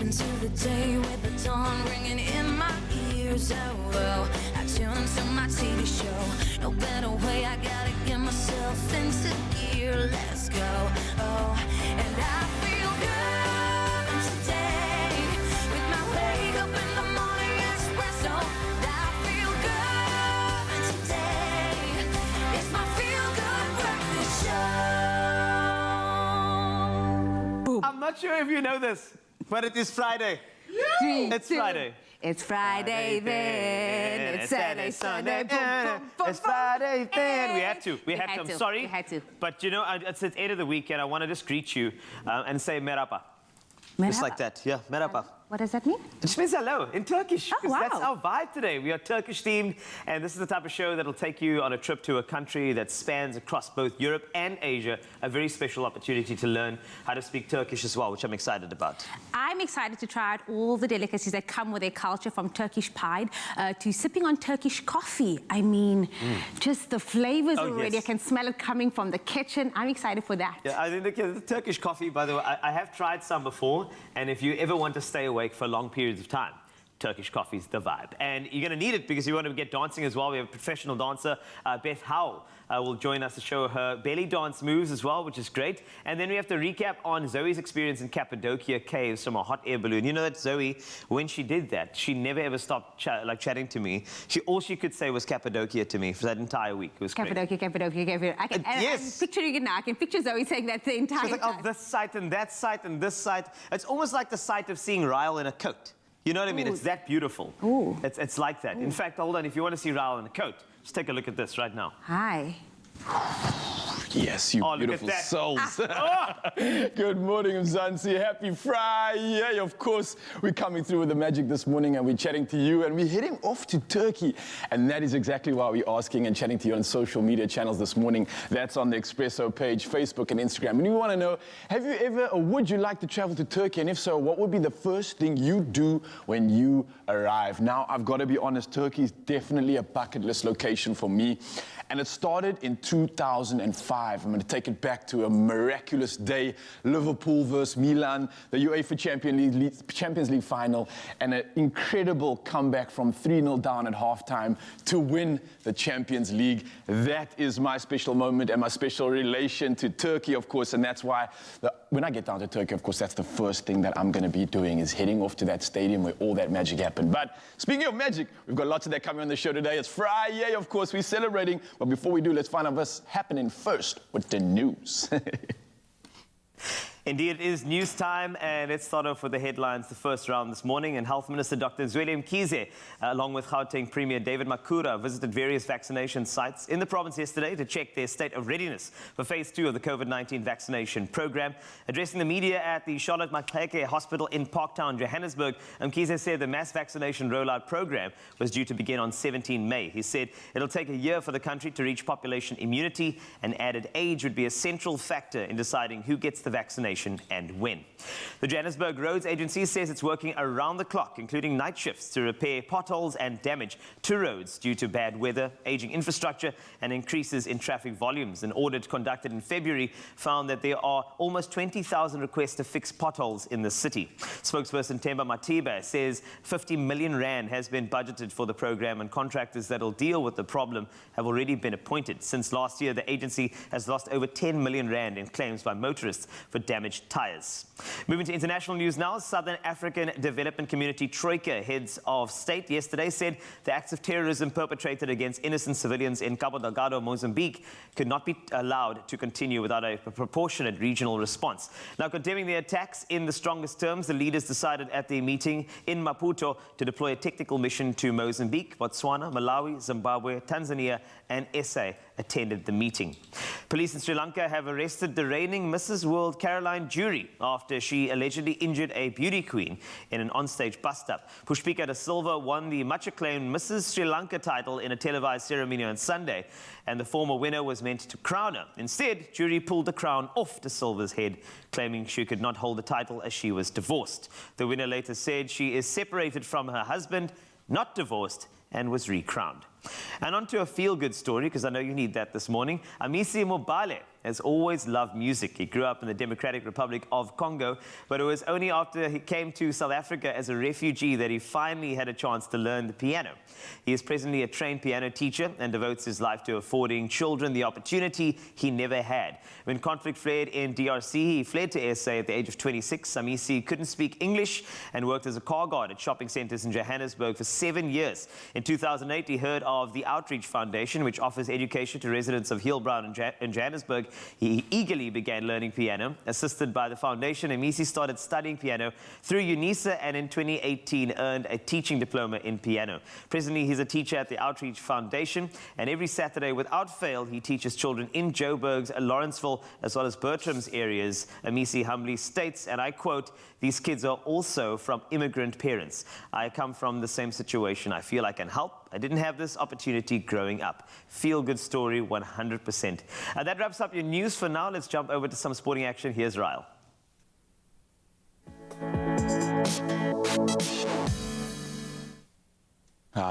into the day with the dawn ringing in my ears. Oh, I tune into my TV show. No better way, I gotta get myself into gear. Let's go. Oh, and I feel good today with my wake up in the morning espresso. I feel good today. It's my feel good breakfast show. I'm not sure if you know this, but it is Friday. It's Friday. It's Friday then. It's Saturday, Sunday. Boom, boom, boom, It's Friday then. We had to. We had I'm to. sorry. We had to. But you know, it's the end of the week, and I want to just greet you and say merhaba. Just like that. Yeah, merhaba. What does that mean? It just means hello in Turkish. Oh, wow. That's our vibe today. We are Turkish themed, and this is the type of show that'll take you on a trip to a country that spans across both Europe and Asia. A very special opportunity to learn how to speak Turkish as well, which I'm excited about. I'm excited to try out all the delicacies that come with their culture, from Turkish Pride to sipping on Turkish coffee. I mean, just the flavors already. Yes. I can smell it coming from the kitchen. I'm excited for that. Yeah, I think the Turkish coffee, by the way, I have tried some before, and if you ever want to stay awake for long periods of time, Turkish coffee is the vibe. And you're going to need it because you want to get dancing as well. We have a professional dancer, Beth Howell, will join us to show her belly dance moves as well, which is great. And then we have to recap on Zoe's experience in Cappadocia caves from a hot air balloon. You know that Zoe, when she did that, she never ever stopped chatting to me. All she could say was Cappadocia to me for that entire week. It was great. Cappadocia. Yes. I'm picturing it now. I can picture Zoe saying that the entire She was like, time. oh, this site and that site and this site. It's almost like the sight of seeing Ryle in a coat. You know what I mean? Ooh. It's that beautiful. Ooh. It's like that. Ooh. In fact, hold on. If you want to see Ryle in a coat, just take a look at this right now. Hi. Yes, you beautiful souls. Good morning, Mzansi. Happy Friday. Of course, we're coming through with the magic this morning and we're chatting to you and we're heading off to Turkey. And that is exactly why we're asking and chatting to you on social media channels this morning. That's on the Expresso page, Facebook and Instagram. And we want to know, have you ever or would you like to travel to Turkey? And if so, what would be the first thing you do when you arrive? Now, I've got to be honest, Turkey is definitely a bucket list location for me. And it started in 2005. I'm going to take it back to a miraculous day. Liverpool versus Milan, the UEFA Champions League final, and an incredible comeback from 3-0 down at halftime to win the Champions League. That is my special moment and my special relation to Turkey, of course, and that's why when I get down to Turkey, of course, that's the first thing that I'm going to be doing, is heading off to that stadium where all that magic happened. But speaking of magic, we've got lots of that coming on the show today. It's Friday, of course, we're celebrating. But before we do, let's find out what's happening first with the news. Indeed, it is news time, and let's start off with the headlines. The first round this morning, and Health Minister Dr. Zweli Mkhize, along with Gauteng Premier David Makhura, visited various vaccination sites in the province yesterday to check their state of readiness for phase 2 of the COVID-19 vaccination program. Addressing the media at the Charlotte Maxeke Hospital in Parktown, Johannesburg, Mkhize said the mass vaccination rollout program was due to begin on 17 May. He said it'll take a year for the country to reach population immunity, and added age would be a central factor in deciding who gets the vaccination and when. The Johannesburg Roads Agency says it's working around the clock, including night shifts, to repair potholes and damage to roads due to bad weather, aging infrastructure and increases in traffic volumes. An audit conducted in February found that there are almost 20,000 requests to fix potholes in the city. Spokesperson Themba Matiba says 50 million rand has been budgeted for the program, and contractors that will deal with the problem have already been appointed. Since last year, the agency has lost over 10 million rand in claims by motorists for damaged tires. Moving to international news now, Southern African Development Community Troika heads of state yesterday said the acts of terrorism perpetrated against innocent civilians in Cabo Delgado, Mozambique, could not be allowed to continue without a proportionate regional response. Now, condemning the attacks in the strongest terms, the leaders decided at the meeting in Maputo to deploy a technical mission to Mozambique. Botswana, Malawi, Zimbabwe, Tanzania and SA attended the meeting. Police in Sri Lanka have arrested the reigning Mrs. World Caroline Jury after she allegedly injured a beauty queen in an onstage bust-up. Pushpika De Silva won the much-acclaimed Mrs. Sri Lanka title in a televised ceremony on Sunday, and the former winner was meant to crown her. Instead, Jury pulled the crown off De Silva's head, claiming she could not hold the title as she was divorced. The winner later said she is separated from her husband, not divorced, and was recrowned. And on to a feel-good story, because I know you need that this morning. Amisi Mobale has always loved music. He grew up in the Democratic Republic of Congo, but it was only after he came to South Africa as a refugee that he finally had a chance to learn the piano. He is presently a trained piano teacher and devotes his life to affording children the opportunity he never had. When conflict flared in DRC, he fled to SA at the age of 26. Amisi couldn't speak English and worked as a car guard at shopping centers in Johannesburg for 7 years. In 2008, he heard of the Outreach Foundation, which offers education to residents of Hillbrow in Johannesburg. He eagerly began learning piano. Assisted by the foundation, Amisi started studying piano through UNISA and in 2018 earned a teaching diploma in piano. Presently, he's a teacher at the Outreach Foundation, and every Saturday, without fail, he teaches children in Joburg's, Lawrenceville, as well as Bertram's areas. Amisi humbly states, and I quote, "These kids are also from immigrant parents. I come from the same situation. I feel I can help. I didn't have this opportunity growing up." Feel good story, 100%. That wraps up your news for now. Let's jump over to some sporting action. Here's Ryle.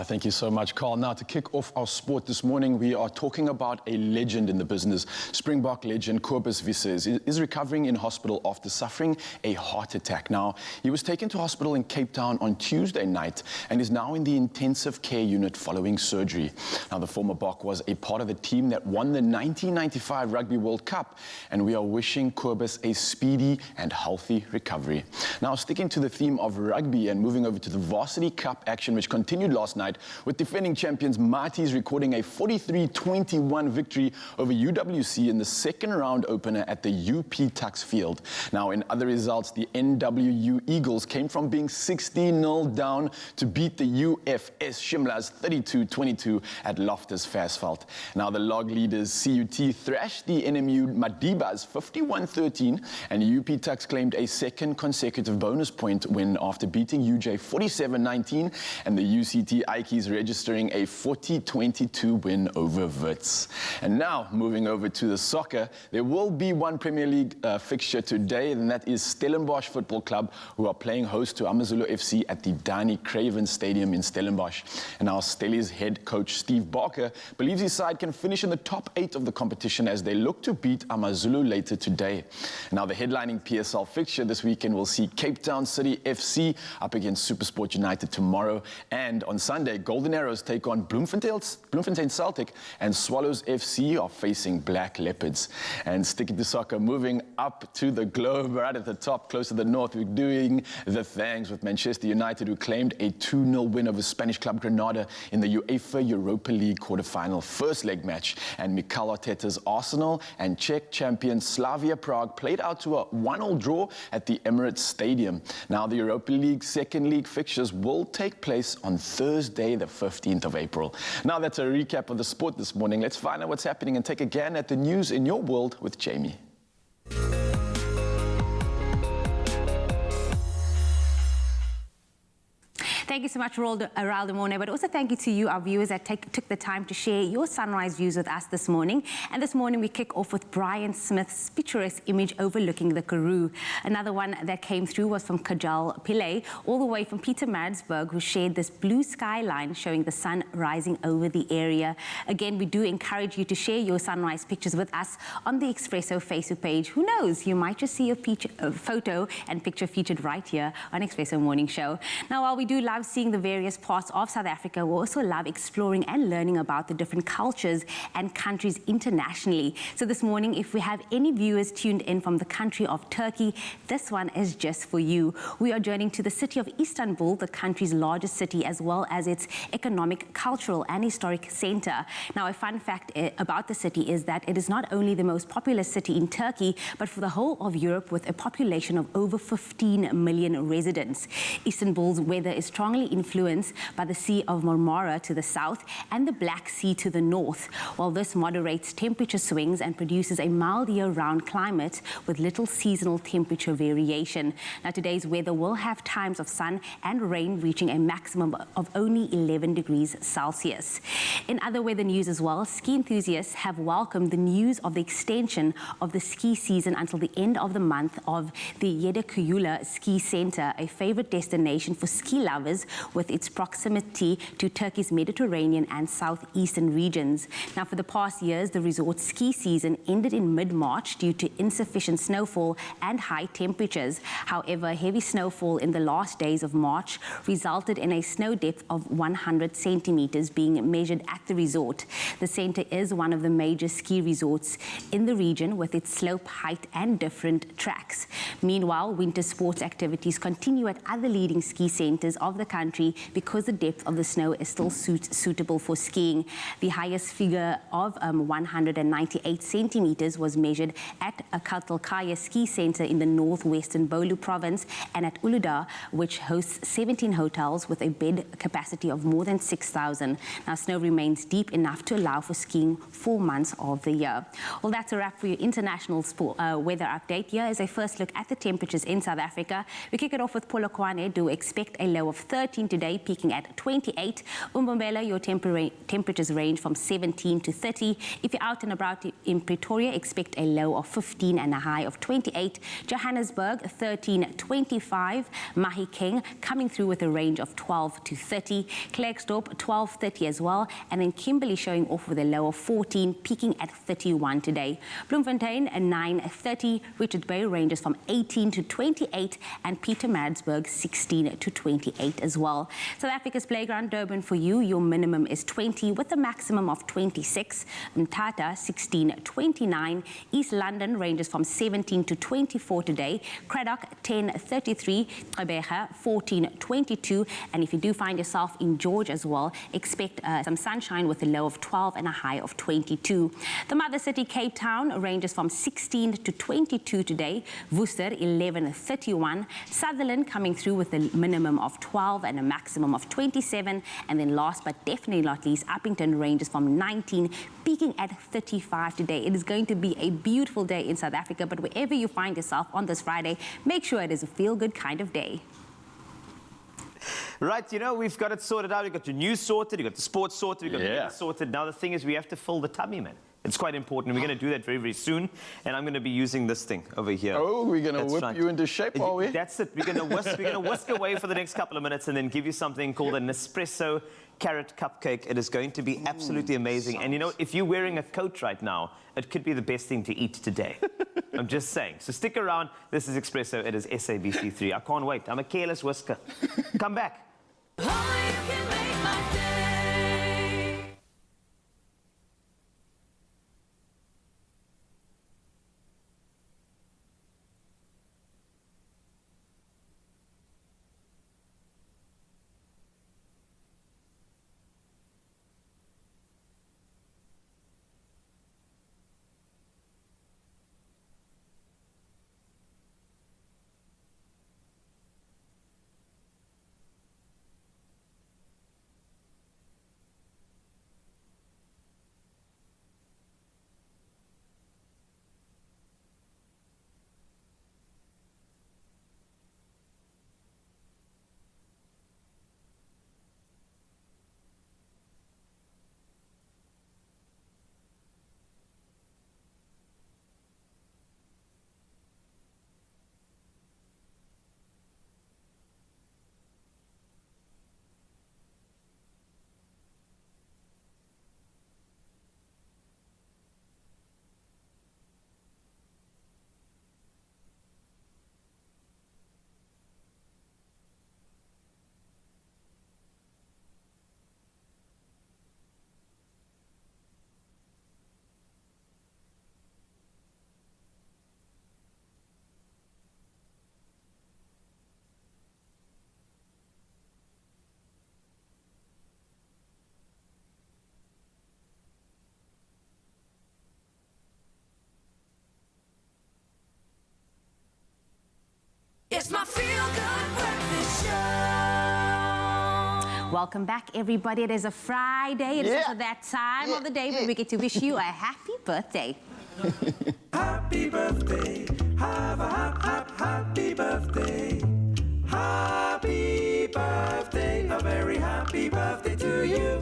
Thank you so much, Carl. Now, to kick off our sport this morning, we are talking about a legend in the business. Springbok legend Cobus Visser is recovering in hospital after suffering a heart attack. Now, he was taken to hospital in Cape Town on Tuesday night and is now in the intensive care unit following surgery. Now, the former Bok was a part of the team that won the 1995 Rugby World Cup, and we are wishing Cobus a speedy and healthy recovery. Now, sticking to the theme of rugby and moving over to the Varsity Cup action, which continued last night, with defending champions Marties recording a 43-21 victory over UWC in the second round opener at the UP Tuks Field. Now, in other results, the NWU Eagles came from being 16-0 down to beat the UFS Shimlas 32-22 at Loftus Versfeld. Now, the log leaders CUT thrashed the NMU Madibas 51-13, and UP Tuks claimed a second consecutive bonus point win after beating UJ 47-19, and the UCT Ikeys registering a 40-22 win over Wits. And now, moving over to the soccer, there will be one Premier League fixture today, and that is Stellenbosch Football Club, who are playing host to Amazulu FC at the Danny Craven Stadium in Stellenbosch. And our Stellies head coach Steve Barker believes his side can finish in the top 8 of the competition as they look to beat Amazulu later today. Now, the headlining PSL fixture this weekend will see Cape Town City FC up against SuperSport United tomorrow, and on Sunday, Golden Arrows take on Bloemfontein Celtic, and Swallows FC are facing Black Leopards. And sticking to soccer, moving up to the globe, right at the top, close to the north, we're doing the thangs with Manchester United, who claimed a 2-0 win over Spanish club Granada in the UEFA Europa League quarter-final first leg match. And Mikel Arteta's Arsenal and Czech champion Slavia Prague played out to a 1-1 draw at the Emirates Stadium. Now, the Europa League second league fixtures will take place on Thursday, the 15th of April. Now, that's a recap of the sport this morning. Let's find out what's happening and take a gan at the news in your world with Jamie. Thank you so much, Raldo Morne, but also thank you to you, our viewers, that took the time to share your sunrise views with us this morning. And this morning we kick off with Brian Smith's picturesque image overlooking the Karoo. Another one that came through was from Kajal Pillay, all the way from Pietermaritzburg, who shared this blue skyline showing the sun rising over the area. Again, we do encourage you to share your sunrise pictures with us on the Expresso Facebook page. Who knows, you might just see a photo and picture featured right here on Expresso Morning Show. Now, while we do love seeing the various parts of South Africa, we also love exploring and learning about the different cultures and countries internationally. So this morning, if we have any viewers tuned in from the country of Turkey, this one is just for you. We are journeying to the city of Istanbul, the country's largest city, as well as its economic, cultural and historic center. Now, a fun fact about the city is that it is not only the most populous city in Turkey, but for the whole of Europe, with a population of over 15 million residents. Istanbul's weather is strongly influenced by the Sea of Marmara to the south and the Black Sea to the north, while this moderates temperature swings and produces a mild year-round climate with little seasonal temperature variation. Now, today's weather will have times of sun and rain reaching a maximum of only 11 degrees Celsius. In other weather news as well, ski enthusiasts have welcomed the news of the extension of the ski season until the end of the month of the Yedekuyula Ski Center, a favorite destination for ski lovers resorts with its proximity to Turkey's Mediterranean and southeastern regions. Now, for the past years, the resort's ski season ended in mid-March due to insufficient snowfall and high temperatures. However, heavy snowfall in the last days of March resulted in a snow depth of 100 centimeters being measured at the resort. The center is one of the major ski resorts in the region with its slope, height and different tracks. Meanwhile, winter sports activities continue at other leading ski centers of the country because the depth of the snow is still suitable for skiing. The highest figure of 198 centimeters was measured at a Kartalkaya ski center in the northwestern Bolu province and at Uludağ, which hosts 17 hotels with a bed capacity of more than 6,000. Now, snow remains deep enough to allow for skiing 4 months of the year. Well, that's a wrap for your international weather update. Here is a first look at the temperatures in South Africa. We kick it off with Polokwane. Do expect a low of 13 today, peaking at 28. Umbombela, your temperatures range from 17 to 30. If you're out and about in Pretoria, expect a low of 15 and a high of 28. Johannesburg, 13-25. Mahikeng coming through with a range of 12 to 30. Klerksdorp, 12-30 as well. And then Kimberley showing off with a low of 14, peaking at 31 today. Bloemfontein, 9-30. Richards Bay ranges from 18 to 28. And Pietermaritzburg, 16 to 28 as well. South Africa's playground, Durban for you. Your minimum is 20 with a maximum of 26. Mthatha, 16-29. East London ranges from 17 to 24 today. Cradock, 10-33. Gqeberha, 14-22. And if you do find yourself in George as well, expect some sunshine with a low of 12 and a high of 22. The mother city, Cape Town, ranges from 16 to 22 today. Worcester, 11-31. Sutherland coming through with a minimum of 12 and a maximum of 27. And then last but definitely not least, Uppington ranges from 19, peaking at 35 today. It is going to be a beautiful day in South Africa, but wherever you find yourself on this Friday, make sure it is a feel-good kind of day. Right, you know, we've got it sorted out. We've got your news sorted, we've got the sports sorted, we've got the news sorted. Now the thing is we have to fill the tummy, man. It's quite important. We're going to do that very, very soon. And I'm going to be using this thing over here. Oh, we're going to whip you into shape, are we? That's it. We're going to whisk away for the next couple of minutes and then give you something called a Nespresso carrot cupcake. It is going to be absolutely amazing. And you know, if you're wearing a coat right now, it could be the best thing to eat today. I'm just saying. So stick around. This is Expresso. It is SABC3. I can't wait. I'm a careless whisker. Come back. Oh, you can make my day. It's my feel-good breakfast show. Welcome back, everybody. It is a Friday. It is also that time of the day when we get to wish you a happy birthday. Happy birthday. Have a happy birthday. Happy birthday. A very happy birthday to you.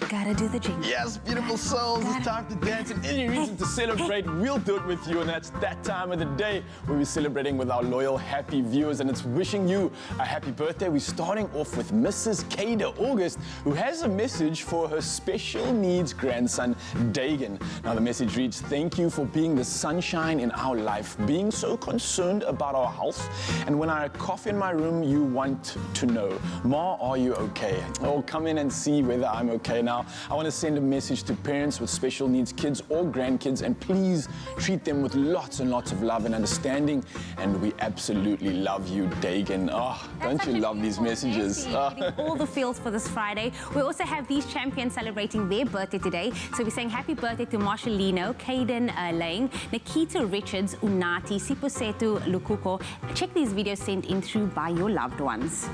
Gotta do the jingle. Yes, beautiful souls, it's time to dance, and any reason to celebrate, we'll do it with you. And that's that time of the day where we're celebrating with our loyal, happy viewers, and it's wishing you a happy birthday. We're starting off with Mrs. Kada August, who has a message for her special needs grandson, Dagan. Now, the message reads, thank you for being the sunshine in our life, being so concerned about our health. And when I cough in my room, you want to know, Ma, are you okay? Oh, come in and see whether I'm okay. Now, I want to send a message to parents with special needs kids or grandkids, and please treat them with lots and lots of love and understanding. And we absolutely love you, Dagan. Oh, don't you love these messages? Getting all the feels for this Friday. We also have these champions celebrating their birthday today. So we're saying happy birthday to Marshallino, Caden Lang, Nikita Richards, Unati, Siposetu Lukuko. Check these videos sent in through by your loved ones.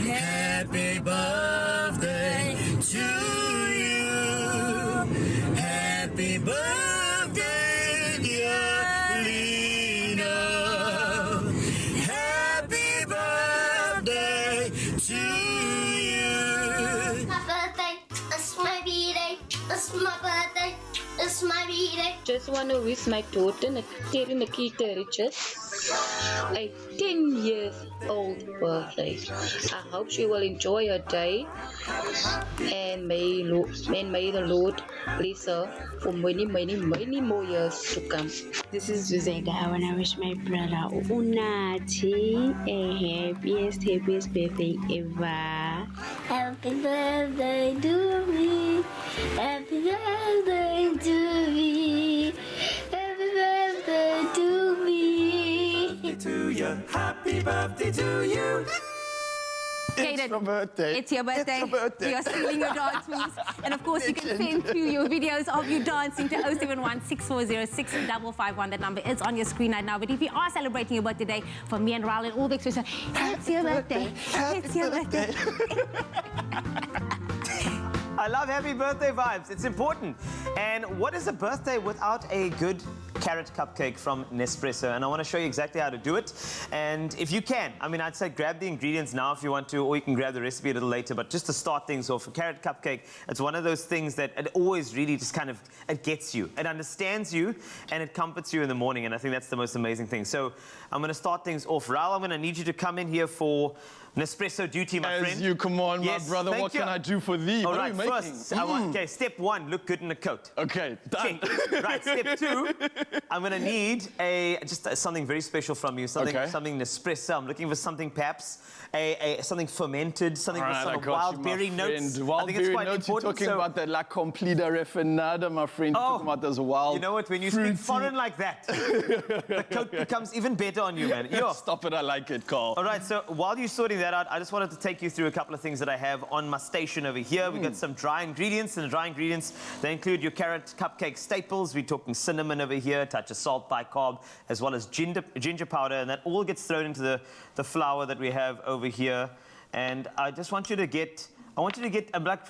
Happy birthday to you. Happy birthday, dear Lino. Happy birthday to you. My birthday, it's my birthday, it's my birthday, it's my birthday. Just want to wish my daughter, Nikita Richards, a 10 years old birthday. I hope she will enjoy her day, and may the Lord bless her for many, many, many more years to come. This is Zuzega. I want to wish my brother Unati a happiest birthday ever. Happy birthday to me. Happy birthday to me. Happy birthday to me. To you, happy birthday to you. Caden, your birthday. It's your birthday. It's your birthday. You're stealing your dance moves. And of course, you can send through your videos of you dancing to 071 640 6551. That number is on your screen right now. But if you are celebrating your birthday today, for me and Raul and all the Expresso, it's your birthday. It's your birthday. I love happy birthday vibes. It's important. And what is a birthday without a good carrot cupcake from Nespresso? And I want to show you exactly how to do it. And if you can, I mean, I'd say grab the ingredients now if you want to, or you can grab the recipe a little later. But just to start things off, a carrot cupcake, it's one of those things that it always really just kind of, it gets you. It understands you and it comforts you in the morning. And I think that's the most amazing thing. So I'm going to start things off. Raul, I'm going to need you to come in here for Nespresso duty, my friend. As you come on, Yes, my brother, thank what you. can I do for thee? All What right, are you making? first, okay, step one, look good in a coat. Okay, done. Check. Right, step two, I'm going to need something very special from you, something Nespresso. I'm looking for something perhaps, something fermented, something with some wild berry notes. Wild I think it's berry quite notes, important. you're talking about that La Complida Refinada, my friend. You're talking about those wild You know what, when you speak foreign like that, the coat becomes even better on you, man. Yo. Stop it, I like it, Carl. All right, so while you're sorting that out, I just wanted to take you through a couple of things that I have on my station over here. We've got some dry ingredients, and the dry ingredients, they include your carrot cupcake staples. We're talking cinnamon over here, a touch of salt, bicarb, as well as ginger powder, and that all gets thrown into the flour that we have over here. And I just want you to get,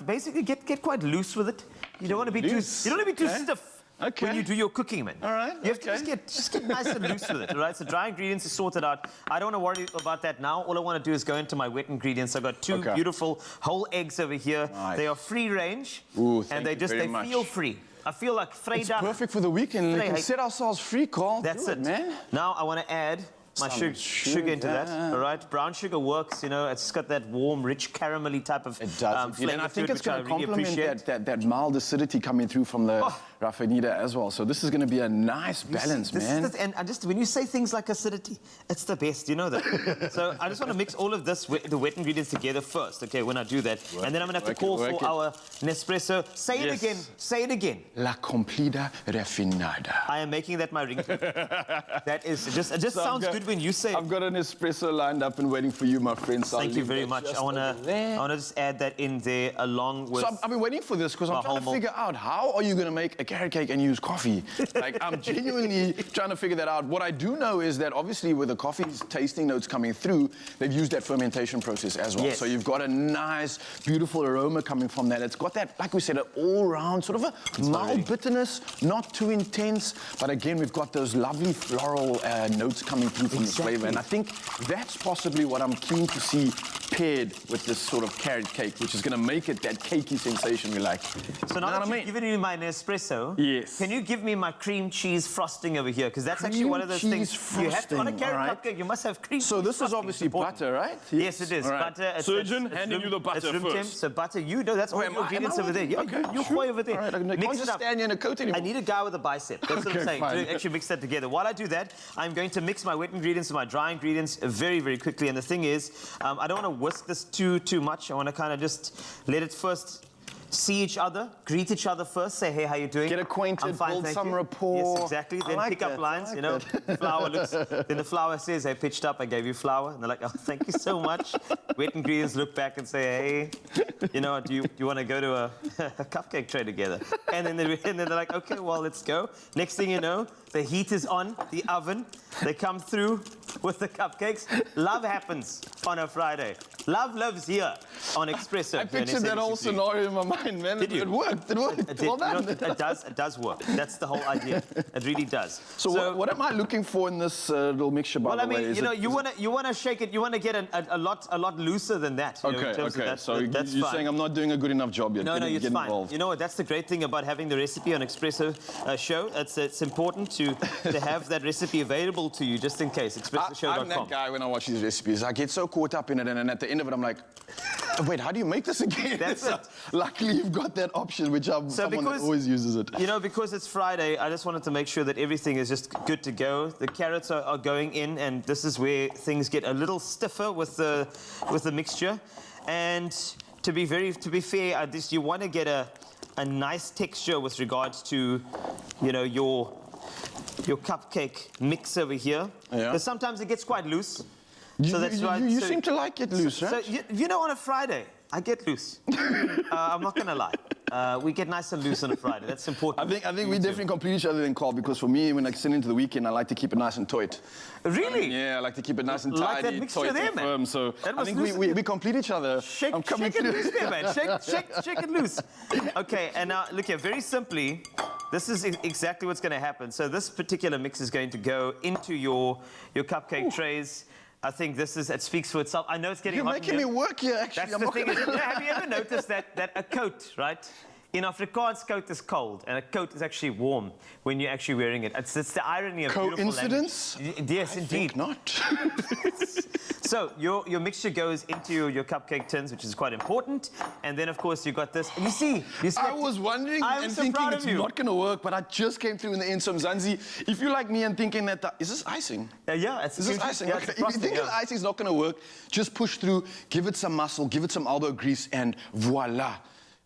basically get quite loose with it. You don't want to be too stiff. Okay. When you do your cooking, man. All right. You have to just get nice and loose with it, all right? So dry ingredients are sorted out. I don't want to worry about that now. All I want to do is go into my wet ingredients. I've got two beautiful whole eggs over here. Nice. They are free range. Ooh, and they feel free. I feel like It's perfect for the weekend. We can set ourselves free, Carl. That's it, man. Now I want to add my sugar into that, all right? Brown sugar works, you know, it's got that warm, rich, caramelly type of flavor. And I think it's going to complement really that mild acidity coming through from the Raffinida as well. So this is going to be a nice balance, man. And when you say things like acidity, it's the best, you know that. So I just want to mix all of this, the wet ingredients together first, okay, when I do that. And then I'm going to have to call for our Nespresso. Say it again, say it again. La Complida Refinada. I am making that my ringtone. That is, it just sounds good when you say it. I've got an espresso lined up and waiting for you, my friend. So Thank you very much. I want to just add that in there along with... So I've been waiting for this because I'm trying to figure out how are you going to make a carrot cake and use coffee? Like, I'm genuinely trying to figure that out. What I do know is that obviously with the coffee's tasting notes coming through, they've used that fermentation process as well. Yes. So you've got a nice, beautiful aroma coming from that. It's got that, like we said, an all-round sort of a mild bitterness, not too intense, but again, we've got those lovely floral notes coming through from the flavor. And I think that's possibly what I'm keen to see paired with this sort of carrot cake, which is going to make it that cakey sensation we like. So now that you've given me my Nespresso, yes, can you give me my cream cheese frosting over here? Because that's actually one of those things you have to, on a carrot cupcake, you must have cream cheese. So this is obviously butter, right? Yes, it is. Right. Butter. Surgeon, handing you the butter first. Temp, so butter, you know, that's all your ingredients over there. Yeah, okay, you're quite over there. All right, I can't just stand here in a coat anymore. I need a guy with a bicep. That's what I'm saying. To actually mix that together. While I do that, I'm going to mix my wet ingredients with my dry ingredients very, very quickly. And the thing is, I don't want to whisk this too much. I want to kind of just let it first see each other, greet each other first, say, hey, how you doing? Get acquainted, I'm fine, build thank some you. rapport. Yes, exactly. Then like pick up that. lines, like you know. that. Flour looks, then the flour says, hey, pitched up, I gave you flour. And they're like, oh, thank you so much. Wet ingredients look back and say, hey, you know, do you want to go to a cupcake tray together? And then they're like, okay, well, let's go. Next thing you know, the heat is on, the oven. They come through with the cupcakes. Love happens on a Friday. Love lives here on Expresso. I pictured that whole scenario in my mind, man. Did you? It worked. It worked. Well done. You know, it does work. That's the whole idea. It really does. So what am I looking for in this little mixture, by the way? Well, I mean, you want to shake it. You want to get a lot looser than that. You know, in terms of that. So that's you're fine. saying I'm not doing a good enough job yet. No, it's get fine. Involved. You know what? That's the great thing about having the recipe on Expresso show. It's important to have that recipe available to you just in case. ExpressoShow.com. I'm that guy when I watch these recipes. I get so caught up in it, and at the end of it, I'm like, wait, how do you make this again? That's it. Luckily, you've got that option, which I'm someone that always uses it. You know, because it's Friday, I just wanted to make sure that everything is just good to go. The carrots are going in, and this is where things get a little stiffer with the mixture. And to be fair, you want to get a nice texture with regards to, you know, your cupcake mix over here. Yeah. Because sometimes it gets quite loose. So that's right. You seem to like it loose, right? So you know, on a Friday, I get loose. I'm not going to lie. We get nice and loose on a Friday. That's important. I think we definitely complete each other in Carl, because for me, when I sit into the weekend, I like to keep it nice and tight. Really? Yeah, I like to keep it nice and like tidy, that mixture tight there, and man. firm. So I think we complete each other. Shake it loose there, man. Shake it loose. Okay, and now, look here, very simply, this is exactly what's going to happen. So this particular mix is going to go into your cupcake trays. I think it speaks for itself. I know it's getting hot. You're making me work here, actually. That's the thing. Have you ever noticed that a coat, right? In Afrikaans, coat is cold, and a coat is actually warm when you're actually wearing it. It's the irony of coincidence? Yes, indeed. I think not. So your mixture goes into your cupcake tins, which is quite important. And then, of course, you got this. And you see I was wondering and so thinking it's you. not going to work, but I just came through in the end. So, Mzansi, if you're like me and thinking that, is this icing? Yeah, it's Is this icing? Yeah, okay. it's If you think that icing's not going to work, just push through, give it some muscle, give it some elbow grease, and voila.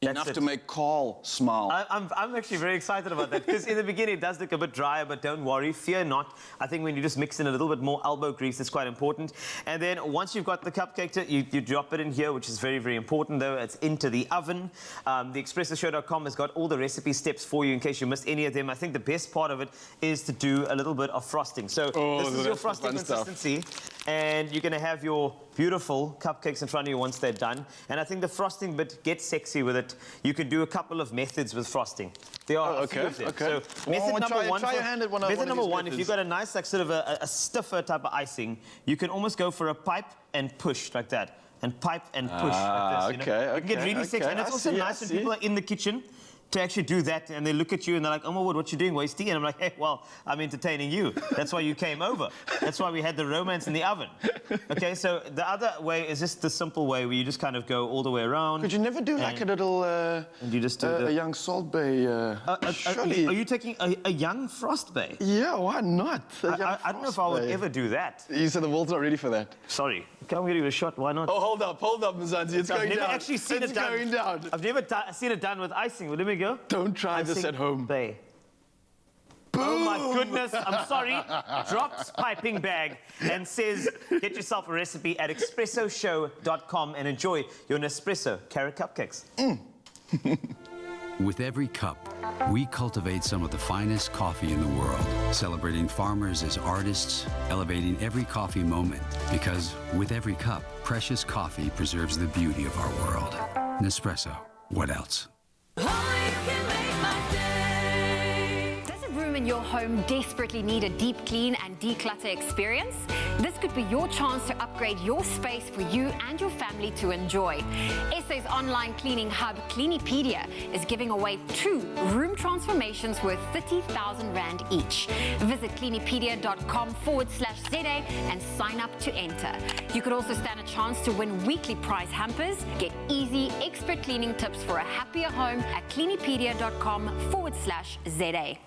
Enough to make Carl smile. I'm actually very excited about that, because in the beginning it does look a bit drier, but don't worry, fear not. I think when you just mix in a little bit more elbow grease, it's quite important. And then once you've got the cupcake, you drop it in here, which is very, very important, though. It's into the oven. The ExpressoShow.com has got all the recipe steps for you in case you missed any of them. I think the best part of it is to do a little bit of frosting. So this is your frosting consistency. And you're going to have your beautiful cupcakes in front of you once they're done. And I think the frosting bit gets sexy with it. You can do a couple of methods with frosting. There are a few of them. Okay. So method number one. Try your hand at one method number one, methods. if you've got a nice, like, sort of a stiffer type of icing, you can almost go for a pipe and push like that. And pipe and push like this. You know? You can get really sexy. And it's also nice when people are in the kitchen to actually do that, and they look at you and they're like, oh my word, what you doing, Wasty? And I'm like, hey, well, I'm entertaining you. That's why you came over. That's why we had the romance in the oven. Okay, so the other way is just the simple way where you just kind of go all the way around. Could you never do like a little and you just do a young salt bay? Surely. Are you taking a young frost bay? Yeah, why not? I don't know if I would ever do that. You said the world's not ready for that. Sorry. Can we give it a shot? Why not? Oh, hold up, Mzansi. It's going down. I've never actually seen it done. Going down. I've never seen it done with icing. Well, let me go. Don't try this at home. Bay. Oh my goodness, I'm sorry. Drops piping bag and says, get yourself a recipe at ExpressoShow.com and enjoy your Nespresso carrot cupcakes. With every cup, we cultivate some of the finest coffee in the world, celebrating farmers as artists, elevating every coffee moment. Because with every cup, precious coffee preserves the beauty of our world. Nespresso, what else? Does a room in your home desperately need a deep clean and declutter experience? This could be your chance to upgrade your space for you and your family to enjoy. SA's online cleaning hub, Cleanipedia, is giving away 2 room transformations worth 30,000 Rand each. Visit cleanipedia.com/ZA and sign up to enter. You could also stand a chance to win weekly prize hampers. Get easy, expert cleaning tips for a happier home at cleanipedia.com/ZA.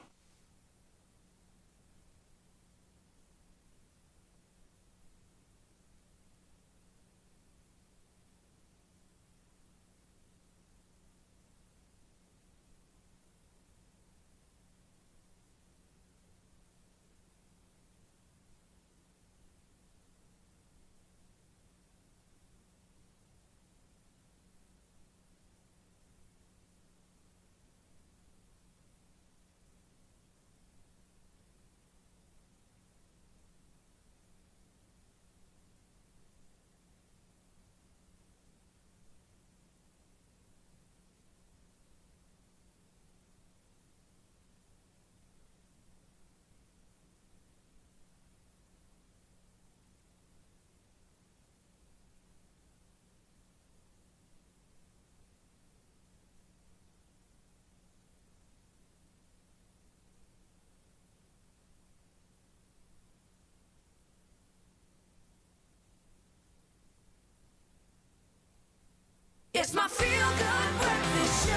It's my feel-good breakfast show.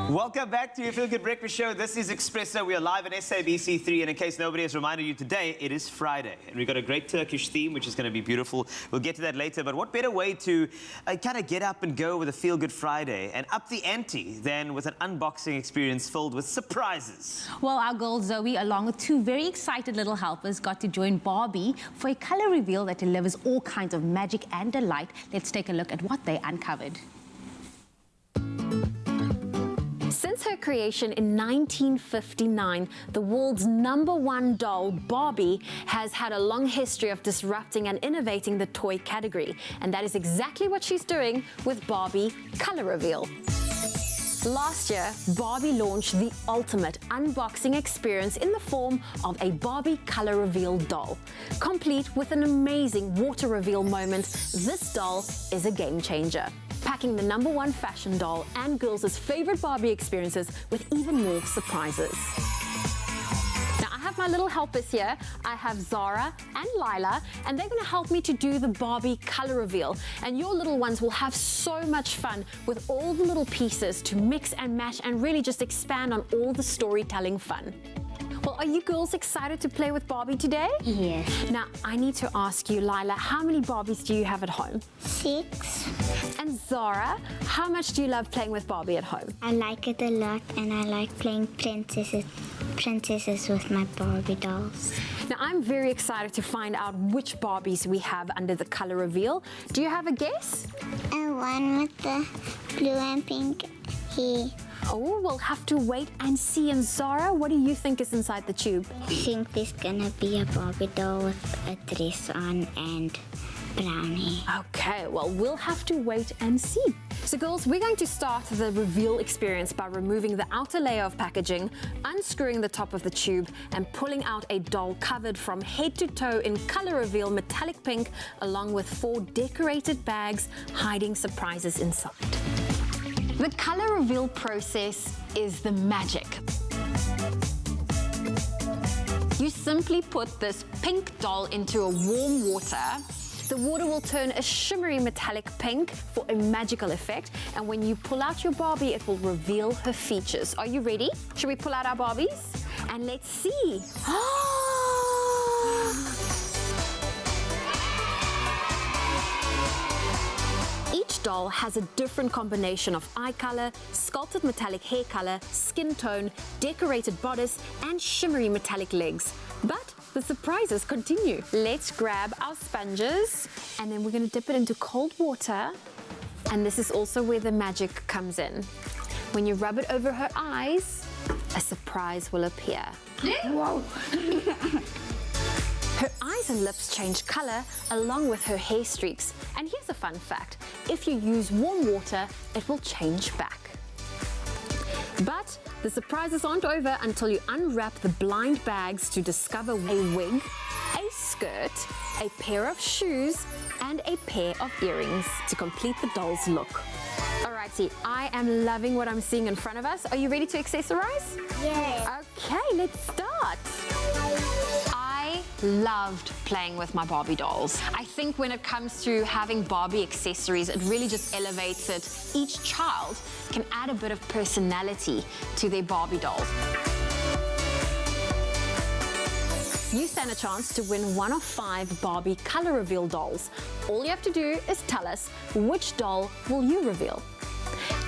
Welcome back to your Feel Good Breakfast Show. This is Expresso. We are live on SABC3, and in case nobody has reminded you today, it is Friday. And we've got a great Turkish theme, which is going to be beautiful. We'll get to that later, but what better way to kind of get up and go with a Feel Good Friday and up the ante than with an unboxing experience filled with surprises? Well, our girl Zoe, along with 2 very excited little helpers, got to join Barbie for a color reveal that delivers all kinds of magic and delight. Let's take a look at what they uncovered. Since her creation in 1959, the world's #1 doll, Barbie, has had a long history of disrupting and innovating the toy category. And that is exactly what she's doing with Barbie Color Reveal. Last year, Barbie launched the ultimate unboxing experience in the form of a Barbie Color Reveal doll. Complete with an amazing water reveal moment, this doll is a game changer, packing the #1 fashion doll and girls' favorite Barbie experiences with even more surprises. Now, I have my little helpers here. I have Zara and Lila, and they're going to help me to do the Barbie color reveal. And your little ones will have so much fun with all the little pieces to mix and match and really just expand on all the storytelling fun. Well, are you girls excited to play with Barbie today? Yes. Now, I need to ask you, Lila, how many Barbies do you have at home? 6. And Zara, how much do you love playing with Barbie at home? I like it a lot, and I like playing princesses with my Barbie dolls. Now, I'm very excited to find out which Barbies we have under the color reveal. Do you have a guess? And one with the blue and pink hair. Oh, we'll have to wait and see. And Zara, what do you think is inside the tube? I think there's gonna be a Barbie doll with a dress on and brown hair. Okay, well, we'll have to wait and see. So girls, we're going to start the reveal experience by removing the outer layer of packaging, unscrewing the top of the tube, and pulling out a doll covered from head to toe in color reveal metallic pink, along with 4 decorated bags hiding surprises inside. The color reveal process is the magic. You simply put this pink doll into a warm water. The water will turn a shimmery metallic pink for a magical effect. And when you pull out your Barbie, it will reveal her features. Are you ready? Should we pull out our Barbies? And let's see. Each doll has a different combination of eye color, sculpted metallic hair color, skin tone, decorated bodice, and shimmery metallic legs. But the surprises continue. Let's grab our sponges, and then we're going to dip it into cold water And this is also where the magic comes in. When you rub it over her eyes, a surprise will appear. Wow. Her eyes and lips change color along with her hair streaks. And here's a fun fact. If you use warm water, it will change back. But the surprises aren't over until you unwrap the blind bags to discover a wig, a skirt, a pair of shoes, and a pair of earrings to complete the doll's look. Alrighty, I am loving what I'm seeing in front of us. Are you ready to accessorize? Yeah. Okay, let's start. I loved playing with my Barbie dolls. I think when it comes to having Barbie accessories, it really just elevates it. Each child can add a bit of personality to their Barbie dolls. You stand a chance to win one of 5 Barbie color reveal dolls. All you have to do is tell us which doll will you reveal.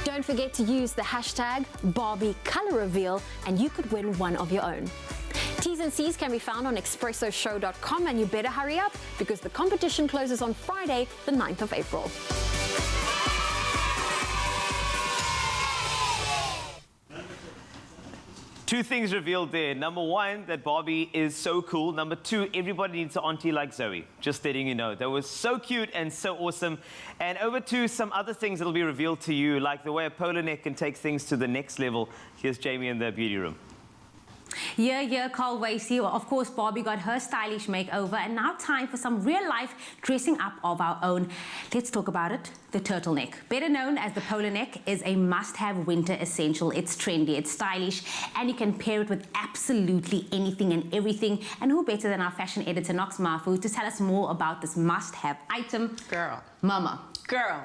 Don't forget to use the hashtag #BarbieColorReveal and you could win one of your own. T's and C's can be found on expressoshow.com and you better hurry up because the competition closes on Friday, the 9th of April. Two things revealed there. Number one, that Barbie is so cool. Number two, everybody needs an auntie like Zoe. Just letting you know. That was so cute and so awesome. And over to some other things that will be revealed to you, like the way a polo neck can take things to the next level. Here's Jamie in the beauty room. Yeah, Carl Wasey. Well, of course, Barbie got her stylish makeover, and now time for some real-life dressing up of our own. Let's talk about it. The turtleneck, better known as the polo neck, is a must-have winter essential. It's trendy, it's stylish, and you can pair it with absolutely anything and everything. And who better than our fashion editor, Nox Mafu, to tell us more about this must-have item? Girl. Mama. Girl.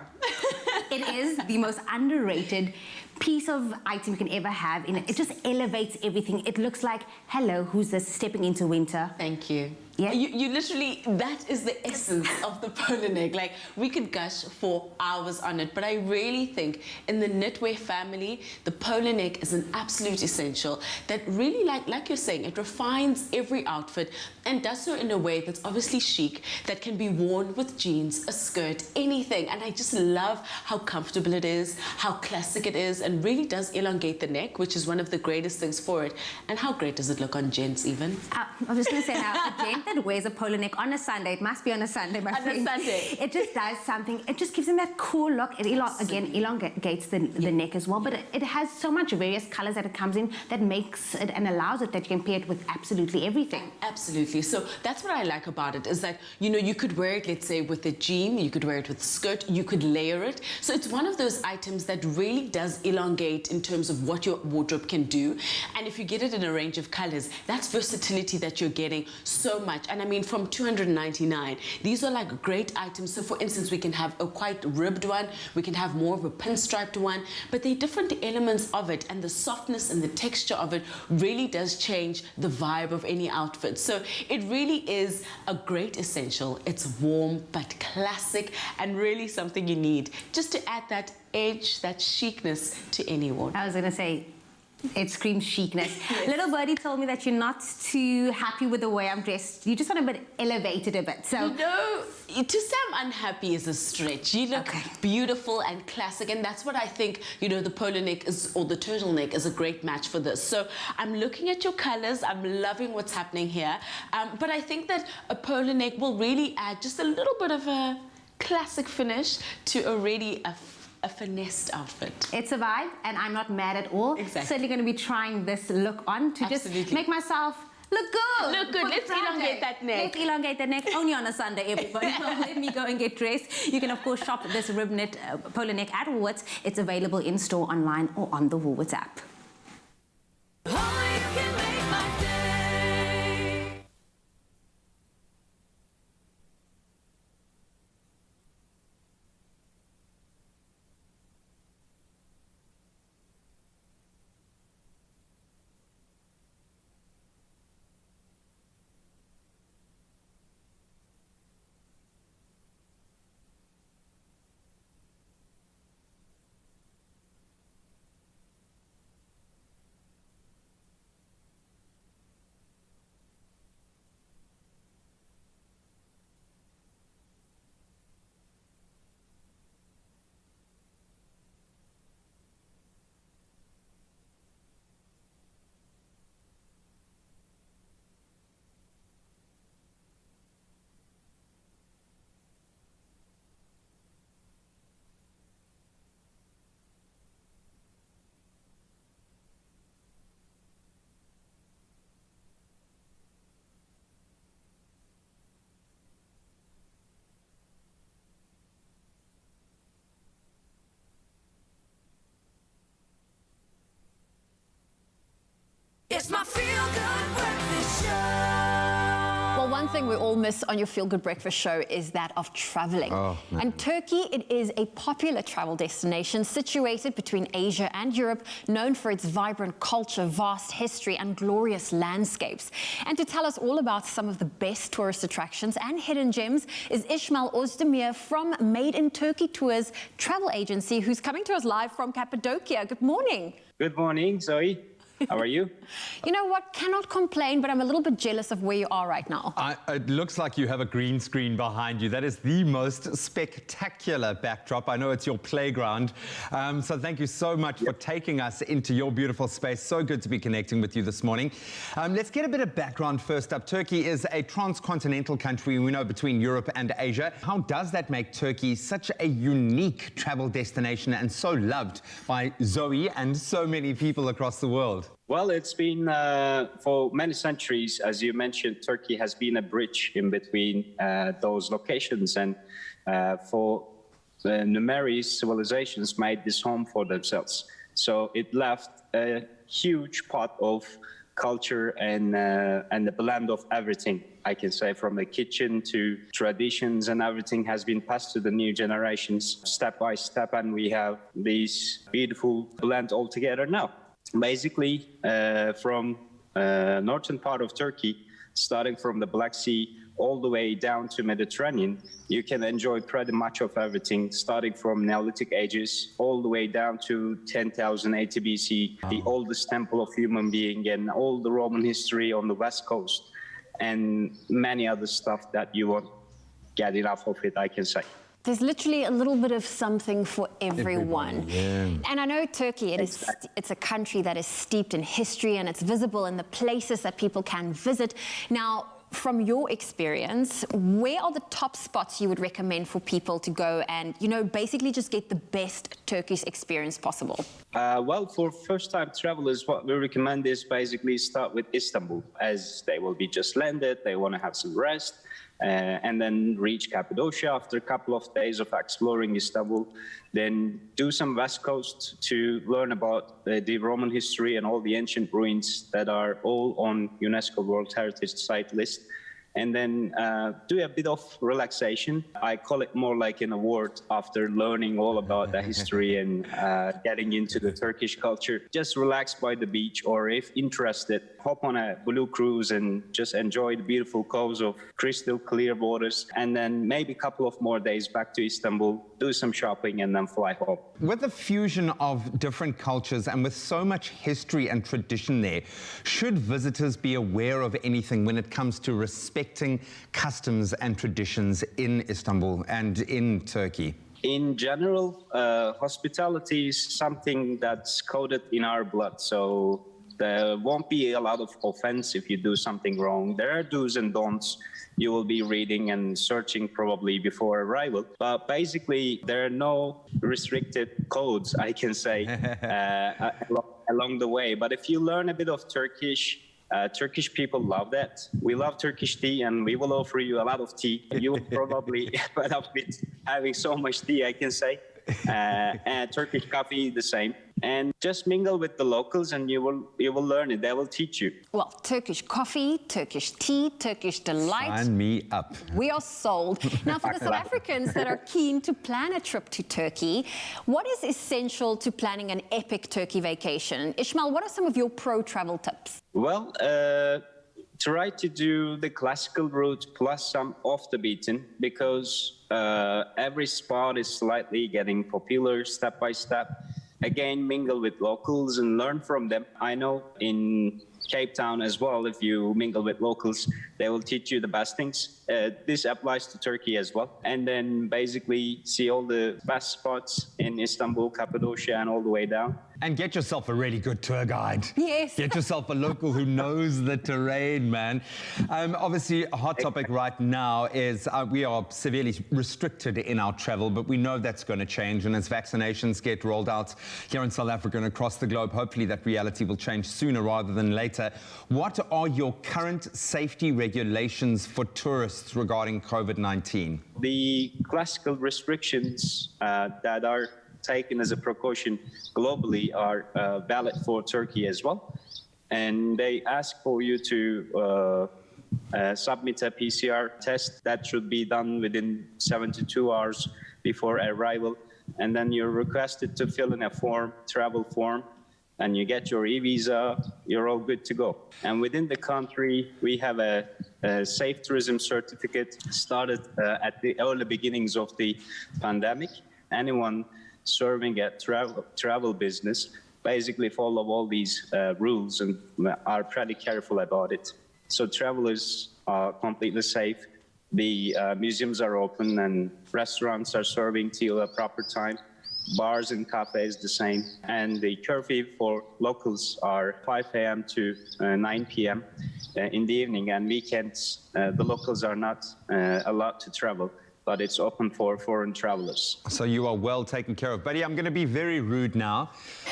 It is the most underrated piece of item you can ever have. It just elevates everything. It looks like, hello, who's this stepping into winter? Thank you. Yeah. You literally, that is the essence of the polo neck. Like, we could gush for hours on it, but I really think in the knitwear family, the polo neck is an absolute essential that really, like you're saying, it refines every outfit and does so in a way that's obviously chic, that can be worn with jeans, a skirt, anything. And I just love how comfortable it is, how classic it is, and really does elongate the neck, which is one of the greatest things for it. And how great does it look on gents even? I was just going to say now, a gent that wears a polo neck on a Sunday, it must be on a Sunday, my friend. On a Sunday. It just does something. It just gives them that cool look. It elongates the neck as well, but it has so much various colors that it comes in that makes it and allows it that you can pair it with absolutely everything. Absolutely. So that's what I like about it, is that, you know, you could wear it, let's say, with a jean, you could wear it with a skirt, you could layer it. So it's one of those items that really does elongate in terms of what your wardrobe can do. And if you get it in a range of colors, that's versatility that you're getting so much. And I mean, from $299, these are like great items. So for instance, we can have a quite ribbed one, we can have more of a pinstriped one, but they're different elements of it, and the softness and the texture of it really does change the vibe of any outfit. So it really is a great essential. It's warm but classic and really something you need just to add that edge, that chicness to any wardrobe. I was going to say, it screams chicness. Yes. Little birdie told me that you're not too happy with the way I'm dressed. You just want to elevate it a bit. So, you know, to say I'm unhappy is a stretch. You look beautiful and classic, and that's what I think, you know, the polo neck is, or the turtleneck is a great match for this. So I'm looking at your colors. I'm loving what's happening here. But I think that a polo neck will really add just a little bit of a classic finish to already a finessed outfit. It's a vibe, and I'm not mad at all. Exactly. Certainly going to be trying this look on to just make myself look good. Look good. Let's elongate that neck. Let's elongate that neck. Only on a Sunday, everybody. Let me go and get dressed. You can, of course, shop this rib knit polo neck at Woolworths. It's available in store, online, or on the Woolworths app. It's my feel-good breakfast show. Well, one thing we all miss on your Feel Good Breakfast show is that of traveling. And Turkey, it is a popular travel destination situated between Asia and Europe, known for its vibrant culture, vast history, and glorious landscapes. And to tell us all about some of the best tourist attractions and hidden gems is Ismail Ozdemir from Made in Turkey Tours travel agency, who's coming to us live from Cappadocia. Good morning. Good morning, Zoe. How are you? You know what? Cannot complain, but I'm a little bit jealous of where you are right now. It looks like you have a green screen behind you. That is the most spectacular backdrop. I know it's your playground. So thank you so much for taking us into your beautiful space. So good to be connecting with you this morning. Let's get a bit of background first up. Turkey is a transcontinental country, we know, between Europe and Asia. How does that make Turkey such a unique travel destination and so loved by Zoe and so many people across the world? Well, it's been for many centuries, as you mentioned, Turkey has been a bridge in between those locations, and for numerous civilizations made this home for themselves. So it left a huge part of culture and the blend of everything, I can say, from the kitchen to traditions, and everything has been passed to the new generations step by step, and we have this beautiful blend all together now. Basically, from northern part of Turkey, starting from the Black Sea all the way down to Mediterranean, you can enjoy pretty much of everything, starting from Neolithic ages all the way down to 10,000 AD BC, the oldest temple of human being, and all the Roman history on the west coast, and many other stuff that you won't get enough of it, I can say. There's literally a little bit of something for everyone. And I know Turkey, it's a country that is steeped in history, and it's visible in the places that people can visit. Now, from your experience, where are the top spots you would recommend for people to go and, you know, basically just get the best Turkish experience possible? Well, for first-time travelers, what we recommend is basically start with Istanbul, as they will be just landed, they want to have some rest. And then reach Cappadocia after a couple of days of exploring Istanbul. Then do some West Coast to learn about the Roman history and all the ancient ruins that are all on UNESCO World Heritage Site list. And then do a bit of relaxation. I call it more like an award after learning all about the history and getting into the Turkish culture. Just relax by the beach, or if interested, hop on a blue cruise and just enjoy the beautiful coves of crystal clear waters. And then maybe a couple of more days back to Istanbul, do some shopping, and then fly home. With the fusion of different cultures and with so much history and tradition there, should visitors be aware of anything when it comes to respecting customs and traditions in Istanbul and in Turkey? In general, hospitality is something that's coded in our blood. So there won't be a lot of offense if you do something wrong. There are do's and don'ts you will be reading and searching probably before arrival. But basically, there are no restricted codes, I can say, along the way. But if you learn a bit of Turkish, Turkish people love that. We love Turkish tea, and we will offer you a lot of tea. You will probably put up with having so much tea, I can say. And Turkish coffee, the same. And just mingle with the locals, and you will learn it. They will teach you. Well, Turkish coffee, Turkish tea, Turkish delight. Sign me up. We are sold. Now, for the South Africans that are keen to plan a trip to Turkey, what is essential to planning an epic Turkey vacation? Ishmael, what are some of your pro-travel tips? Well, try to do the classical route plus some off the beaten, because every spot is slightly getting popular step by step. Again, mingle with locals and learn from them. I know in Cape Town as well, if you mingle with locals, they will teach you the best things. This applies to Turkey as well. And then basically see all the best spots in Istanbul, Cappadocia, and all the way down. And get yourself a really good tour guide. Yes. Get yourself a local who knows the terrain, man. Obviously, a hot topic right now is we are severely restricted in our travel, but we know that's going to change. And as vaccinations get rolled out here in South Africa and across the globe, hopefully that reality will change sooner rather than later. What are your current safety regulations for tourists regarding COVID-19? The classical restrictions that are taken as a precaution globally are valid for Turkey as well. and they ask for you to submit a PCR test that should be done within 72 hours before arrival. And then you're requested to fill in a form, travel form, and you get your e-visa, you're all good to go. And within the country, we have a safe tourism certificate started at the early beginnings of the pandemic. Anyone serving a travel business basically follow all these rules and are pretty careful about it. So travelers are completely safe. The museums are open and restaurants are serving till a proper time. Bars and cafes the same. And the curfew for locals are 5 a.m. to 9 p.m. In the evening, and weekends the locals are not allowed to travel, but it's open for foreign travelers. So you are well taken care of. Buddy, I'm going to be very rude now,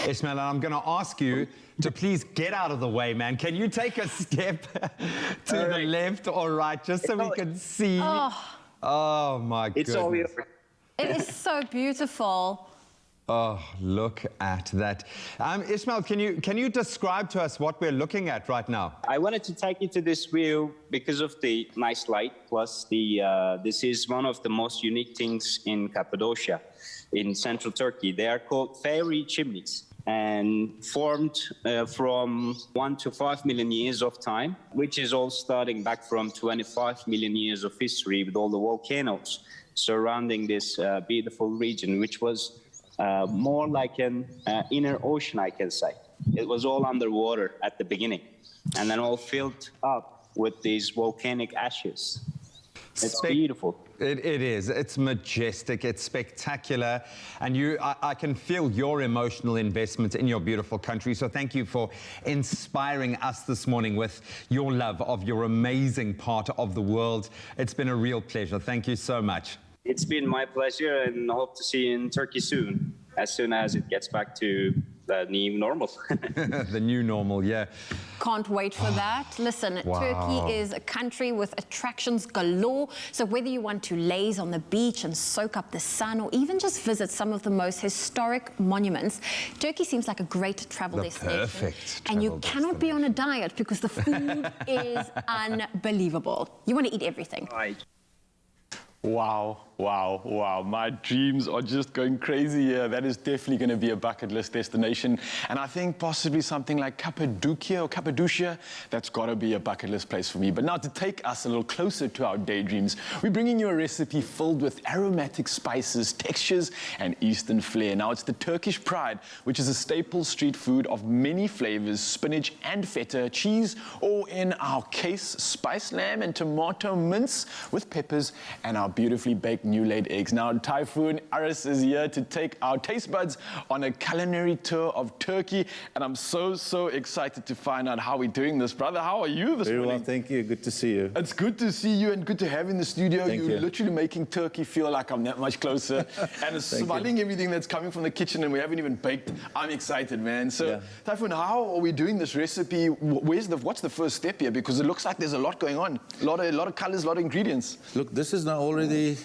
Ismail, and I'm going to ask you to please get out of the way, man. Can you take a step to the left or right, just so we can see? Oh my goodness. It's all yours. It is so beautiful. Oh, look at that. Ismail, can you describe to us what we're looking at right now? I wanted to take you to this view because of the nice light, plus this is one of the most unique things in Cappadocia, in central Turkey. They are called fairy chimneys and formed from 1 to 5 million years of time, which is all starting back from 25 million years of history with all the volcanoes surrounding this beautiful region, which was more like an inner ocean, I can say. It was all underwater at the beginning, and then all filled up with these volcanic ashes. It's beautiful. It is. It's majestic. It's spectacular. And I can feel your emotional investment in your beautiful country. So thank you for inspiring us this morning with your love of your amazing part of the world. It's been a real pleasure. Thank you so much. It's been my pleasure, and I hope to see you in Turkey soon as it gets back to the new normal. The new normal, yeah. Can't wait for that. Listen, Wow. Turkey is a country with attractions galore. So whether you want to laze on the beach and soak up the sun, or even just visit some of the most historic monuments, Turkey seems like a great travel destination. Perfect. And you cannot be on a diet because the food is unbelievable. You want to eat everything. Right. Wow, wow, wow. My dreams are just going crazy here. That is definitely going to be a bucket list destination. And I think possibly something like Cappadocia, that's got to be a bucket list place for me. But now to take us a little closer to our daydreams, we're bringing you a recipe filled with aromatic spices, textures, and Eastern flair. Now it's the Turkish Pride, which is a staple street food of many flavors, spinach and feta, cheese, or in our case, spiced lamb and tomato mince with peppers and our beautifully baked new laid eggs. Now, Typhoon Aris is here to take our taste buds on a culinary tour of Turkey, and I'm so excited to find out how we're doing this. Brother, how are you this morning? Very well, thank you. Good to see you. It's good to see you and good to have you in the studio. Thank You're you. literally making Turkey feel like I'm that much closer. And smelling everything that's coming from the kitchen, and we haven't even baked. I'm excited, man. So, Yeah. Typhoon, how are we doing this recipe? What's the first step here? Because it looks like there's a lot going on. A lot of colors, a lot of ingredients. Look, this is now already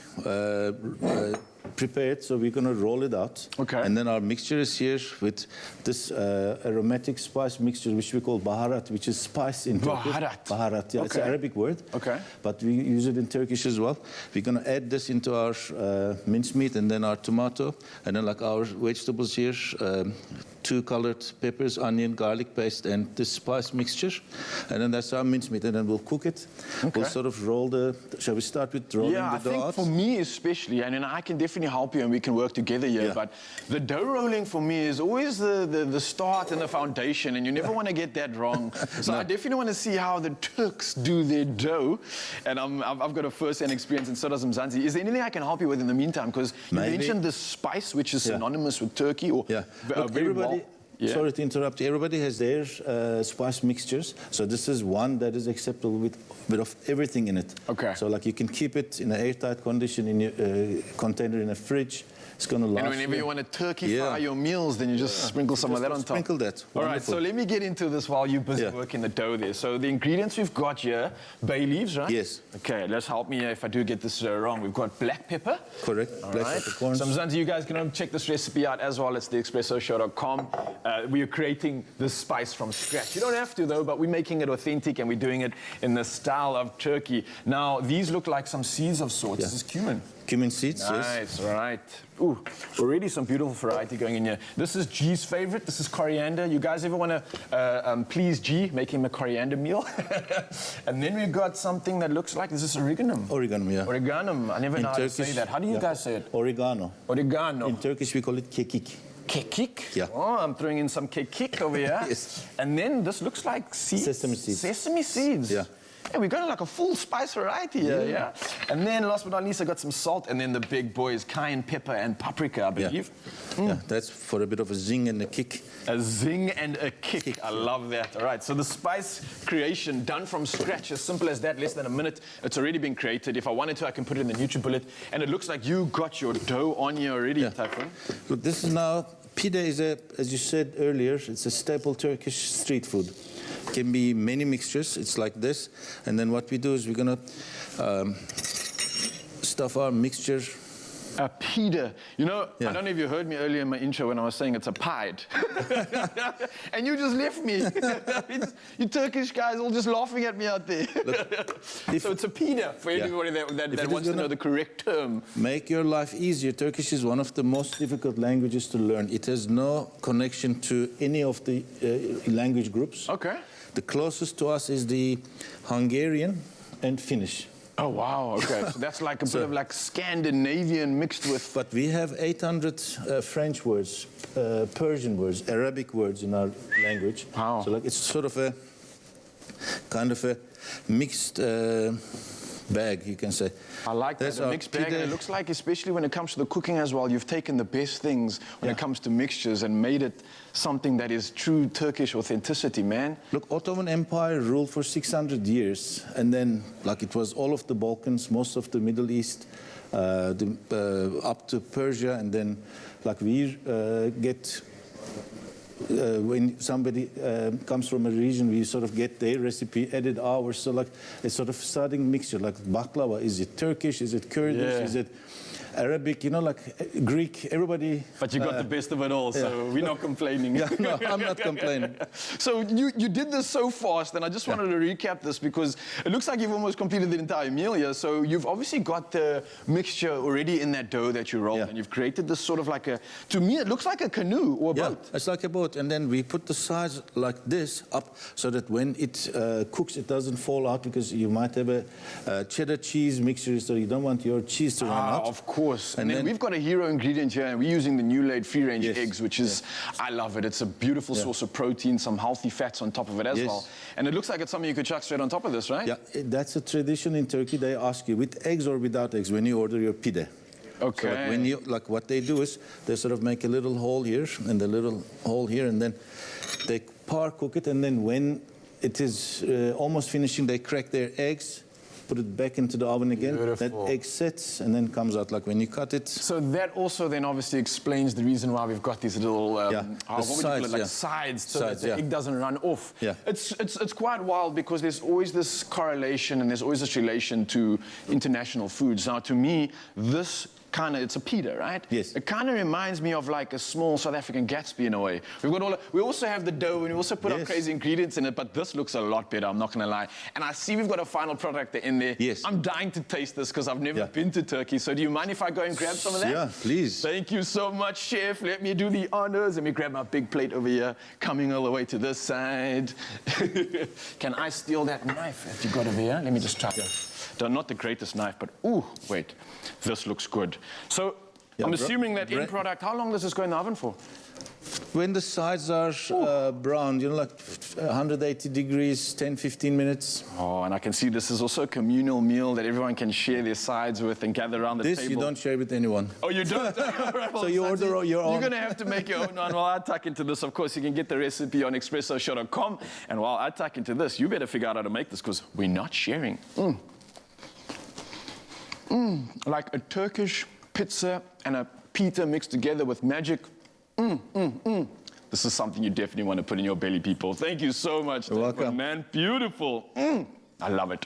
prepared, so we're going to roll it out. Okay. And then our mixture is here with this aromatic spice mixture, which we call baharat, which is spice in Turkish. Baharat, yeah, it's an Arabic word. Okay. But we use it in Turkish as well. We're going to add this into our mincemeat and then our tomato, and then like our vegetables here, 2 colored peppers, onion, garlic paste, and this spice mixture. And then that's our mincemeat, and then we'll cook it. Okay. We'll sort of roll shall we start with rolling the dough I think out? for me especially, and I can definitely help you and we can work together here, but the dough rolling for me is always the start and the foundation, and you never want to get that wrong. So I definitely want to see how the Turks do their dough, and I've got a first-hand experience, and so does Mzansi. Is there anything I can help you with in the meantime? Because you mentioned the spice, which is synonymous with Turkey, or Look, very everybody, well. sorry to interrupt you. Everybody has their spice mixtures. So this is one that is acceptable with a bit of everything in it. Okay. So like you can keep it in an airtight condition in your container in a fridge. It's going to last. And whenever you want to turkey-fry your meals, then you just sprinkle some of that on top. Sprinkle that. All right, so let me get into this while you're busy working the dough there. So the ingredients we've got here, bay leaves, right? Yes. Okay, let's help me if I do get this wrong. We've got black pepper. Correct. All Black right. peppercorns. So Mzansi, you guys can check this recipe out as well. It's theexpressoshow.com. we are creating this spice from scratch. You don't have to though, but we're making it authentic and we're doing it in the style of Turkey. Now, these look like some seeds of sorts. Yeah. This is cumin. Cumin seeds, yes. Nice, right. Ooh, already some beautiful variety going in here. This is G's favorite. This is coriander. You guys ever want to please G, make him a coriander meal? And then we've got something that looks like, this is oregano. Oregano, yeah. Oregano. I never know how to say that. How do you guys say it? Oregano. Oregano. In Turkish, we call it kekik. Kekik? Yeah. Oh, I'm throwing in some kekik over here. Yes. And then this looks like seeds. Sesame seeds. Sesame seeds. Yeah. Yeah, we got like a full spice variety here, yeah. And then last but not least, I got some salt, and then the big boys, cayenne pepper and paprika, I believe. Yeah, that's for a bit of a zing and a kick. A zing and a kick. I love that. All right, so the spice creation done from scratch, as simple as that, less than a minute. It's already been created. If I wanted to, I can put it in the NutriBullet. And it looks like you got your dough on here already, Typhoon. Look, this is now, pide is a, as you said earlier, it's a staple Turkish street food. Can be many mixtures. It's like this, and then what we do is we're gonna stuff our mixture. A pide. You know, I don't know if you heard me earlier in my intro when I was saying it's a pied. And you just left me. You Turkish guys all just laughing at me out there. Look, so it's a pide for anybody that wants to know the correct term. Make your life easier. Turkish is one of the most difficult languages to learn. It has no connection to any of the language groups. Okay. The closest to us is the Hungarian and Finnish. Oh, wow, okay. So that's like a bit of like Scandinavian mixed with... But we have 800 French words, Persian words, Arabic words in our language. Wow. So like it's sort of a kind of a mixed bag, you can say. I like that, a mixed bag. And it looks like, especially when it comes to the cooking as well, you've taken the best things when it comes to mixtures and made it something that is true Turkish authenticity, man. Look, Ottoman Empire ruled for 600 years, and then, like, it was all of the Balkans, most of the Middle East, up to Persia, and then, like, we get... when somebody comes from a region, we sort of get their recipe, edit ours. So like a sort of starting mixture, like baklava. Is it Turkish? Is it Kurdish? Is it Arabic? You know, like Greek. Everybody. But you got the best of it all, so we're not complaining. Yeah, no, I'm not complaining. So you did this so fast, and I just wanted to recap this because it looks like you've almost completed the entire meal here. So you've obviously got the mixture already in that dough that you rolled, and you've created this sort of like a, to me, it looks like a canoe or a boat. It's like a boat, and then we put the sides like this up so that when it cooks, it doesn't fall out, because you might have a cheddar cheese mixture, so you don't want your cheese to run out. Of course. And then we've got a hero ingredient here, and we're using the new laid free-range eggs, which is, I love it. It's a beautiful source of protein, some healthy fats on top of it as well. And it looks like it's something you could chuck straight on top of this, right? Yeah, that's a tradition in Turkey. They ask you with eggs or without eggs when you order your pide. Okay. So like when you, like what they do is they sort of make a little hole here and a little hole here, and then they cook it, and then when it is almost finishing, they crack their eggs, put it back into the oven again. Beautiful. That egg sets and then comes out like when you cut it. So that also then obviously explains the reason why we've got these little what would you call it? Like sides, so that the egg doesn't run off. Yeah. It's quite wild because there's always this correlation and there's always this relation to international foods. Now, to me, this kind of, it's a pita, right? Yes. It kind of reminds me of like a small South African Gatsby in a way. We've got we also have the dough, and we also put our crazy ingredients in it, but this looks a lot better, I'm not going to lie. And I see we've got a final product in there. Yes. I'm dying to taste this because I've never been to Turkey. So do you mind if I go and grab some of that? Yeah, please. Thank you so much, Chef. Let me do the honors. Let me grab my big plate over here, coming all the way to this side. Can I steal that knife that you got over here? Let me just try it. Not the greatest knife, but ooh, wait, this looks good. So I'm assuming that end product, how long does this go in the oven for? When the sides are brown, you know, like 180 degrees, 10, 15 minutes. Oh, and I can see this is also a communal meal that everyone can share their sides with and gather around the table. This you don't share with anyone. Oh, you don't? Right, well, so you order your own. You're going to have to make your own one. While I tuck into this, of course, you can get the recipe on expressoshow.com. And while I tuck into this, you better figure out how to make this because we're not sharing. Like a Turkish pizza and a pita mixed together with magic. This is something you definitely want to put in your belly, people. Thank you so much. You're welcome. Man, beautiful. I love it.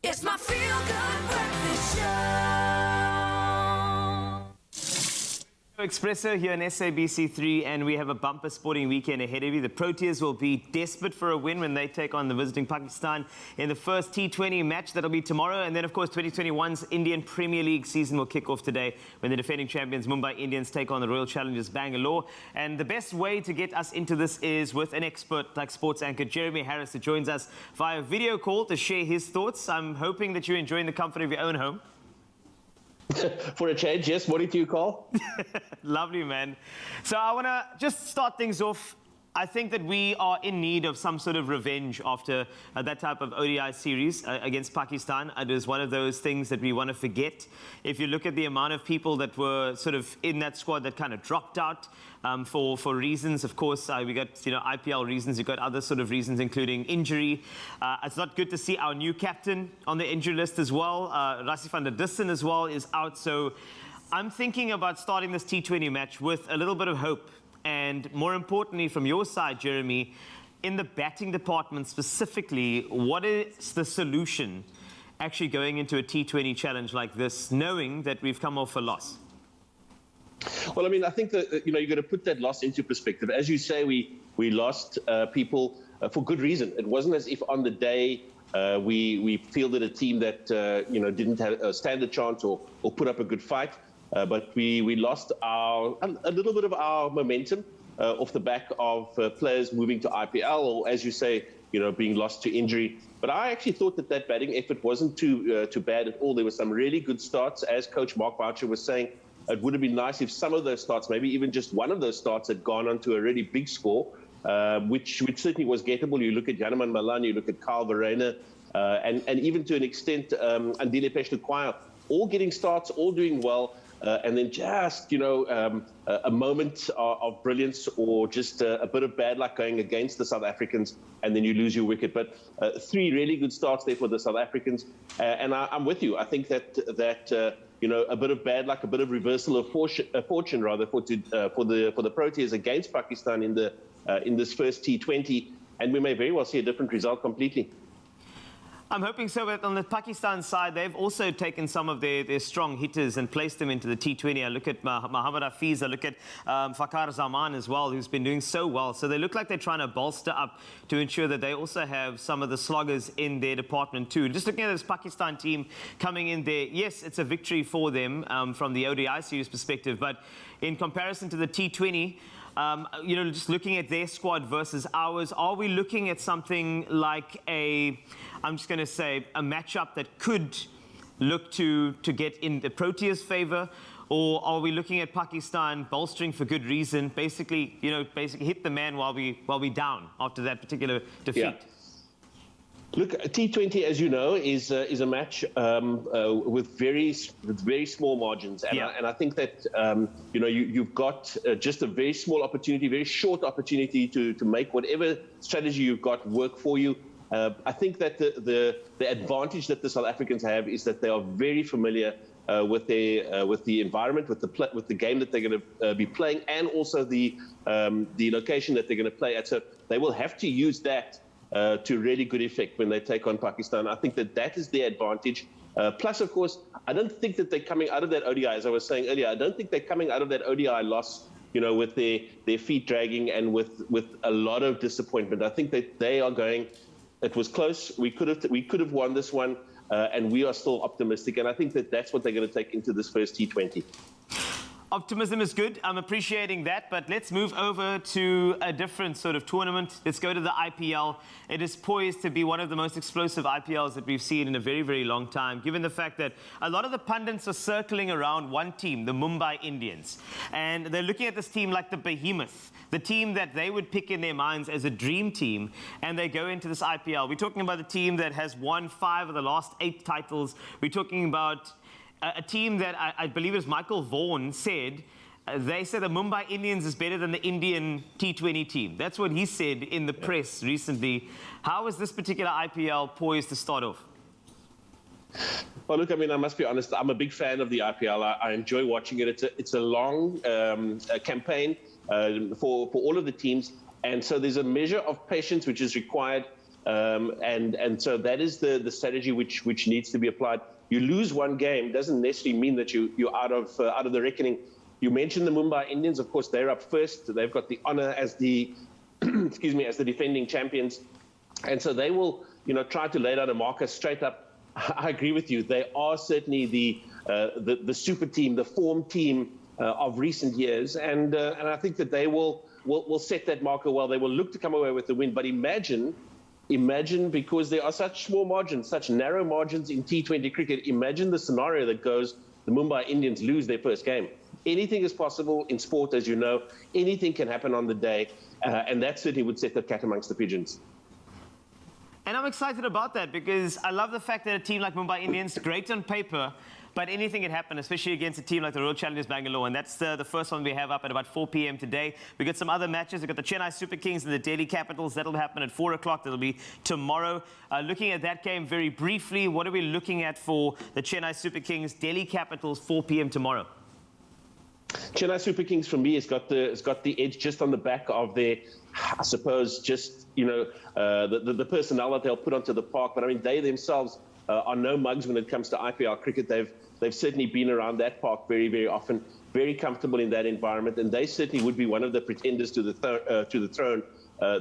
It's my feel-good breakfast show. Expresso here on SABC3, and we have a bumper sporting weekend ahead of you. The Proteas will be desperate for a win when they take on the visiting Pakistan in the first T20 match. That'll be tomorrow. And then, of course, 2021's Indian Premier League season will kick off today when the defending champions Mumbai Indians take on the Royal Challengers Bangalore. And the best way to get us into this is with an expert like sports anchor Jeremy Harris, who joins us via video call to share his thoughts. I'm hoping that you're enjoying the comfort of your own home. For a change, yes. What did you call? Lovely, man. So I want to just start things off. I think that we are in need of some sort of revenge after that type of ODI series against Pakistan. It is one of those things that we want to forget. If you look at the amount of people that were sort of in that squad that kind of dropped out for reasons, of course, we got IPL reasons, we got other sort of reasons, including injury. It's not good to see our new captain on the injury list as well. Rassie van der Dussen as well is out. So I'm thinking about starting this T20 match with a little bit of hope. And more importantly, from your side, Jeremy, in the batting department specifically, what is the solution actually going into a T20 challenge like this, knowing that we've come off a loss? Well, I mean, I think that, you've got to put that loss into perspective. As you say, we lost people for good reason. It wasn't as if on the day we fielded a team that, didn't stand a chance or put up a good fight. But we lost a little bit of our momentum off the back of players moving to IPL, or as you say, being lost to injury. But I actually thought that batting effort wasn't too bad at all. There were some really good starts. As Coach Mark Boucher was saying, it would have been nice if some of those starts, maybe even just one of those starts, had gone on to a really big score, which certainly was gettable. You look at Janneman Malan, you look at Kyle Verreynne, and even to an extent, Andile Peshlukwaya, all getting starts, all doing well. And then just, a moment of brilliance or just a bit of bad luck going against the South Africans, and then you lose your wicket. But three really good starts there for the South Africans. And I'm with you. I think that a bit of bad luck, a bit of reversal of fortune rather, for the Proteas against Pakistan in this first T20. And we may very well see a different result completely. I'm hoping so, but on the Pakistan side, they've also taken some of their strong hitters and placed them into the T20. I look at Mohammad Hafiz, I look at Fakhar Zaman as well, who's been doing so well. So they look like they're trying to bolster up to ensure that they also have some of the sloggers in their department too. Just looking at this Pakistan team coming in there, yes, it's a victory for them from the ODI series perspective, but in comparison to the T20, just looking at their squad versus ours, are we looking at something like I'm just going to say, a matchup that could look to get in the Proteas' favor? Or are we looking at Pakistan bolstering for good reason, basically hit the man while we down after that particular defeat? Yeah. Look, T20, as you know, is a match with very small margins, and, I think that you've got just a very small opportunity, very short opportunity to make whatever strategy you've got work for you. I think that the advantage that the South Africans have is that they are very familiar with the environment, with the game that they're going to be playing, and also the location that they're going to play at. So they will have to use that to really good effect when they take on Pakistan. I think that is their advantage. Plus, of course, I don't think that they're coming out of that ODI, as I was saying earlier, I don't think they're coming out of that ODI loss, with their feet dragging and with a lot of disappointment. I think that they are going, it was close, we could have won this one, and we are still optimistic. And I think that that's what they're going to take into this first T20. Optimism is good. I'm appreciating that, but let's move over to a different sort of tournament. Let's go to the IPL. It is poised to be one of the most explosive IPLs that we've seen in a very, very long time, given the fact that a lot of the pundits are circling around one team, the Mumbai Indians. And they're looking at this team like the behemoth, the team that they would pick in their minds as a dream team, and they go into this IPL. We're talking about the team that has won 5 of the last 8 titles. We're talking about a team that I believe, as Michael Vaughan said, they say the Mumbai Indians is better than the Indian T20 team. That's what he said in the press recently. How is this particular IPL poised to start off? Well, look, I mean, I must be honest, I'm a big fan of the IPL. I enjoy watching it. It's a long campaign for all of the teams. And so there's a measure of patience which is required And so that is the strategy which needs to be applied. You lose one game doesn't necessarily mean that you're out of the reckoning. You mentioned the Mumbai Indians. Of course, they're up first. They've got the honor as the as the defending champions, and so they will try to lay down a marker straight up. I agree with you. They are certainly the super team, the form team of recent years, and I think that they will set that marker well. They will look to come away with the win. But imagine, because there are such small margins, such narrow margins in T20 cricket, imagine the scenario that goes, the Mumbai Indians lose their first game. Anything is possible in sport, as you know. Anything can happen on the day, and that certainly would set the cat amongst the pigeons. And I'm excited about that because I love the fact that a team like Mumbai Indians, great on paper, but anything can happen, especially against a team like the Royal Challengers Bangalore. And that's the first one we have up at about 4 p.m. today. We've got some other matches. We've got the Chennai Super Kings and the Delhi Capitals. That'll happen at 4 o'clock. That'll be tomorrow. Looking at that game very briefly, what are we looking at for the Chennai Super Kings, Delhi Capitals, 4 p.m. tomorrow? Chennai Super Kings, for me, has got the edge just on the back of their, I suppose, just the personnel that they'll put onto the park. But I mean, they themselves are no mugs when it comes to IPL cricket. They've certainly been around that park very, very often, very comfortable in that environment, and they certainly would be one of the pretenders to the throne.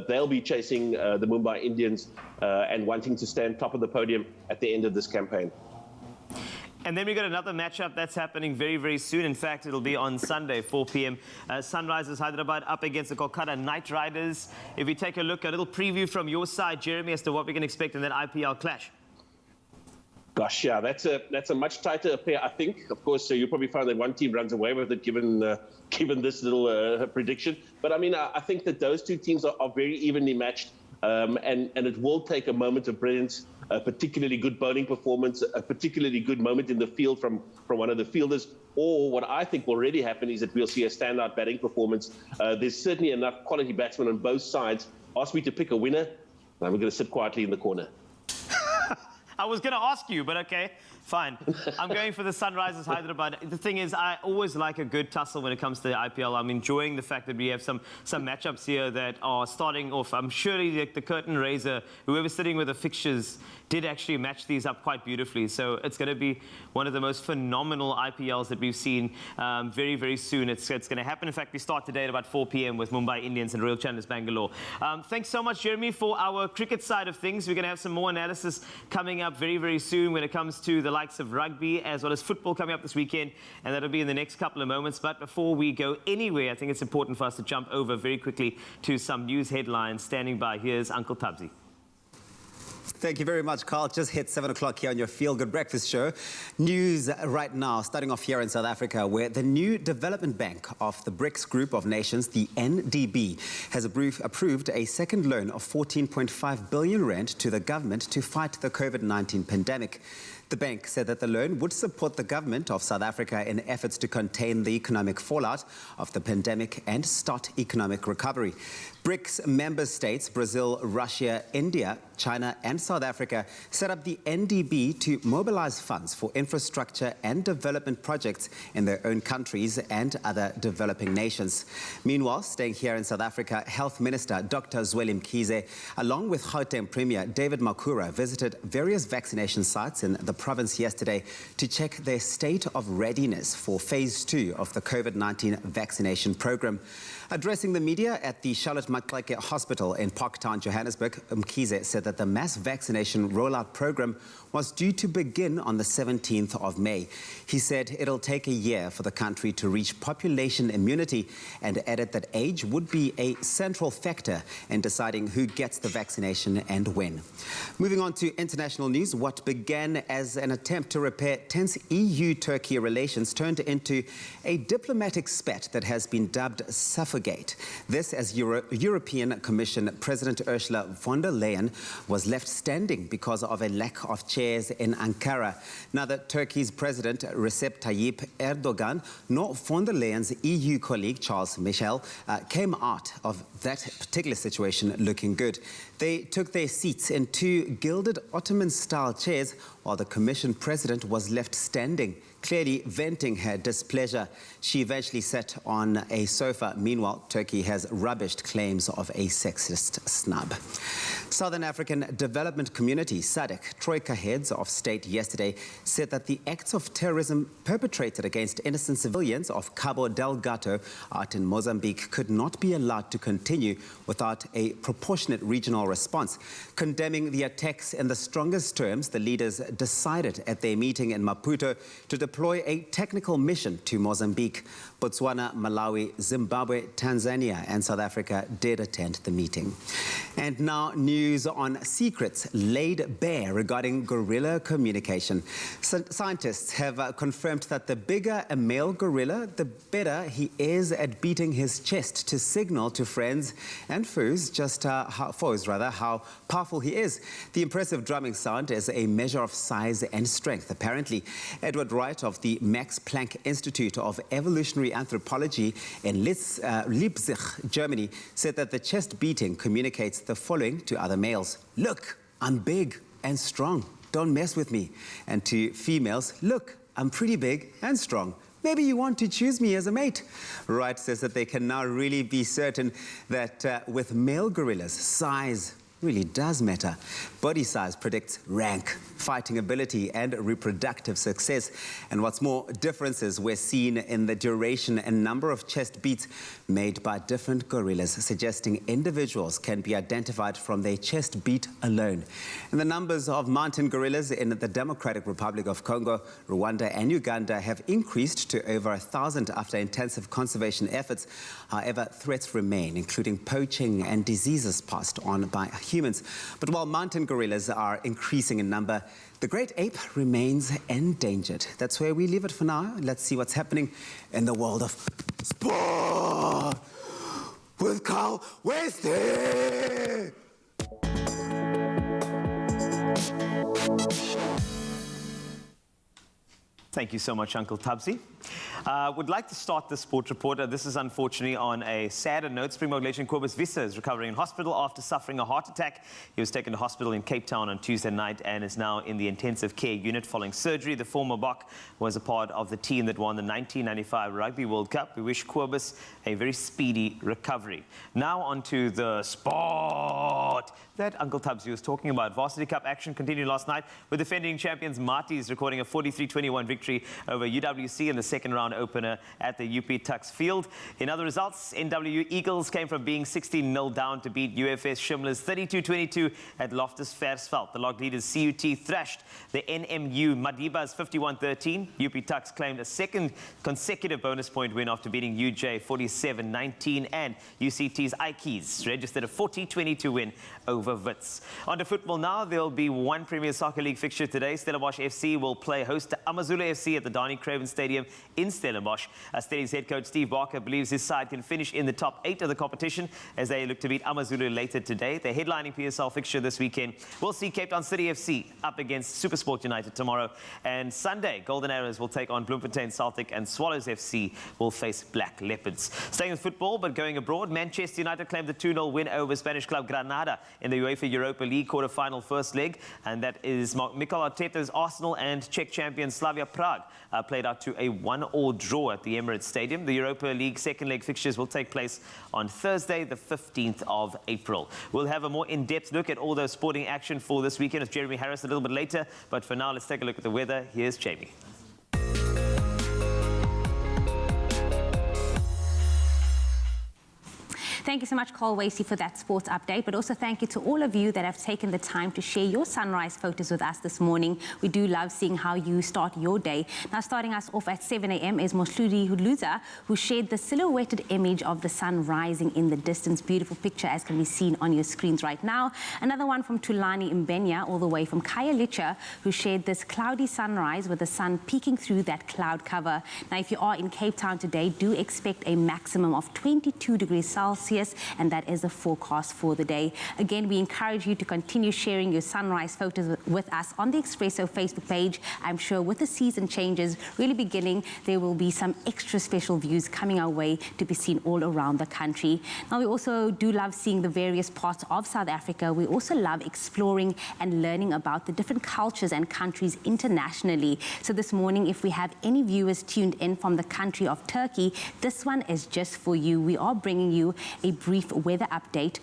They'll be chasing the Mumbai Indians and wanting to stand top of the podium at the end of this campaign. And then we've got another matchup that's happening very, very soon. In fact, it'll be on Sunday, 4 p.m. Sunrisers Hyderabad up against the Kolkata Knight Riders. If we take a look, a little preview from your side, Jeremy, as to what we can expect in that IPL clash. Gosh, yeah, that's a much tighter affair, I think. Of course, you'll probably find that one team runs away with it, given this little prediction. But I mean, I think that those two teams are very evenly matched, and it will take a moment of brilliance, a particularly good bowling performance, a particularly good moment in the field from one of the fielders. Or what I think will already happen is that we'll see a standout batting performance. There's certainly enough quality batsmen on both sides. Ask me to pick a winner, and I'm going to sit quietly in the corner. I was going to ask you, but okay, fine. I'm going for the Sunrisers Hyderabad. The thing is, I always like a good tussle when it comes to the IPL. I'm enjoying the fact that we have some matchups here that are starting off. I'm sure the curtain raiser, whoever's sitting with the fixtures, did actually match these up quite beautifully. So it's going to be one of the most phenomenal IPLs that we've seen very, very soon. It's going to happen. In fact, we start today at about 4 p.m. with Mumbai Indians and Royal Challengers Bangalore. Thanks so much, Jeremy, for our cricket side of things. We're going to have some more analysis coming up very, very soon when it comes to the likes of rugby as well as football coming up this weekend, and that'll be in the next couple of moments. But before we go anywhere, I think it's important for us to jump over very quickly to some news headlines. Standing by, here's Uncle Tabzi. Thank you very much, Carl. Just hit 7 o'clock here on your Feel Good Breakfast Show. News right now, starting off here in South Africa, where the new development bank of the BRICS group of nations, the NDB, has approved a second loan of 14.5 billion rand to the government to fight the COVID-19 pandemic. The bank said that the loan would support the government of South Africa in efforts to contain the economic fallout of the pandemic and start economic recovery. BRICS member states, Brazil, Russia, India, China and South Africa, set up the NDB to mobilize funds for infrastructure and development projects in their own countries and other developing nations. Meanwhile, staying here in South Africa, Health Minister Dr. Zweli Mkhize, along with Gauteng Premier David Makhura, visited various vaccination sites in the province yesterday to check their state of readiness for phase 2 of the COVID-19 vaccination program. Addressing the media at the Charlotte Maxeke Hospital in Parktown, Johannesburg, Mkhize said that the mass vaccination rollout program was due to begin on the 17th of May. He said it'll take a year for the country to reach population immunity and added that age would be a central factor in deciding who gets the vaccination and when. Moving on to international news, what began as an attempt to repair tense EU-Turkey relations turned into a diplomatic spat that has been dubbed Suffogate. This as European Commission President Ursula von der Leyen was left standing because of a lack of chairs in Ankara. Neither Turkey's President Recep Tayyip Erdogan nor von der Leyen's EU colleague Charles Michel came out of that particular situation looking good. They took their seats in 2 gilded Ottoman-style chairs while the Commission President was left standing, clearly venting her displeasure. She eventually sat on a sofa. Meanwhile, Turkey has rubbished claims of a sexist snub. Southern African Development Community, SADC, Troika heads of state yesterday said that the acts of terrorism perpetrated against innocent civilians of Cabo Delgado out in Mozambique could not be allowed to continue without a proportionate regional response. Condemning the attacks in the strongest terms, the leaders decided at their meeting in Maputo to deploy a technical mission to Mozambique. Botswana, Malawi, Zimbabwe, Tanzania and South Africa did attend the meeting. And now news on secrets laid bare regarding gorilla communication. Scientists have confirmed that the bigger a male gorilla, the better he is at beating his chest to signal to friends and foes how powerful he is. The impressive drumming sound is a measure of size and strength. Apparently, Edward Wright of the Max Planck Institute of Evolutionary Anthropology in Leipzig, Germany, said that the chest beating communicates the following to other males: "Look, I'm big and strong. Don't mess with me." And to females, "Look, I'm pretty big and strong. Maybe you want to choose me as a mate." Wright says that they can now really be certain that with male gorillas, size really does matter. Body size predicts rank, fighting ability and reproductive success. And what's more, differences were seen in the duration and number of chest beats made by different gorillas, suggesting individuals can be identified from their chest beat alone. And the numbers of mountain gorillas in the Democratic Republic of Congo, Rwanda and Uganda have increased to over 1,000 after intensive conservation efforts. However, threats remain, including poaching and diseases passed on by humans. But while mountain gorillas are increasing in number, the great ape remains endangered. That's where we leave it for now. Let's see what's happening in the world of sport with Carl Westy. Thank you so much, Uncle Tabsi. Would like to start the sport reporter. This is unfortunately on a sadder note. Springbok legend Cobus Visser is recovering in hospital after suffering a heart attack. He was taken to hospital in Cape Town on Tuesday night and is now in the intensive care unit following surgery. The former Bok was a part of the team that won the 1995 Rugby World Cup. We wish Cobus a very speedy recovery. Now on to the sport that Uncle Tabsi was talking about. Varsity Cup action continued last night with defending champions Marties recording a 43-21 victory over UWC in the second round opener at the UP Tuks Field. In other results, NW Eagles came from being 16-0 down to beat UFS Shimla's 32-22 at Loftus Versfeld. The log leaders CUT thrashed the NMU Madibas 51-13. UP Tuks claimed a second consecutive bonus point win after beating UJ 47-19, and UCT's Ikes registered a 40-22 win over Wits. On to football now. There will be one Premier Soccer League fixture today. Stellenbosch FC will play host to Amazulu FC at the Donny Craven Stadium in Stellenbosch. Stelli's head coach Steve Barker believes his side can finish in the top 8 of the competition as they look to beat Amazulu later today. The headlining PSL fixture this weekend will see Cape Town City FC up against Supersport United tomorrow. And Sunday, Golden Arrows will take on Bloemfontein Celtic and Swallows FC will face Black Leopards. Staying with football but going abroad, Manchester United claimed the 2-0 win over Spanish club Granada in the UEFA Europa League quarter-final first leg. And that is Mikel Arteta's Arsenal and Czech champion Slavia Prague played out to a 1-1 draw at the Emirates Stadium. The Europa League second leg fixtures will take place on Thursday, the 15th of April. We'll have a more in-depth look at all the sporting action for this weekend with Jeremy Harris a little bit later. But for now, let's take a look at the weather. Here's Jamie. Thank you so much, Carl Wasey, for that sports update. But also thank you to all of you that have taken the time to share your sunrise photos with us this morning. We do love seeing how you start your day. Now, starting us off at 7 a.m. is Mosludi Hudluza, who shared the silhouetted image of the sun rising in the distance. Beautiful picture, as can be seen on your screens right now. Another one from Tulani Mbenya, all the way from Kaya Licha, who shared this cloudy sunrise with the sun peeking through that cloud cover. Now, if you are in Cape Town today, do expect a maximum of 22 degrees Celsius Celsius, and that is the forecast for the day. Again, we encourage you to continue sharing your sunrise photos with us on the Expresso Facebook page. I'm sure with the season changes really beginning, there will be some extra special views coming our way to be seen all around the country. Now, we also do love seeing the various parts of South Africa. We also love exploring and learning about the different cultures and countries internationally. So this morning, if we have any viewers tuned in from the country of Turkey, this one is just for you. We are bringing you a brief weather update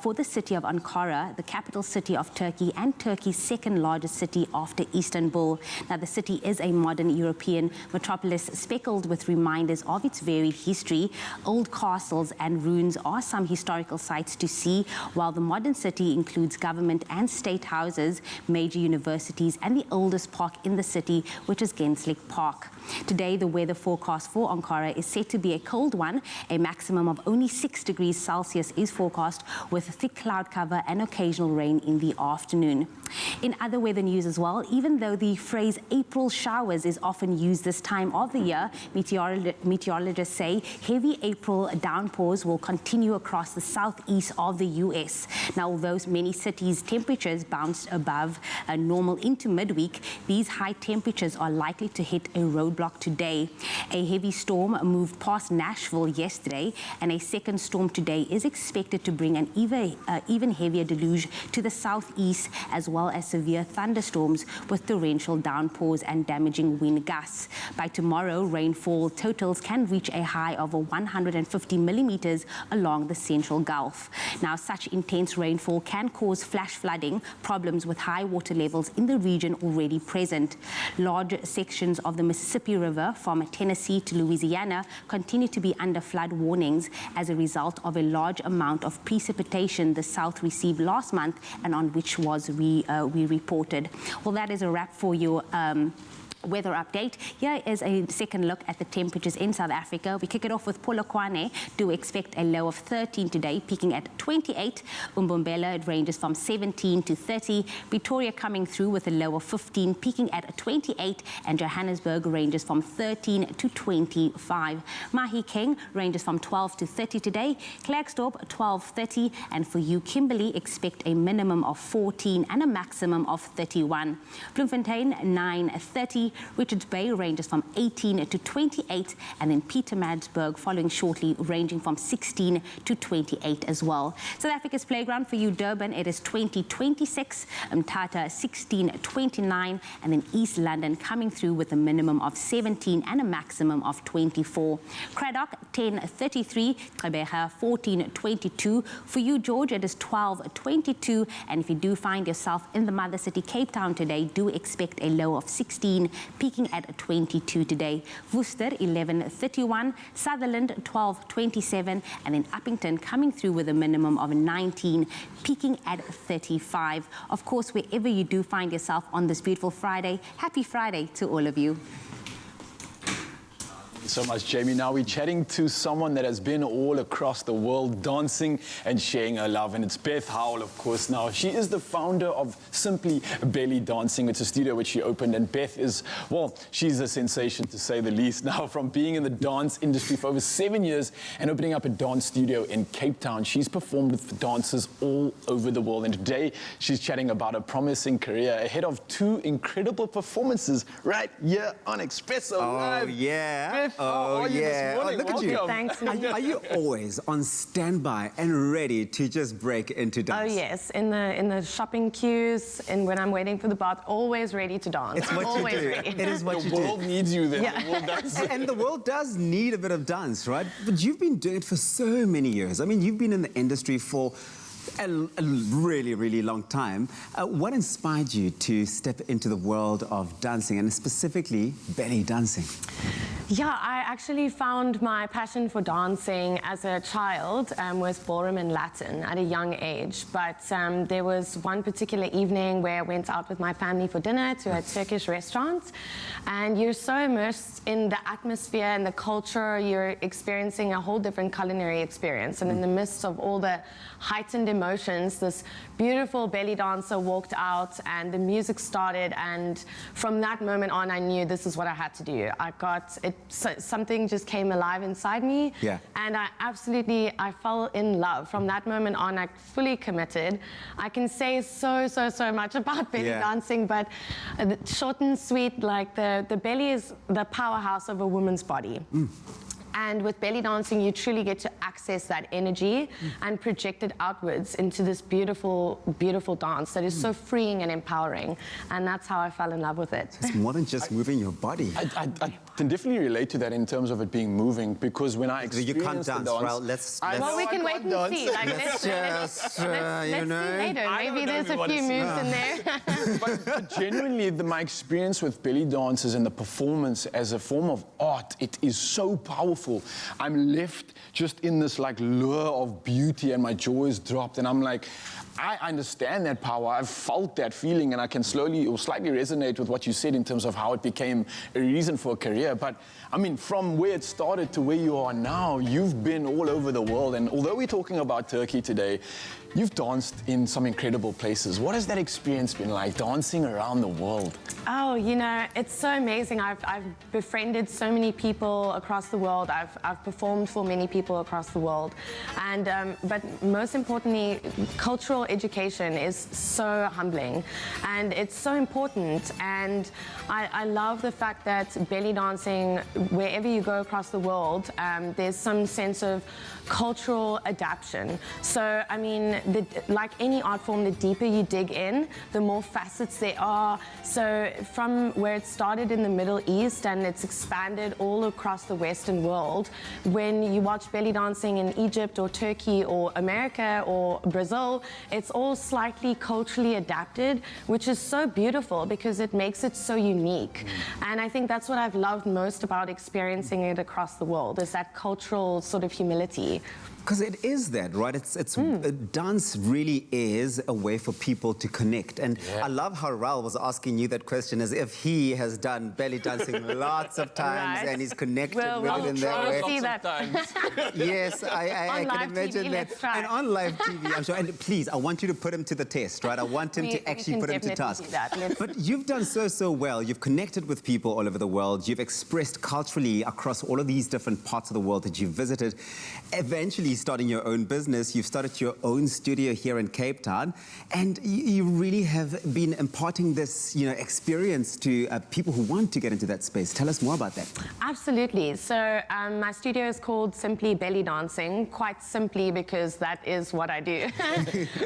for the city of Ankara, the capital city of Turkey and Turkey's second largest city after Istanbul. Now, the city is a modern European metropolis speckled with reminders of its varied history. Old castles and ruins are some historical sites to see, while the modern city includes government and state houses, major universities, and the oldest park in the city, which is Genslik Park. Today, the weather forecast for Ankara is set to be a cold one. A maximum of only 6 degrees Celsius is forecast, with thick cloud cover and occasional rain in the afternoon. In other weather news as well, even though the phrase April showers is often used this time of the year, meteorologists say heavy April downpours will continue across the southeast of the U.S. Now, although many cities' temperatures bounced above normal into midweek, these high temperatures are likely to hit a roadblock today. A heavy storm moved past Nashville yesterday, and a second storm today is expected to bring an even heavier deluge to the southeast, as well as severe thunderstorms with torrential downpours and damaging wind gusts. By tomorrow, rainfall totals can reach a high of 150 millimeters along the Central Gulf. Now, such intense rainfall can cause flash flooding, problems with high water levels in the region already present. Large sections of the Mississippi River from Tennessee to Louisiana continue to be under flood warnings as a result of a large amount of precipitation the South received last month and on which we reported. Well, that is a wrap for your weather update. Here is a second look at the temperatures in South Africa. We kick it off with Polokwane. Do expect a low of 13 today, peaking at 28. Umbombela, it ranges from 17 to 30. Pretoria coming through with a low of 15, peaking at 28. And Johannesburg ranges from 13 to 25. Mahikeng ranges from 12 to 30 today. Klerksdorp, 12-30. And for you, Kimberley, expect a minimum of 14 and a maximum of 31. Bloemfontein, 9-30. Richards Bay ranges from 18 to 28, and then Pietermaritzburg following shortly, ranging from 16 to 28 as well. South Africa's playground for you, Durban, it is 20-26, Mthatha 16-29, and then East London coming through with a minimum of 17 and a maximum of 24. Cradock 10-33, Gqeberha 14-22. For you, George, it is 12-22, and if you do find yourself in the mother city, Cape Town today, do expect a low of 16, peaking at 22 today. Worcester 11-31, Sutherland 12-27, and then Uppington coming through with a minimum of 19, peaking at 35. Of course, wherever you do find yourself on this beautiful Friday, happy Friday to all of you. So much, Jamie. Now we're chatting to someone that has been all across the world dancing and sharing her love, and it's Beth Howell, of course. Now, she is the founder of Simply Belly Dancing. It's a studio which she opened, and Beth is, well, she's a sensation to say the least. Now, from being in the dance industry for over 7 years and opening up a dance studio in Cape Town, she's performed with dancers all over the world, and today she's chatting about a promising career ahead of 2 incredible performances right here on Expresso Live. Oh, yeah. Beth, how are you this morning? Look at you. Thanks. Are you always on standby and ready to just break into dance? Oh yes, in the shopping queues and when I'm waiting for the bath, always ready to dance. It's what always you do. ready. It is what you do. The world needs you there. Yeah. The world does. And the world does need a bit of dance, right? But you've been doing it for so many years. I mean, you've been in the industry for a really, really long time. What inspired you to step into the world of dancing, and specifically belly dancing? Yeah, I actually found my passion for dancing as a child was ballroom and Latin at a young age. But there was one particular evening where I went out with my family for dinner to a Turkish restaurant, and you're so immersed in the atmosphere and the culture, you're experiencing a whole different culinary experience. And in the midst of all the heightened emotions, this beautiful belly dancer walked out and the music started, and from that moment on I knew this is what I had to do. I got something just came alive inside me. Yeah. And I fell in love. From that moment on, I fully committed. I can say so much about belly dancing, but short and sweet, like the belly is the powerhouse of a woman's body. And with belly dancing, you truly get to access that energy and project it outwards into this beautiful, beautiful dance that is so freeing and empowering. And that's how I fell in love with it. It's more than just moving your body. I can definitely relate to that in terms of it being moving, because when I experienced you can't dance, the dance, well, let's well, we can wait and see. Like, let's see later. Maybe there's a few moves in there. but genuinely, my experience with belly dance is in the performance as a form of art. It is so powerful. I'm left just in this like lure of beauty, and my jaw is dropped, and I'm like, I understand that power. I've felt that feeling, and I can slowly or slightly resonate with what you said in terms of how it became a reason for a career. But I mean, from where it started to where you are now, you've been all over the world. And although we're talking about Turkey today, you've danced in some incredible places. What has that experience been like, dancing around the world? Oh, you know, it's so amazing. I've befriended so many people across the world. I've performed for many people across the world. And but most importantly, cultural education is so humbling, and it's so important. And I love the fact that belly dancing, wherever you go across the world, there's some sense of cultural adaptation. So, I mean, like any art form, the deeper you dig in, the more facets there are. So from where it started in the Middle East and it's expanded all across the Western world, when you watch belly dancing in Egypt or Turkey or America or Brazil, it's all slightly culturally adapted, which is so beautiful because it makes it so unique. And I think that's what I've loved most about experiencing it across the world, is that cultural sort of humility. Because it is that, right? Dance really is a way for people to connect. And I love how Raul was asking you that question as if he has done belly dancing lots of times and he's connected with it in that way. See that. Yes, I can imagine TV, that. And on live TV, I'm sure. And please, I want you to put him to the test, right? I want him to actually put him to task. But you've done so well. You've connected with people all over the world. You've expressed culturally across all of these different parts of the world that you've visited. Eventually, starting your own business, you've started your own studio here in Cape Town, and you really have been imparting this, experience to people who want to get into that space. Tell us more about that. Absolutely. So my studio is called Simply Belly Dancing, quite simply because that is what I do.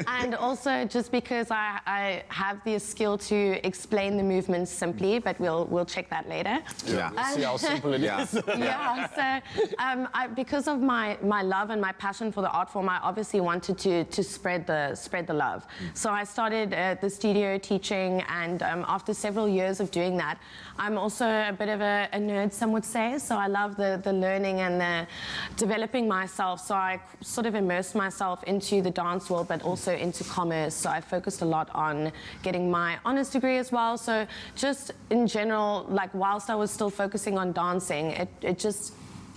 And also just because I have the skill to explain the movements simply, but we'll check that later. Yeah, see how simple it is. Yeah, so because of my love and my passion for the art form, I obviously wanted to spread the love. So I started the studio teaching, and after several years of doing that, I'm also a bit of a nerd, some would say. So I love the learning and the developing myself. So I sort of immersed myself into the dance world, but also into commerce. So I focused a lot on getting my honors degree as well. So just in general, like whilst I was still focusing on dancing, it just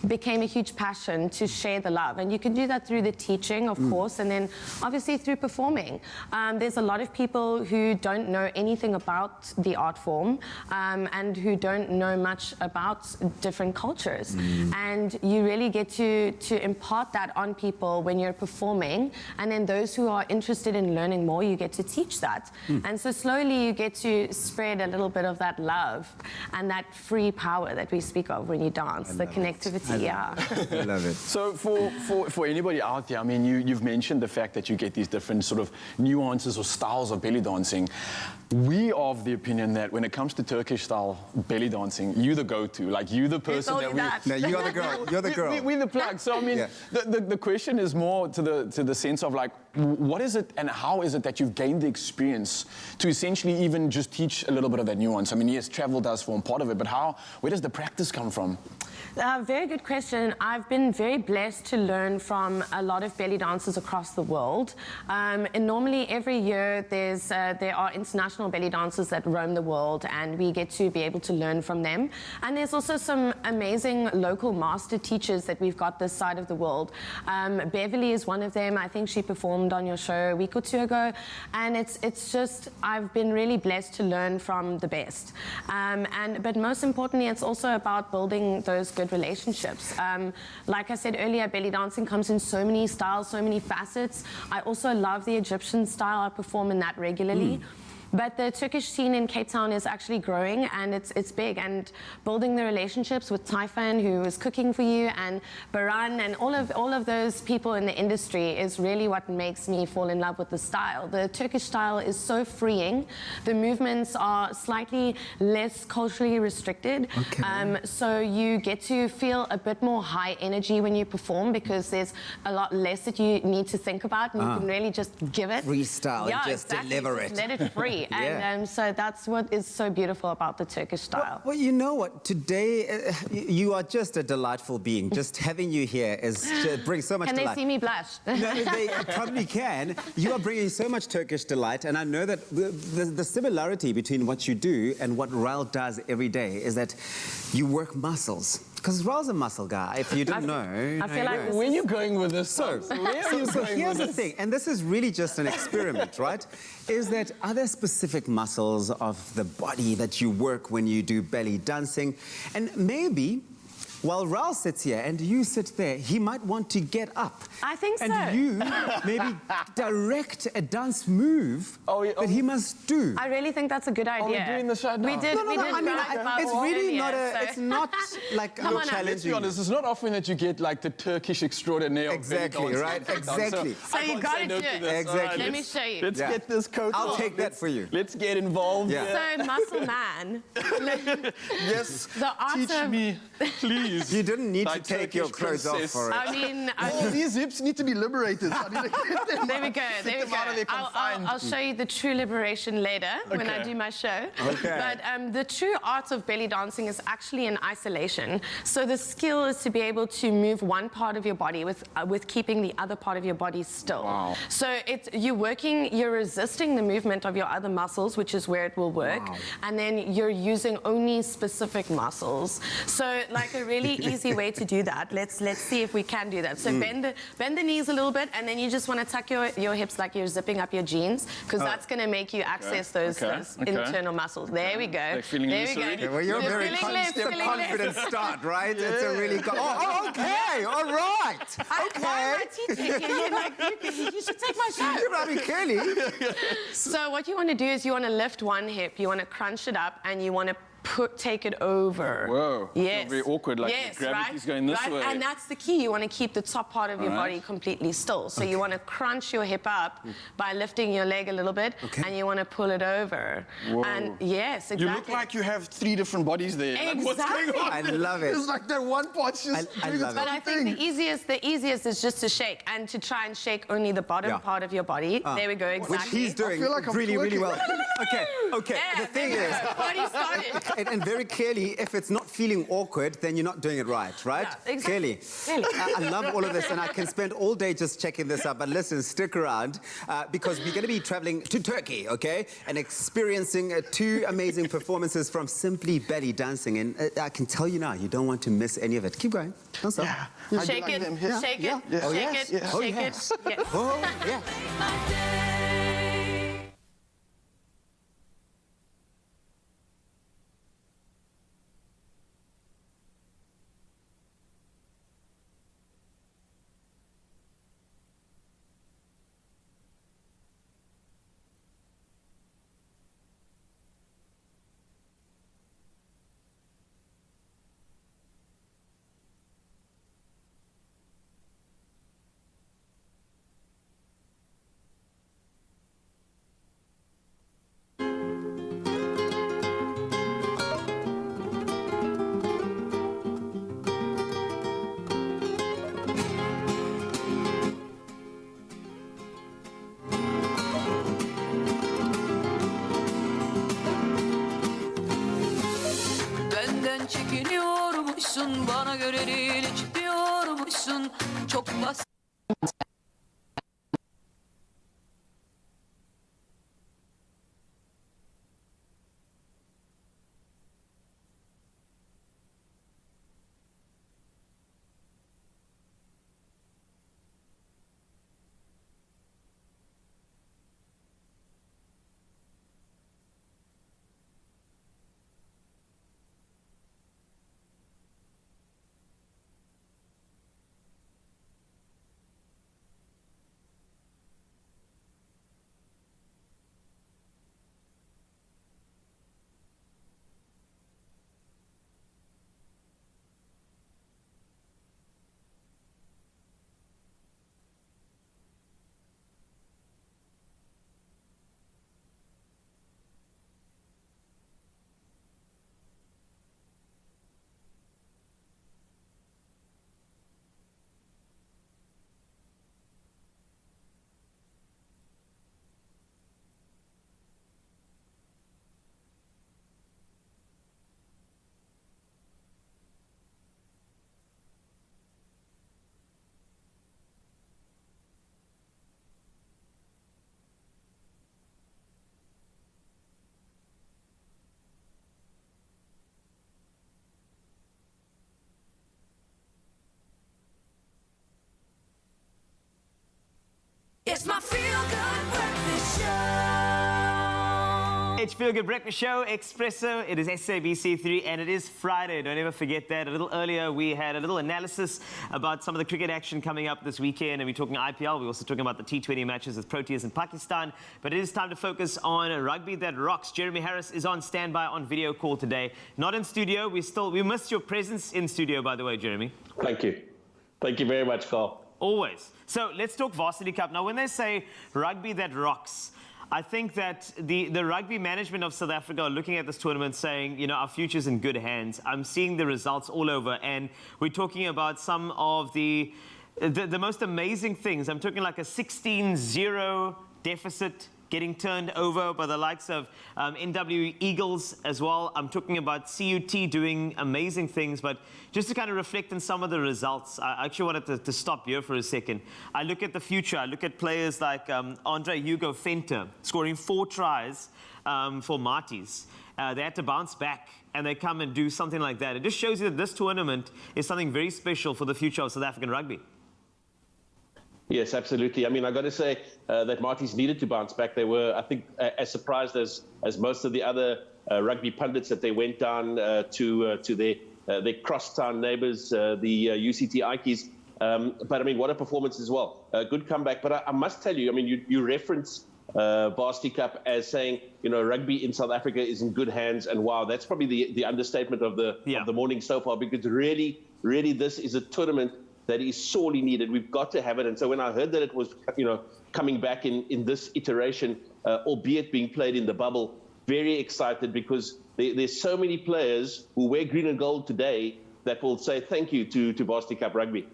became a huge passion to share the love. And you can do that through the teaching, of course, and then obviously through performing. There's a lot of people who don't know anything about the art form and who don't know much about different cultures. And you really get to impart that on people when you're performing. And then those who are interested in learning more, you get to teach that. And so slowly you get to spread a little bit of that love and that free power that we speak of when you dance, the connectivity. I love it. So for anybody out there, I mean, you've mentioned the fact that you get these different sort of nuances or styles of belly dancing. We are of the opinion that when it comes to Turkish style belly dancing, you're the go-to. Like, you're the person that we... No, you're the girl. You're the girl. We're the plug. So, I mean, the question is more to the sense of, like, what is it and how is it that you've gained the experience to essentially even just teach a little bit of that nuance? I mean, yes, travel does form part of it, but where does the practice come from? Very good good question. I've been very blessed to learn from a lot of belly dancers across the world. And normally every year there are international belly dancers that roam the world, and we get to be able to learn from them. And there's also some amazing local master teachers that we've got this side of the world. Beverly is one of them. I think she performed on your show a week or two ago, and it's just, I've been really blessed to learn from the best. But most importantly, it's also about building those good relationships. Like I said earlier, belly dancing comes in so many styles, so many facets. I also love the Egyptian style. I perform in that regularly. But the Turkish scene in Cape Town is actually growing, and it's big. And building the relationships with Taifan, who is cooking for you, and Baran, and all of those people in the industry is really what makes me fall in love with the style. The Turkish style is so freeing. The movements are slightly less culturally restricted. So you get to feel a bit more high energy when you perform, because there's a lot less that you need to think about, and you can really just give it. Freestyle and just deliver it. Just let it free. And so that's what is so beautiful about the Turkish style. Well, you know what? Today, you are just a delightful being. Just having you here brings so much delight. Can they see me blush? No, they probably can. You are bringing so much Turkish delight, and I know that the similarity between what you do and what Raul does every day is that you work muscles. Because Raul's a muscle guy, if you didn't know. I feel like where are you going with this? So here's the thing, and this is really just an experiment, right? Is that are there specific muscles of the body that you work when you do belly dancing? And maybe while Raul sits here and you sit there, he might want to get up. I think so. And you maybe direct a dance move that he must do. I really think that's a good idea. Are we doing this right now? We did. No, I mean, it's really not earlier, it's not like Come you're on, challenging. Let's be honest, it's not often that you get like the Turkish extraordinaire. Exactly, right? Exactly. So you got to do it. Exactly. Let me show you. Let's get this coat I'll on. take that for you. Let's get involved. So, muscle man. Yes. The art Teach of... me, please. You didn't need to take your clothes off for it. I mean... All these hips need to be liberated. There we go, there we go. I'll show you the true liberation later when I do my show. But the true art of belly dancing is actually in isolation. So the skill is to be able to move one part of your body with keeping the other part of your body still. Wow. So you're resisting the movement of your other muscles, which is where it will work. Wow. And then you're using only specific muscles. So like a really easy way to do that. Let's see if we can do that. So bend the knees a little bit, and then you just want to tuck your hips like you're zipping up your jeans, because that's going to make you access those internal muscles. There we go. They're feeling there we go. already. Well, you're very confident start, right? Yeah. It's a really okay, all right. Okay. You should take my show. You're very clearly. So what you want to do is you want to lift one hip, you want to crunch it up, and you want to take it over. Whoa. Yes. Very awkward, like gravity's going this way. And that's the key. You want to keep the top part of your body completely still. So you want to crunch your hip up by lifting your leg a little bit, and you want to pull it over. Whoa. And yes, exactly. You look like you have 3 different bodies there. Exactly. Like, what's going on? I love it. It's like that one part's just doing its But own I think the easiest is just to shake, and to try and shake only the bottom part of your body. There we go, exactly. Which he's doing really well. Okay. Yeah, the thing is, body started. and very clearly, if it's not feeling awkward, then you're not doing it right? Yeah, exactly. Clearly. I love all of this, and I can spend all day just checking this out. But listen, stick around, because we're going to be traveling to Turkey, okay, and experiencing 2 amazing performances from Simply Belly Dancing. And I can tell you now, you don't want to miss any of it. Keep going. Don't stop. Yeah. Shake it, shake it, shake it, shake it. Oh, yeah. bana göre değil hiç diyormuşsun. Çok basit. It's my feel-good breakfast show. It's Feel Good Breakfast Show, Expresso. It is SABC3 and it is Friday. Don't ever forget that. A little earlier, we had a little analysis about some of the cricket action coming up this weekend. And we're talking IPL. We're also talking about the T20 matches with Proteas in Pakistan. But it is time to focus on rugby that rocks. Jeremy Harris is on standby on video call today. Not in studio. We missed your presence in studio, by the way, Jeremy. Thank you. Thank you very much, Carl. Always. So let's talk Varsity Cup. Now, when they say rugby that rocks, I think that the rugby management of South Africa are looking at this tournament saying, you know, our future's in good hands. I'm seeing the results all over, and we're talking about some of the most amazing things. I'm talking like a 16-0 deficit getting turned over by the likes of NW Eagles as well. I'm talking about CUT doing amazing things, but just to kind of reflect on some of the results, I actually wanted to stop here for a second. I look at the future. I look at players like Andre Hugo Venter scoring 4 tries for Marties. They had to bounce back and they come and do something like that. It just shows you that this tournament is something very special for the future of South African rugby. Yes, absolutely. I mean, I got to say that Marties needed to bounce back. They were, I think, as surprised as most of the other rugby pundits that they went down to their crosstown neighbours, the UCT Ikeys. But I mean, what a performance as well. Good comeback. But I must tell you, I mean, you reference Varsity Cup as saying, you know, rugby in South Africa is in good hands, and wow, that's probably the understatement of the morning so far, because really this is a tournament that is sorely needed. We've got to have it. And so when I heard that it was, you know, coming back in this iteration, albeit being played in the bubble, very excited, because there's so many players who wear green and gold today that will say thank you to Varsity Cup rugby.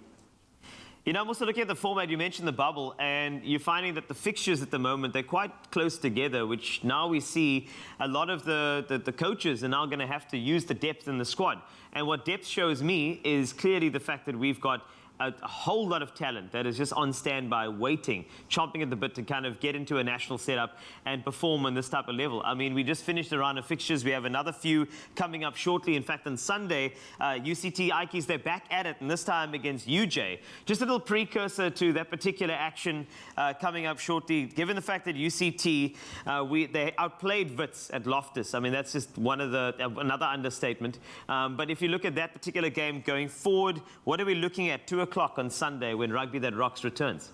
You know, I'm also looking at the format. You mentioned the bubble, and you're finding that the fixtures at the moment, they're quite close together, which now we see a lot of the coaches are now going to have to use the depth in the squad. And what depth shows me is clearly the fact that we've got a whole lot of talent that is just on standby, waiting, chomping at the bit to kind of get into a national setup and perform on this type of level. I mean, we just finished a round of fixtures. We have another few coming up shortly. In fact, on Sunday, UCT Ikeys, they're back at it, and this time against UJ. Just a little precursor to that particular action coming up shortly. Given the fact that UCT, they outplayed Wits at Loftus. I mean, that's just another understatement. But if you look at that particular game going forward, what are we looking at? 2 o'clock on Sunday when Rugby That Rocks returns.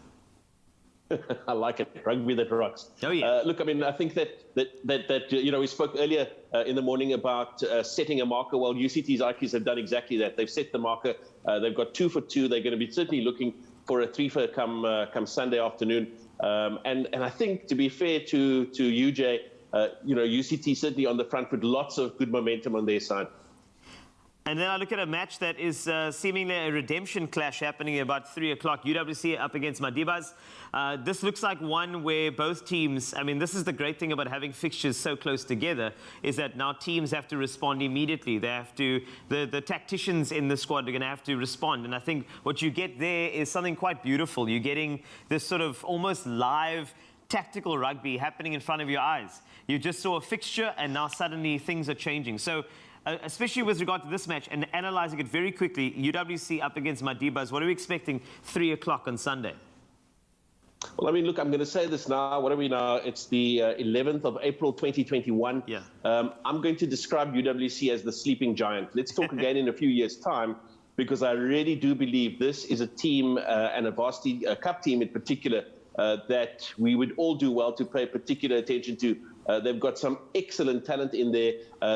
I like it, rugby that rocks. Oh yeah. Look, I mean, I think that you know, we spoke earlier in the morning about setting a marker. Well, UCT's Ikeys have done exactly that. They've set the marker. They've got 2 for 2. They're going to be certainly looking for a 3 for come Sunday afternoon. And I think, to be fair to UJ, you know, UCT certainly on the front with lots of good momentum on their side. And then I look at a match that is seemingly a redemption clash happening at about 3 o'clock. UWC up against Madibas. This looks like one where both teams, I mean, this is the great thing about having fixtures so close together, is that now teams have to respond immediately. They have to, the tacticians in the squad are going to have to respond. And I think what you get there is something quite beautiful. You're getting this sort of almost live tactical rugby happening in front of your eyes. You just saw a fixture and now suddenly things are changing. So especially with regard to this match and analysing it very quickly, UWC up against Madibas, what are we expecting 3 o'clock on Sunday? Well, I mean, look, I'm going to say this now. What are we now? It's the 11th of April, 2021. Yeah. I'm going to describe UWC as the sleeping giant. Let's talk again in a few years' time, because I really do believe this is a team and a varsity cup team in particular that we would all do well to pay particular attention to. They've got some excellent talent in there.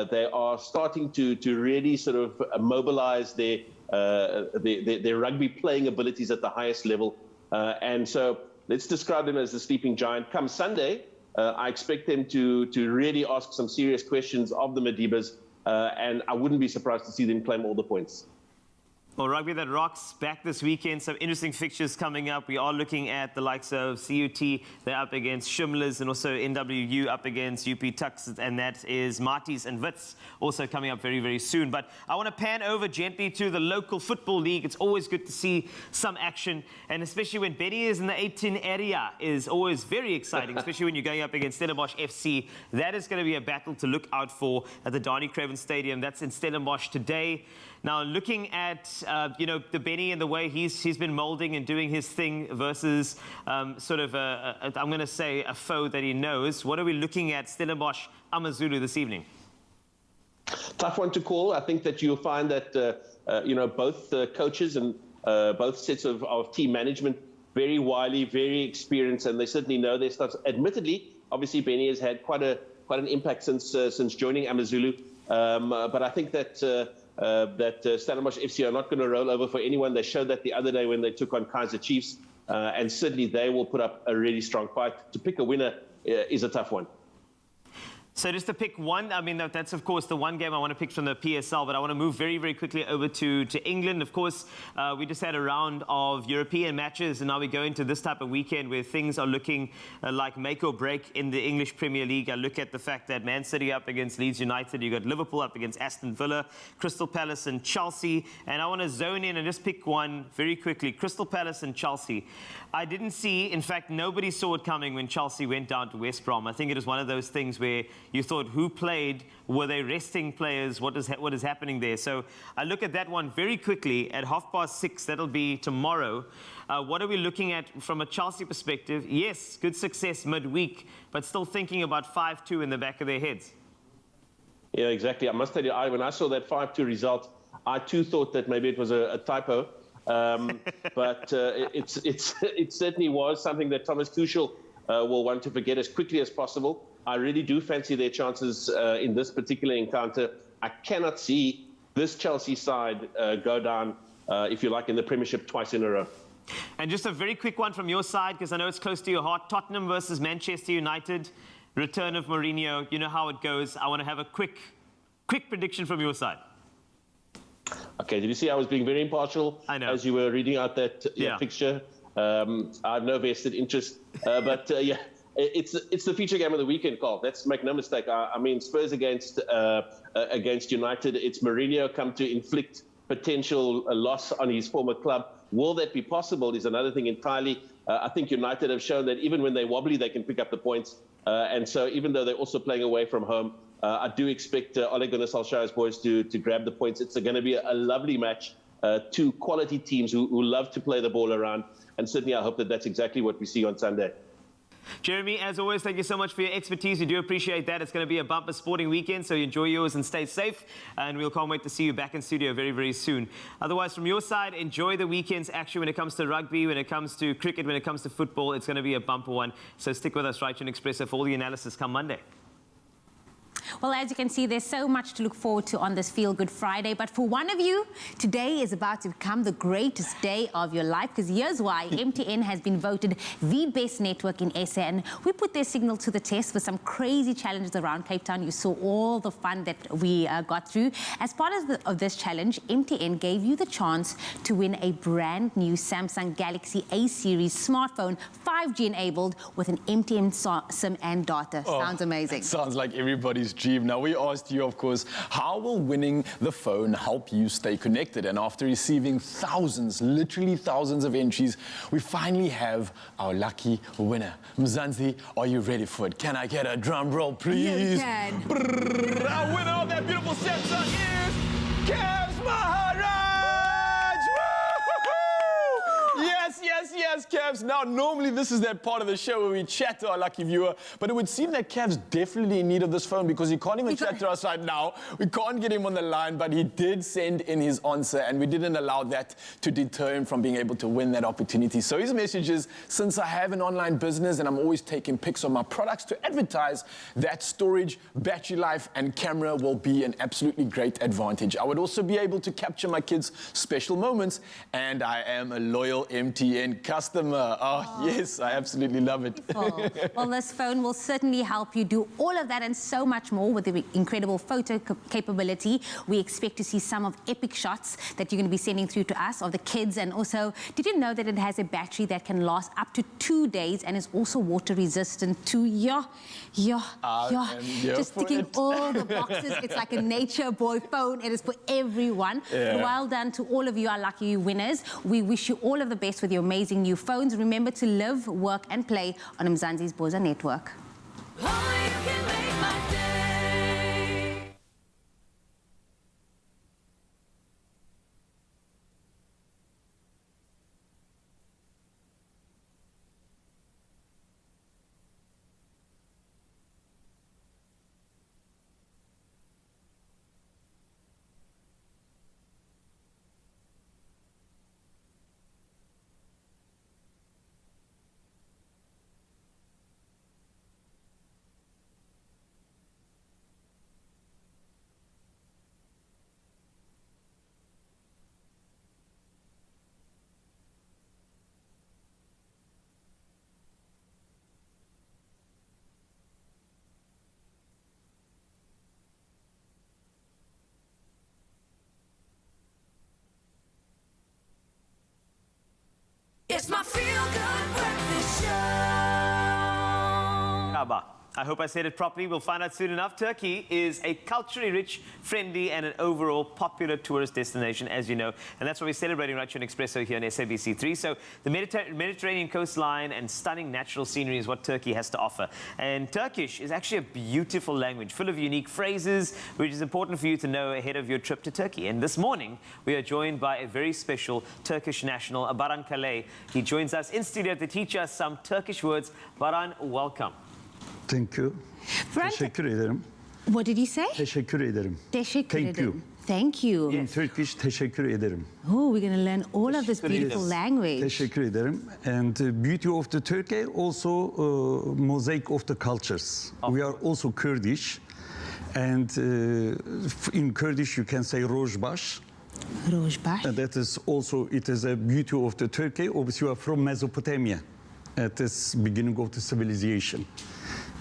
They are starting to really sort of mobilize their rugby playing abilities at the highest level. And so let's describe them as the sleeping giant. Come Sunday, I expect them to really ask some serious questions of the Madibas, and I wouldn't be surprised to see them claim all the points. Well, rugby that rocks back this weekend. Some interesting fixtures coming up. We are looking at the likes of CUT. They're up against Shimlas, and also NWU up against UP Tuks, and that is Marties and Wits also coming up very, very soon. But I want to pan over gently to the local football league. It's always good to see some action, and especially when Benny is in the 18 area is always very exciting, especially when you're going up against Stellenbosch FC. That is going to be a battle to look out for at the Donny Craven Stadium. That's in Stellenbosch today. Now, looking at, the Benny and the way he's been moulding and doing his thing versus sort of, I'm going to say, a foe that he knows. What are we looking at Stellenbosch Amazulu this evening? Tough one to call. I think that you'll find that, both coaches and both sets of team management, very wily, very experienced, and they certainly know their stuff. Admittedly, obviously, Benny has had quite an impact since joining Amazulu. But I think that Stellenbosch FC are not going to roll over for anyone. They showed that the other day when they took on Kaizer Chiefs, and certainly they will put up a really strong fight. To pick a winner is a tough one. So just to pick one, I mean, that's, of course, the one game I want to pick from the PSL, but I want to move very, very quickly over to England. Of course, we just had a round of European matches, and now we go into this type of weekend where things are looking like make or break in the English Premier League. I look at the fact that Man City up against Leeds United, you got Liverpool up against Aston Villa, Crystal Palace and Chelsea, and I want to zone in and just pick one very quickly. Crystal Palace and Chelsea. I didn't see, in fact, nobody saw it coming when Chelsea went down to West Brom. I think it is one of those things where you thought, who played? Were they resting players? What is happening there? So I look at that one very quickly at 6:30. That'll be tomorrow. What are we looking at from a Chelsea perspective? Yes, good success midweek, but still thinking about 5-2 in the back of their heads. Yeah, exactly. I must tell you, when I saw that 5-2 result, I too thought that maybe it was a typo. But it certainly was something that Thomas Tuchel will want to forget as quickly as possible. I really do fancy their chances in this particular encounter. I cannot see this Chelsea side go down, if you like, in the Premiership twice in a row. And just a very quick one from your side, because I know it's close to your heart. Tottenham versus Manchester United, return of Mourinho. You know how it goes. I want to have a quick prediction from your side. Okay, did you see I was being very impartial as you were reading out that fixture? I have no vested interest, but it's the feature game of the weekend, Carl. Let's make no mistake. I mean, Spurs against United. It's Mourinho come to inflict potential loss on his former club. Will that be possible is another thing entirely. I think United have shown that even when they're wobbly, they can pick up the points. And so even though they're also playing away from home, I do expect Ole Gunnar Solskjaer's boys to grab the points. It's going to be a lovely match. Two quality teams who love to play the ball around. And certainly I hope that that's exactly what we see on Sunday. Jeremy, as always, thank you so much for your expertise. We do appreciate that. It's going to be a bumper sporting weekend, so enjoy yours and stay safe. And we'll can't wait to see you back in studio very, very soon. Otherwise, from your side, enjoy the weekend's action when it comes to rugby, when it comes to cricket, when it comes to football. It's going to be a bumper one. So stick with us right here on Expresso for all the analysis come Monday. Well, as you can see, there's so much to look forward to on this Feel Good Friday. But for one of you, today is about to become the greatest day of your life, because here's why. MTN has been voted the best network in SA, and we put their signal to the test with some crazy challenges around Cape Town. You saw all the fun that we got through. As part of this challenge, MTN gave you the chance to win a brand new Samsung Galaxy A series smartphone, 5G enabled, with an MTN SIM and data. Sounds amazing. Sounds like everybody's dream. Now, we asked you, of course, how will winning the phone help you stay connected? And after receiving thousands, literally thousands of entries, we finally have our lucky winner. Mzansi, are you ready for it? Can I get a drum roll, please? You can. Brrr, our winner of that beautiful Samsung is Kevs Maharaj! Yes, Kevs. Now, normally this is that part of the show where we chat to our lucky viewer, but it would seem that Kev's definitely in need of this phone because he can't even chat to us right now. We can't get him on the line, but he did send in his answer, and we didn't allow that to deter him from being able to win that opportunity. So his message is, since I have an online business and I'm always taking pics of my products to advertise, that storage, battery life, and camera will be an absolutely great advantage. I would also be able to capture my kids' special moments, and I am a loyal MTN customer. Oh, yes, I absolutely love it. Well, this phone will certainly help you do all of that and so much more with the incredible photo capability. We expect to see some of epic shots that you're going to be sending through to us of the kids. And also, did you know that it has a battery that can last up to 2 days and is also water resistant to just ticking all the boxes. It's like a nature boy phone. It is for everyone. Yeah. Well done to all of you, our lucky winners. We wish you all of the best with your amazing new phones. Remember to live, work and play on Mzansi's Boza network. It's my feel-good breakfast show. I hope I said it properly. We'll find out soon enough. Turkey is a culturally rich, friendly, and an overall popular tourist destination, as you know. And that's what we're celebrating right here on Expresso here on SABC3. So the Mediterranean coastline and stunning natural scenery is what Turkey has to offer. And Turkish is actually a beautiful language, full of unique phrases, which is important for you to know ahead of your trip to Turkey. And this morning, we are joined by a very special Turkish national, Baran Kale. He joins us in studio to teach us some Turkish words. Baran, welcome. Thank you. Teşekkür ederim. What did you say? Teşekkür ederim. Teşekkür Thank you. Thank you. In Turkish, teşekkür ederim. Oh, we're going to learn all of this beautiful language. Teşekkür ederim. And the beauty of the Turkey, also mosaic of the cultures. We are also Kurdish. And in Kurdish, you can say Rojbaş. Rojbaş. And that is also, it is a beauty of the Turkey. Obviously, you are from Mesopotamia at this beginning of the civilization.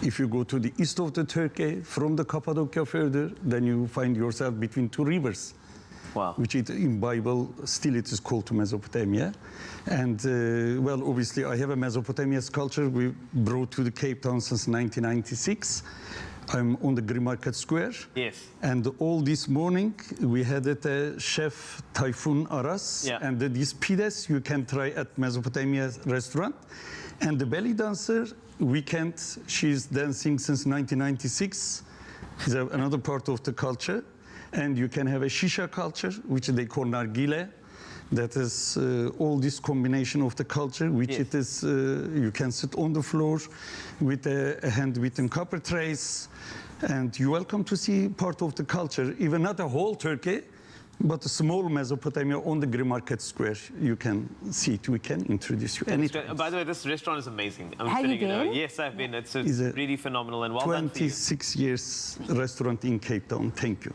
If you go to the east of the Turkey, from the Cappadocia further, then you find yourself between two rivers. Wow. Which in Bible, still it is called to Mesopotamia. And, well, obviously, I have a Mesopotamia sculpture we brought to the Cape Town since 1996. I'm on the Green Market Square. Yes. And all this morning, we had a chef, Tayfun Aras. Yeah. And these pides you can try at Mesopotamia restaurant. And the belly dancer, Weekend, she's dancing since 1996. Is another part of the culture. And you can have a shisha culture, which they call nargile. That is all this combination of the culture, which it is, you can sit on the floor with a hand-beaten copper trays. And you're welcome to see part of the culture, even not a whole Turkey, But a small Mesopotamia on the Green Market Square, you can see it. We can introduce you anytime. By the way, this restaurant is amazing. I'm Have you sitting, been? Yes, I've been. It's Is a really phenomenal and well done for you. 26 years restaurant in Cape Town. Thank you.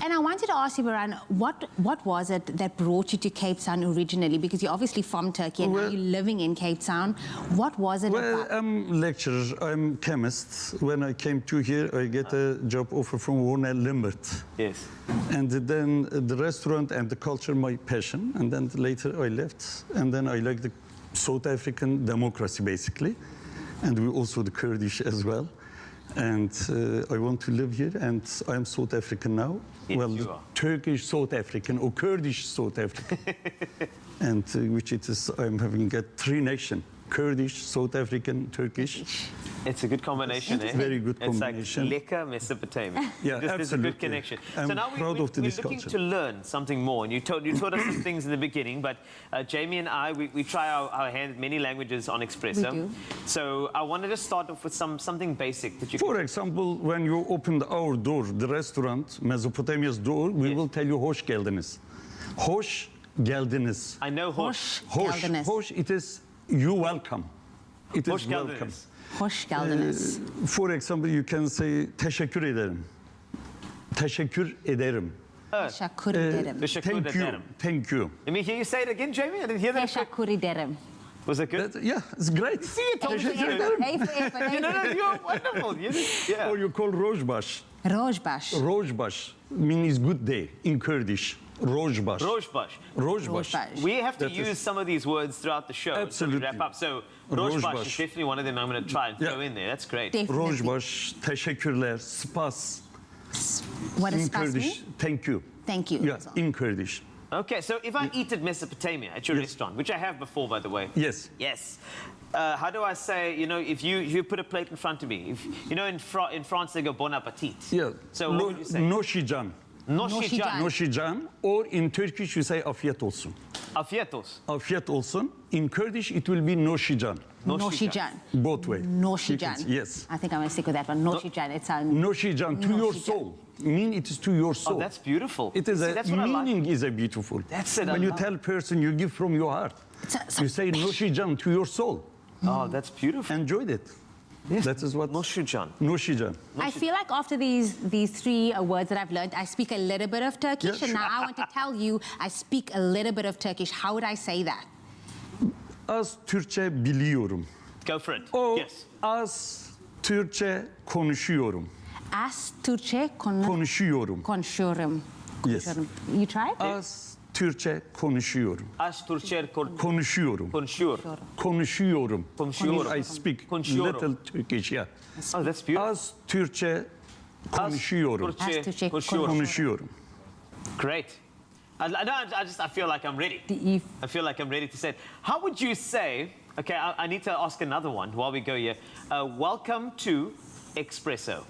And I wanted to ask you, Baran, what was it that brought you to Cape Town originally? Because you're obviously from Turkey and now you're living in Cape Town. What was it about? I'm lecturer. I'm chemist. When I came to here, I get a job offer from Warner Limbert. Yes. And then the restaurant and the culture, my passion. And then later I left. And then I like the South African democracy, basically. And we also the Kurdish as well. And I want to live here. And I'm South African now. Yes, well, you are. Turkish South African or Kurdish South African. And which it is, I'm having three nations. Kurdish, South African, Turkish. It's a good combination, eh? Very good combination. It's like Leka, Mesopotamia. Yeah, There's a good connection. I'm so now proud of we're this looking culture. to learn something more. And you taught us some things in the beginning, but Jamie and I, we try our hand at many languages on Expresso. We do. So I wanted to start off with something basic that you For example, when you opened our door, the restaurant, Mesopotamia's door, we will tell you hoş geldiniz. Hoş geldiniz. I know hoş. Hoş, it is you welcome. It is Hoş welcome. geldiniz. Hoş geldiniz. For example, you can say teşekkür ederim. Teşekkür ederim. Teşekkür ederim. Thank you. Thank you. Let me hear you say it again, Jamie. I didn't hear that. Teşekkür ederim. Was it good? Yeah, it's great. See, you told me. Teşekkür ederim. Hey for effort. You know, you're wonderful. Yeah. Or you call rojbaş. Rojbaş. Rojbaş means good day in Kurdish. Rojbaş. Rojbaş. Rojbaş. We have to That use is- some of these words throughout the show. Absolutely. To wrap up. So, Rojbaş is Rojbaş. definitely one of them I'm going to try and throw in there. That's great. Rojbaş, teşekkürler, spas. What does In spas Kurdish, mean? thank you. Thank you. Yeah, in Kurdish. Okay, so if I eat at Mesopotamia, at your restaurant, which I have before, by the way. Yes. Yes. How do I say, if you put a plate in front of me, in France they go bon appetit. Yeah. So what would you say? Noşican. Noşican. Noşican. Or in Turkish you say afiyet olsun. Afiyet olsun. Afiyet olsun. In Kurdish it will be noşican. Noşican. Both way. Noşican. Yes. I think I'm going to stick with that one. Noşican. It sounds... Noşican, to your soul. Mean it is to your soul. Oh, that's beautiful. It is See, that's what I like. meaning is a beautiful. That's it, I When you love tell person, you give from your heart. You say noşican to your soul. Oh, that's beautiful. Enjoyed it. Yes. That is what. Noşican. Noşican. I feel like after these three words that I've learned, I speak a little bit of Turkish, Yeah, and now I want to tell you I speak a little bit of Turkish. How would I say that? Az Türkçe biliyorum. Go for it. O Yes. az Türkçe konuşuyorum. Az Türkçe Konuşuyorum. konuşuyorum. Yes. You try it? Az Türkçe konuşuyorum. Az Türkçe Konuşuyorum. konuşuyor. Konuşuyorum. Konuşuyorum. I speak Konuşuyorum. little Turkish, yeah. Oh, that's beautiful. Az Türkçe konuşuyorum. Az Türkçe konuşuyorum. Konuşuyorum. Great. I feel like I'm ready. I feel like I'm ready to say it. How would you say, okay, I need to ask another one while we go here. Welcome to Expresso.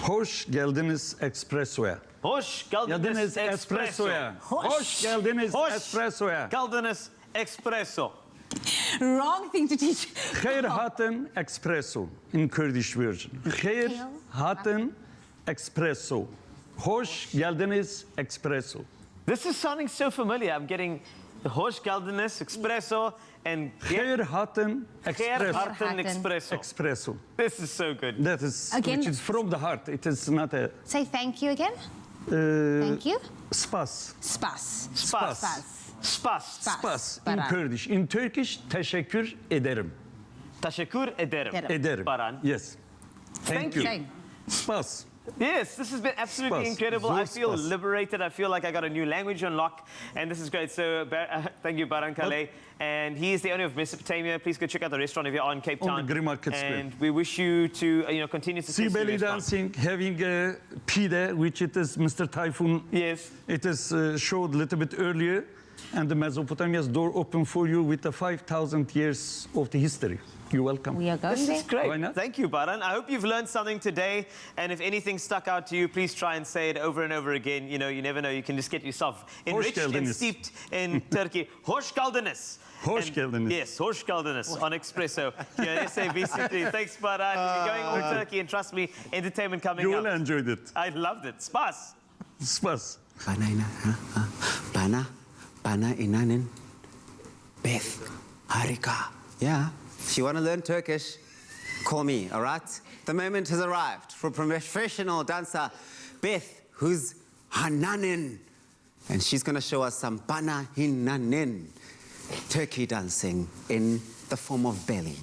Hoş geldiniz Expresso'ya. Hoş geldiniz Expresso'ya. Hoş geldiniz Hoş Expresso'ya. geldiniz Expresso. Wrong thing to teach. Hayır hatın Expresso in Kurdish version. Hayır hatın Expresso. Hoş geldiniz Expresso. This is sounding so familiar. I'm getting the hoş geldiniz Expresso and Hayır hatın Expresso. Harten Expresso. Expresso. This is so good. That is, Again? which is from the heart. It is not a... Say thank you again. Thank you. Spas. Spas. Spas. Spas. Spas. Spas in Baran. Kurdish. In Turkish, teşekkür ederim. Teşekkür ederim. Ederim. Baran. Yes. Thank you. Same. Spas. Yes, this has been absolutely Spas. incredible. I feel Spas. liberated. I feel like I got a new language unlocked, and this is great. So, thank you, Baran Kale. And he is the owner of Mesopotamia. Please go check out the restaurant if you're on Cape Town. On the Green Market Square. And we wish you to, continue to See success in the belly restaurant. dancing, having a pide, which it is Mr. Typhoon. Yes. It is showed a little bit earlier, and the Mesopotamia's door open for you with the 5,000 years of the history. You're welcome. We are going This there. is great. Why not? Thank you, Baran. I hope you've learned something today. And if anything stuck out to you, please try and say it over and over again. You never know. You can just get yourself enriched and geldiniz. steeped in Turkey. Hoş geldiniz. Hoş geldiniz. Yes, hoş geldiniz on Expresso. Yeah, SABC3. Thanks, Baran. We're going all Turkey, and trust me, entertainment coming You up. will enjoy it. I loved it. Spas. Spas. Bana inanin. Beth Harika. Yeah. If you want to learn Turkish, call me, all right? The moment has arrived for professional dancer Beth, who's Hananin. And she's going to show us some Bana Hinanin, Turkey dancing in the form of belly.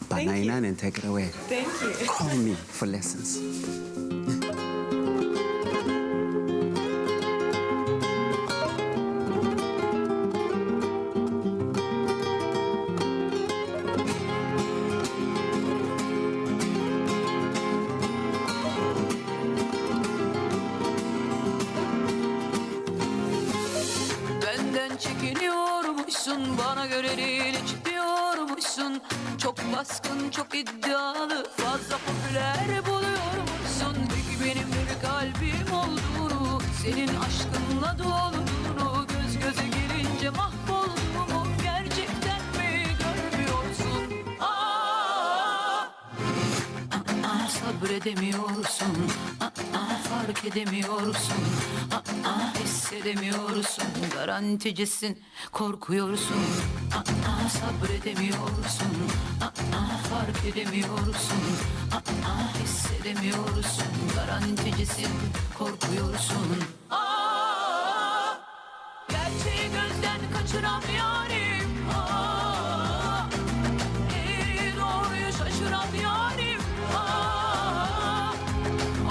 Bana Hinanin, take it away. Thank you. Call me for lessons. Benden çekiniyormuşsun, bana göre değil hiç diyormuşsun. Çok baskın, çok iddialı, fazla popüler buluyormuşsun. Peki benim bir kalbim olduğunu, senin aşkınla dolduğunu, göz göze gelince mahvolduğumu gerçekten mi görmüyorsun? Sabredemiyorsun, fark edemiyorsun, hissedemiyorsun, garanticisin, korkuyorsun, sabredemiyorsun, fark edemiyorsun, hissedemiyorsun, garanticisin, korkuyorsun. Gerçeği gözden kaçıran yarim, eğri doğruyu şaşıran yarim.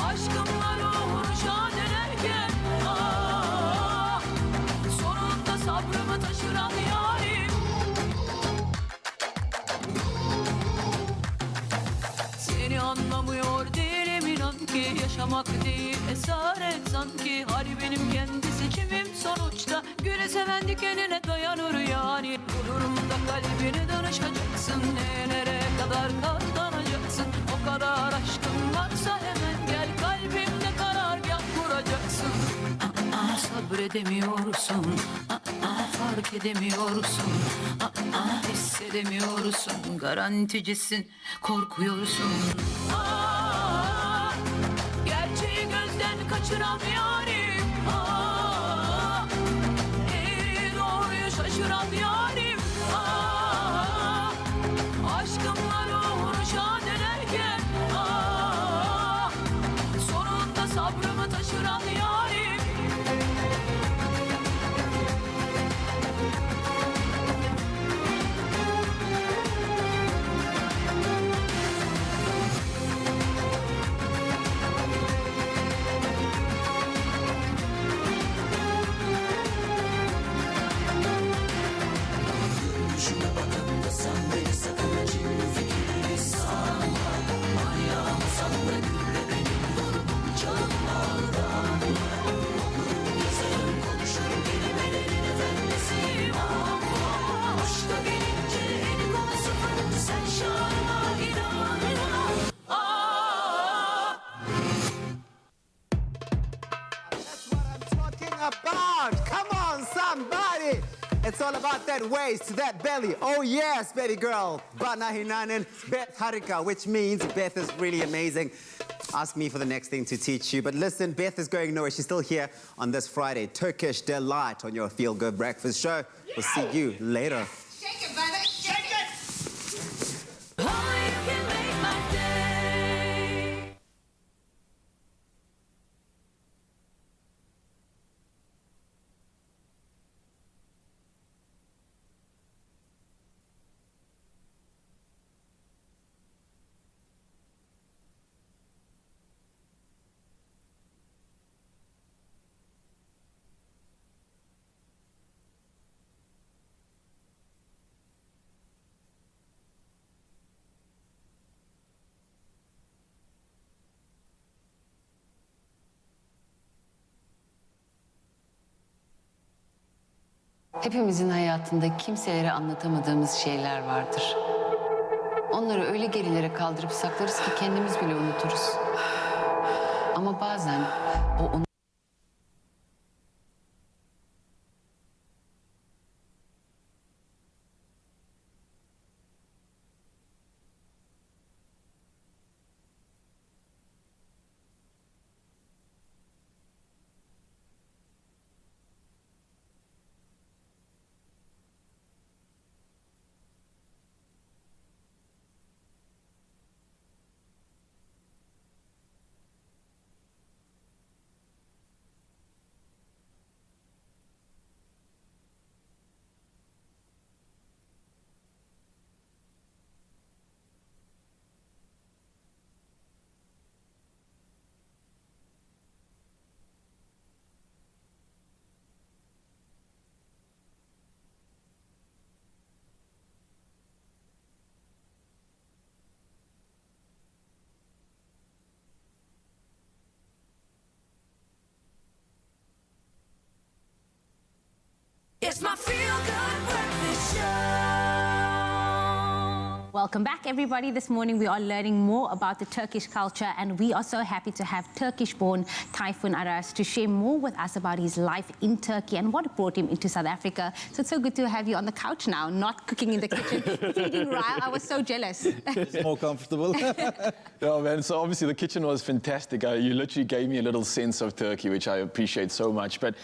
Aşkımla ruhunu şad ederken sonunda sabrımı taşıran yarim. Seni anlamıyor değilim inan ki, yaşamak değil esaret sanki. Hali benim kendi seçimim sonuçta, güle seven dikenine dayanır yani. Bu durumda kalbini danışacaksın, nereye kadar katlanacaksın? O kadar aşkın varsa hemen gel, kalbimde karargah kuracaksın. Sabredemiyorsun, fark edemiyorsun, hissedemiyorsun, garanticisin, korkuyorsun. Gerçeği gözden kaçıran yarim, eğri doğruyu şaşıran yarim. Aşkımla ruhunu şad ederken sonunda sabrımı taşıran yarim. Şuna bakıp da sen beni sakın acıyım fikrini sanma. Manyağım sanma gülle benim durumum çalınmadan. Okurum yazarım konuşurum kelimelerin efendisiyim ama aşka gelince en konu sıfır, sen şanıma inan inan. That's what I'm talking about. Come on, somebody. It's all about that waist, that belly. Oh yes, baby girl. Bana Hinanin, Beth Harika, which means Beth is really amazing. Ask me for the next thing to teach you. But listen, Beth is going nowhere. She's still here on this Friday. Turkish Delight on your Feel Good Breakfast show. We'll see you later. Shake it, baby, shake it. Oh, you can make my day. Hepimizin hayatında kimselere anlatamadığımız şeyler vardır. Onları öyle gerilere kaldırıp saklarız ki kendimiz bile unuturuz. Ama bazen o Welcome back, everybody. This morning we are learning more about the Turkish culture, and we are so happy to have Turkish-born Tayfun Aras to share more with us about his life in Turkey and what brought him into South Africa. So it's so good to have you on the couch now, not cooking in the kitchen, feeding Ryle. I was so jealous. It's more comfortable. Yeah, man, so obviously the kitchen was fantastic. You literally gave me a little sense of Turkey, which I appreciate so much. But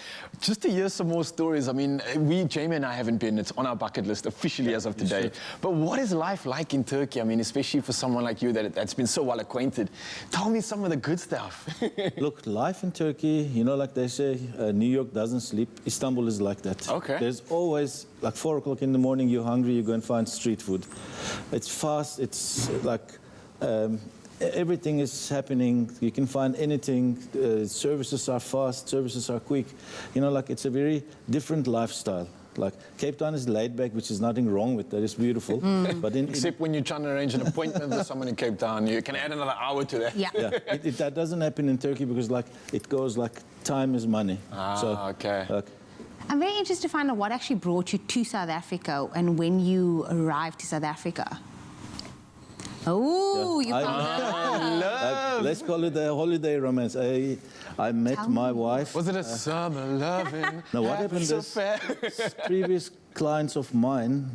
just to hear some more stories, I mean, Jamie and I haven't been. It's on our bucket list officially as of today. But what is life like in Turkey? I mean, especially for someone like you that's been so well acquainted. Tell me some of the good stuff. Look, life in Turkey, you know, like they say, New York doesn't sleep. Istanbul is like that. Okay. There's always, like 4 o'clock in the morning, you're hungry, you go and find street food. It's fast, it's like, everything is happening. You can find anything. Services are fast, services are quick. You know, like it's a very different lifestyle. Like Cape Town is laid back, which is nothing wrong with that. It's beautiful. But Except when you're trying to arrange an appointment with someone in Cape Town, you can add another hour to that. Yeah. That doesn't happen in Turkey because like it goes like time is money. Okay. I'm very interested to find out what actually brought you to South Africa and when you arrived to South Africa. Oh, you found let's call it a holiday romance. I met my wife. Was it a summer loving? No, what happened is previous clients of mine,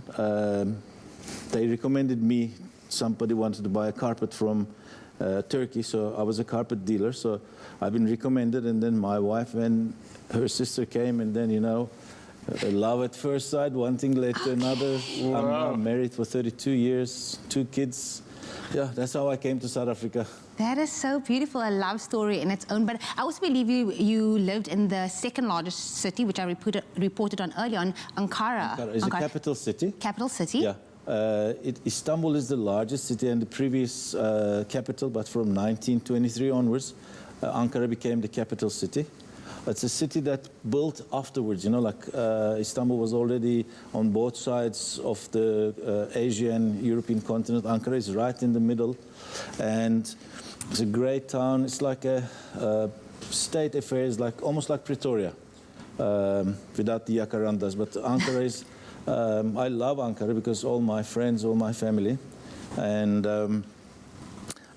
they recommended me. Somebody wanted to buy a carpet from Turkey, so I was a carpet dealer. So I've been recommended, and then my wife and her sister came, and then, you know, love at first sight, one thing led to another. Wow. I'm now married for 32 years, 2 kids. Yeah, that's how I came to South Africa. That is so beautiful, a love story in its own. But I also believe you lived in the second largest city, which I reported on earlier on, Ankara. Ankara is a capital city. Capital city? Yeah. Istanbul is the largest city and the previous capital, but from 1923 onwards, Ankara became the capital city. It's a city that built afterwards, you know, like Istanbul was already on both sides of the Asian, European continent. Ankara is right in the middle, and it's a great town. It's like a state affairs, like almost like Pretoria, without the Jacarandas. But Ankara is, I love Ankara because all my friends, all my family, and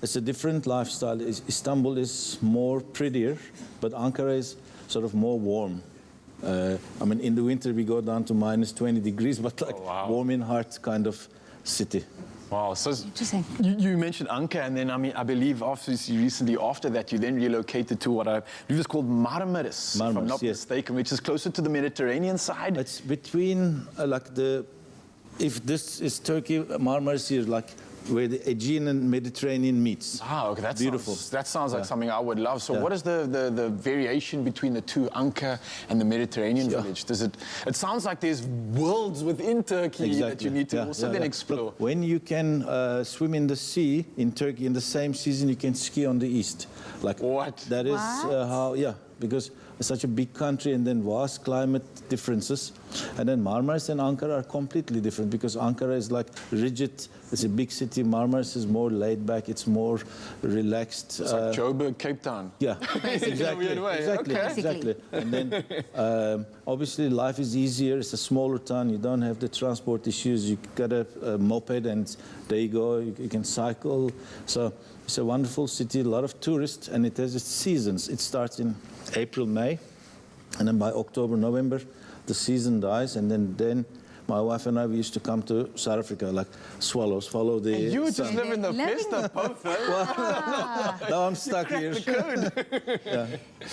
it's a different lifestyle. Istanbul is more prettier, but Ankara is sort of more warm. I mean, in the winter we go down to minus 20 degrees, but like warm in heart kind of city. Wow, so you mentioned Ankara, and then I believe recently after that you then relocated to what I believe is called Marmaris, if I'm not mistaken, which is closer to the Mediterranean side. It's between if this is Turkey, Marmaris is like where the Aegean and Mediterranean meets. Okay, that's beautiful. That sounds like something I would love. So what is the variation between the two, Ankara and the Mediterranean village? It sounds like there's worlds within Turkey that you need to also then explore. Look, when you can swim in the sea in Turkey in the same season, you can ski on the east. Like what? That is how, because it's such a big country and then vast climate differences. And then Marmaris and Ankara are completely different because Ankara is like rigid. It's a big city. Marmaris is more laid back. It's more relaxed. It's like Joburg, Cape Town. Yeah, exactly. Exactly. And then obviously life is easier. It's a smaller town. You don't have the transport issues. You got a moped and there you go. You can cycle. So it's a wonderful city, a lot of tourists, and it has its seasons. It starts in April, May, and then by October, November, the season dies, and then my wife and I, we used to come to South Africa, like swallows, follow the and you sun. just live in the best of both, Now I'm stuck here.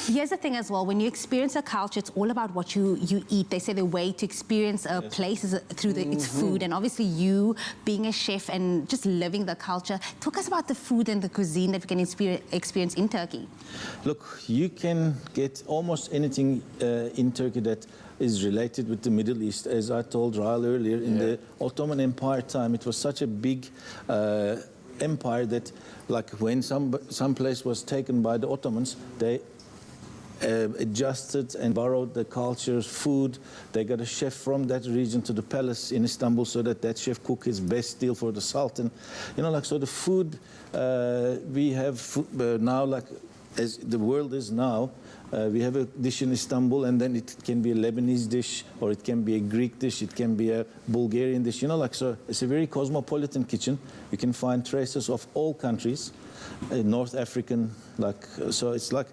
Here's the thing as well, when you experience a culture, it's all about what you eat. They say the way to experience a place is through its food, and obviously you being a chef and just living the culture. Talk us about the food and the cuisine that we can experience in Turkey. Look, you can get almost anything in Turkey that is related with the Middle East. As I told Ryle earlier, in the Ottoman Empire time, it was such a big empire that, like, when some place was taken by the Ottomans, they adjusted and borrowed the culture, food. They got a chef from that region to the palace in Istanbul so that chef cook his best deal for the Sultan. You know, like, so the food, we have now, like, as the world is now, We have a dish in Istanbul, and then it can be a Lebanese dish, or it can be a Greek dish, it can be a Bulgarian dish. You know, like, so it's a very cosmopolitan kitchen. You can find traces of all countries, North African, like, so it's like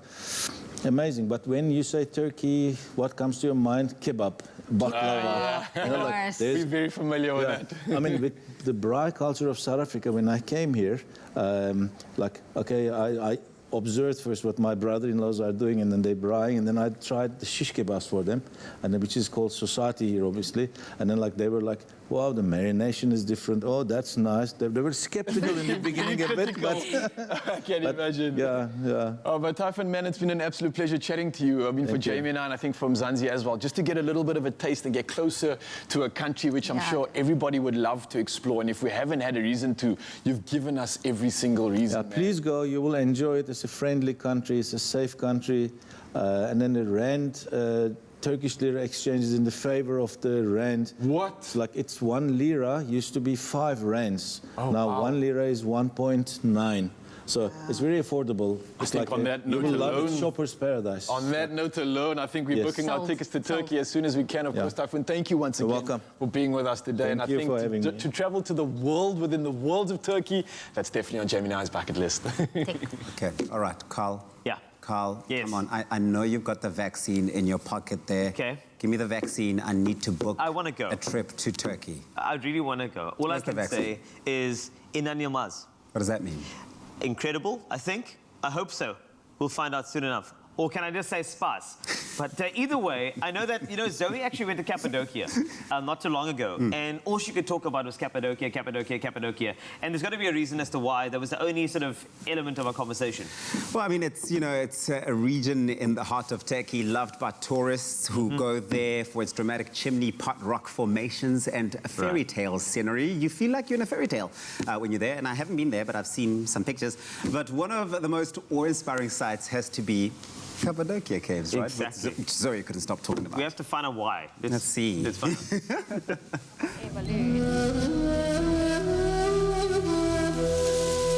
amazing. But when you say Turkey, what comes to your mind? Kebab, baklava. You know, like, we're very familiar with that. I mean, with the braai culture of South Africa, when I came here, like, okay, I observed first what my brother-in-laws are doing, and then they braaiing, and then I tried the shish kebabs for them, and then, which is called society here, obviously, and then like they were like, wow, the marination is different. Oh, that's nice. They were skeptical in the beginning a bit, but I can imagine. Yeah. Oh, but Typhon, man, it's been an absolute pleasure chatting to you. I mean, for Jamie and I think from Zanzi as well, just to get a little bit of a taste and get closer to a country which I'm sure everybody would love to explore. And if we haven't had a reason to, you've given us every single reason. Yeah, please go. You will enjoy it. It's a friendly country. It's a safe country. And then the rand, Turkish lira exchange is in the favor of the rand. What? It's like, it's 1 lira used to be 5 rands. Now 1 lira is 1.9. So it's very affordable. It's like on that note love alone, it, shopper's paradise. On that note alone, I think we're booking our tickets to Turkey as soon as we can. Of course, Typhon, thank you once again for being with us today. Thank you for having me. To travel to the world within the world of Turkey, that's definitely on Jamie and I's bucket list. Okay, all right, Carl. Yeah. Carl, come on. I know you've got the vaccine in your pocket there. Okay. Give me the vaccine. I need to book I want to go. a trip to Turkey. I really want to go. All I can say is Inan Yilmaz. What does that mean? Incredible, I think. I hope so. We'll find out soon enough. Or can I just say sparse? But either way, I know that, you know, Zoe actually went to Cappadocia not too long ago. And all she could talk about was Cappadocia, Cappadocia, Cappadocia. And there's got to be a reason as to why that was the only sort of element of our conversation. Well, I mean, it's, you know, it's a region in the heart of Turkey, loved by tourists who go there for its dramatic chimney pot rock formations and fairy tale scenery. You feel like you're in a fairy tale when you're there. And I haven't been there, but I've seen some pictures. But one of the most awe-inspiring sights has to be Cappadocia Caves, right? Exactly. Which Zoe couldn't stop talking about. We have to find out why. Let's see. Let's find out.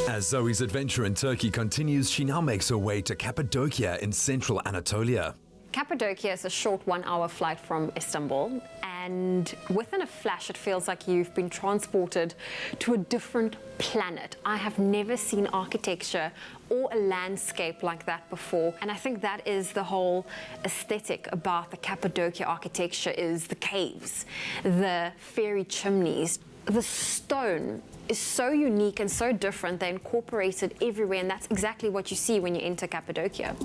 As Zoe's adventure in Turkey continues, she now makes her way to Cappadocia in central Anatolia. Cappadocia is a short 1-hour flight from Istanbul, and within a flash it feels like you've been transported to a different planet. I have never seen architecture or a landscape like that before, and I think that is the whole aesthetic about the Cappadocia architecture, is the caves, the fairy chimneys. The stone is so unique and so different. They're incorporated everywhere, and that's exactly what you see when you enter Cappadocia.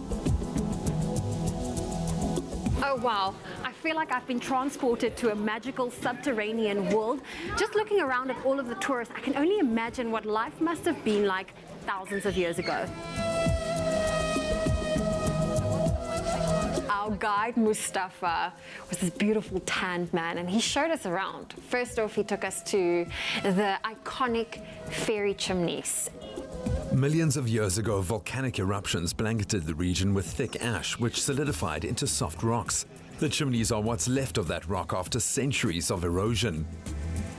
Oh wow, I feel like I've been transported to a magical subterranean world. Just looking around at all of the tourists, I can only imagine what life must have been like thousands of years ago. Our guide Mustafa was this beautiful tanned man, and he showed us around. First off, he took us to the iconic fairy chimneys. Millions of years ago, volcanic eruptions blanketed the region with thick ash, which solidified into soft rocks. The chimneys are what's left of that rock after centuries of erosion.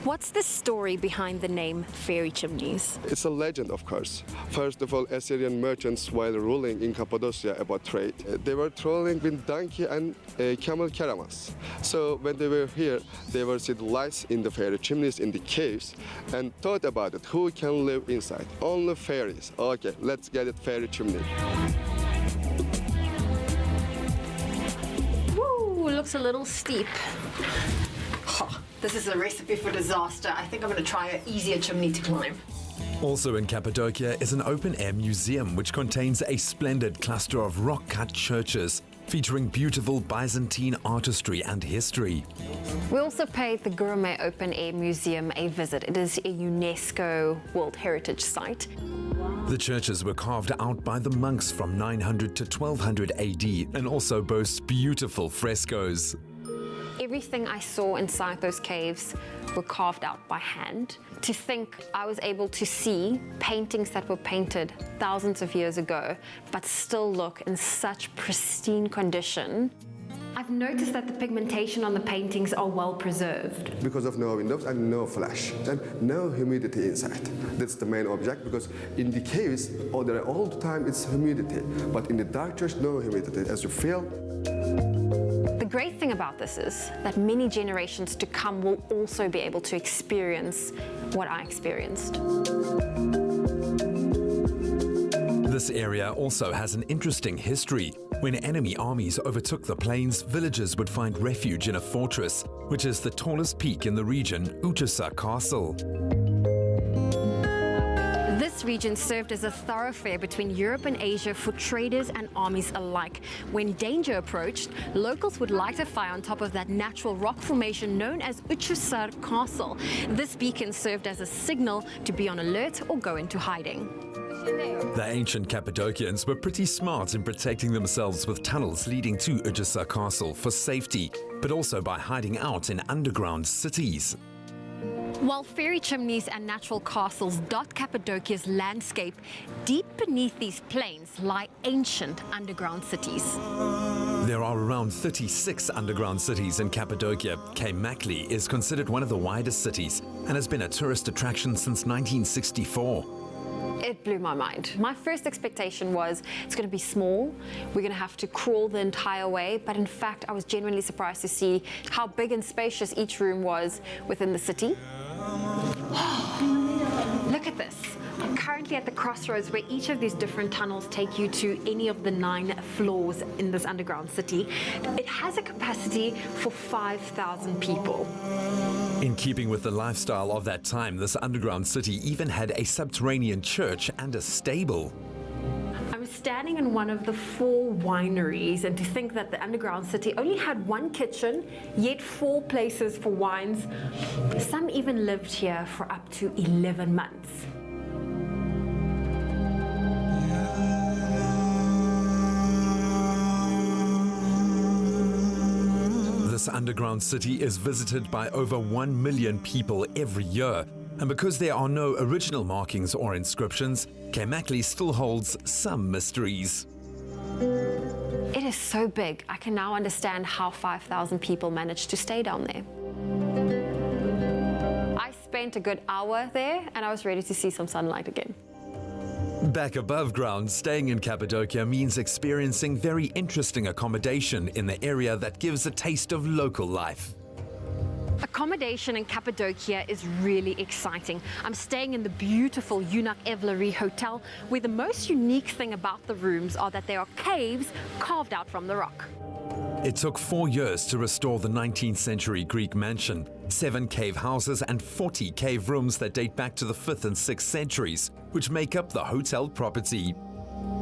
What's the story behind the name Fairy Chimneys? It's a legend, of course. First of all, Assyrian merchants, while ruling in Cappadocia about trade, they were traveling with donkey and camel caravans. So when they were here, they were seeing lights in the fairy chimneys in the caves and thought about it. Who can live inside? Only fairies. Okay, let's get it fairy chimney. Woo, looks a little steep. This is a recipe for disaster. I think I'm going to try an easier chimney to climb. Also in Cappadocia is an open-air museum which contains a splendid cluster of rock-cut churches featuring beautiful Byzantine artistry and history. We also paid the Gourmet Open Air Museum a visit. It is a UNESCO World Heritage Site. The churches were carved out by the monks from 900 to 1200 AD and also boasts beautiful frescoes. Everything I saw inside those caves were carved out by hand. To think I was able to see paintings that were painted thousands of years ago, but still look in such pristine condition. I've noticed that the pigmentation on the paintings are well preserved. Because of no windows and no flash and no humidity inside. That's the main object, because in the caves, all the time it's humidity, but in the dark church, no humidity. As you feel. The great thing about this is that many generations to come will also be able to experience what I experienced. This area also has an interesting history. When enemy armies overtook the plains, villagers would find refuge in a fortress, which is the tallest peak in the region, Utsusa Castle. This region served as a thoroughfare between Europe and Asia for traders and armies alike. When danger approached, locals would light a fire on top of that natural rock formation known as Utsusa Castle. This beacon served as a signal to be on alert or go into hiding. The ancient Cappadocians were pretty smart in protecting themselves with tunnels leading to Utsusa Castle for safety, but also by hiding out in underground cities. While fairy chimneys and natural castles dot Cappadocia's landscape, deep beneath these plains lie ancient underground cities. There are around 36 underground cities in Cappadocia. Cemacli is considered one of the widest cities and has been a tourist attraction since 1964. It blew my mind. My first expectation was it's going to be small, we're going to have to crawl the entire way, but in fact I was genuinely surprised to see how big and spacious each room was within the city. Look at this. I'm currently at the crossroads where each of these different tunnels take you to any of the 9 floors in this underground city. It has a capacity for 5,000 people. In keeping with the lifestyle of that time, this underground city even had a subterranean church and a stable. I'm standing in one of the 4 wineries, and to think that the underground city only had 1 kitchen, yet 4 places for wines. Some even lived here for up to 11 months. This underground city is visited by over 1 million people every year. And because there are no original markings or inscriptions, Cemacli still holds some mysteries. It is so big, I can now understand how 5,000 people managed to stay down there. I spent a good hour there and I was ready to see some sunlight again. Back above ground, staying in Cappadocia means experiencing very interesting accommodation in the area that gives a taste of local life. Accommodation in Cappadocia is really exciting. I'm staying in the beautiful Yunak Evlery Hotel, where the most unique thing about the rooms are that there are caves carved out from the rock. It took 4 years to restore the 19th century Greek mansion, 7 cave houses and 40 cave rooms that date back to the 5th and 6th centuries, which make up the hotel property.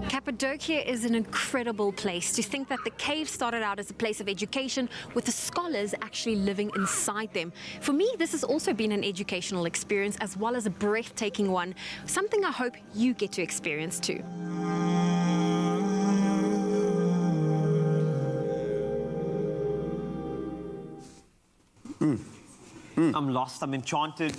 Cappadocia is an incredible place. To think that the cave started out as a place of education, with the scholars actually living inside them. For me, this has also been an educational experience as well as a breathtaking one, something I hope you get to experience too. I'm lost, I'm enchanted.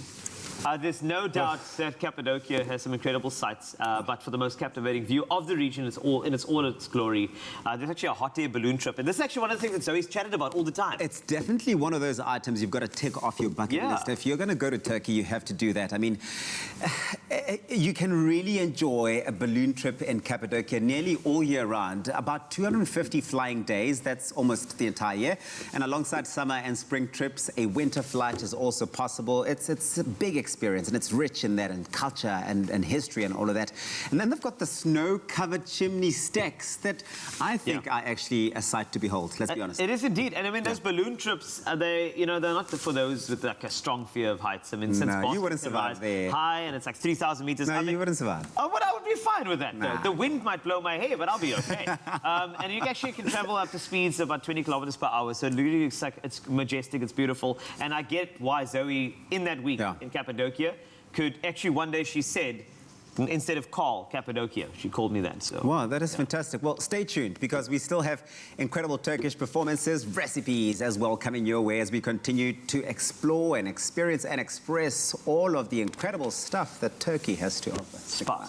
There's no doubt that Cappadocia has some incredible sights, but for the most captivating view of the region, it's all in all its glory. There's actually a hot air balloon trip, and this is actually one of the things that Zoe's chatted about all the time. It's definitely one of those items you've got to tick off your bucket list. If you're going to go to Turkey, you have to do that. I mean, you can really enjoy a balloon trip in Cappadocia nearly all year round. About 250 flying days, that's almost the entire year. And alongside summer and spring trips, a winter flight is also possible. It's a big experience, and it's rich in that, and culture and history and all of that. And then they've got the snow-covered chimney stacks that I think are actually a sight to behold, let's be honest. It is indeed. And I mean, those balloon trips, they're not for those with like a strong fear of heights. I mean, since Boston, you wouldn't survive there. High, and it's like 3,000 meters. No, you wouldn't survive. Oh, but I would be fine with that, though. The wind might blow my hair, but I'll be okay. And you actually can travel up to speeds of about 20 kilometers per hour. So literally, it's majestic, it's beautiful. And I get why Zoe, in that week in Cappadocia, could actually, one day she said, instead of call Cappadocia, she called me that. So wow, that is fantastic. Well, stay tuned, because we still have incredible Turkish performances, recipes as well coming your way as we continue to explore and experience and express all of the incredible stuff that Turkey has to offer. Spa.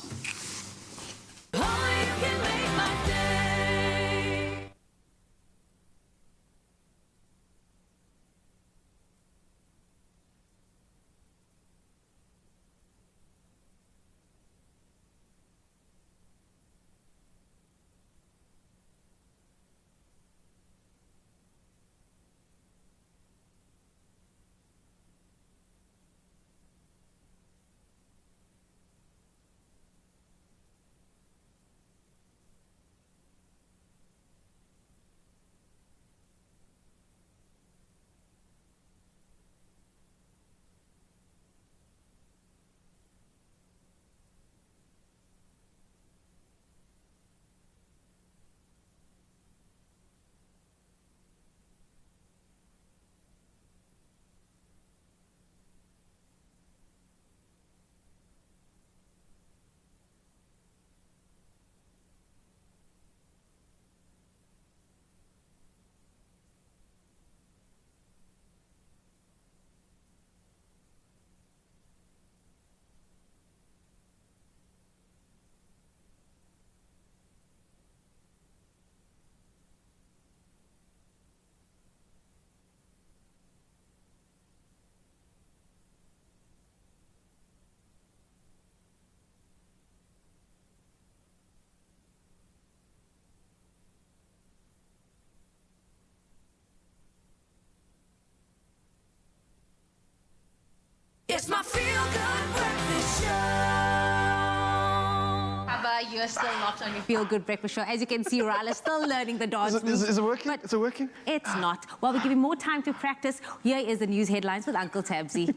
you're still locked on your Feel Good Breakfast Show. As you can see, Rala is still learning the dance moves. Is it working? Is it working? It's not. Well, we're giving more time to practice. Here is the news headlines with Uncle Tabsy.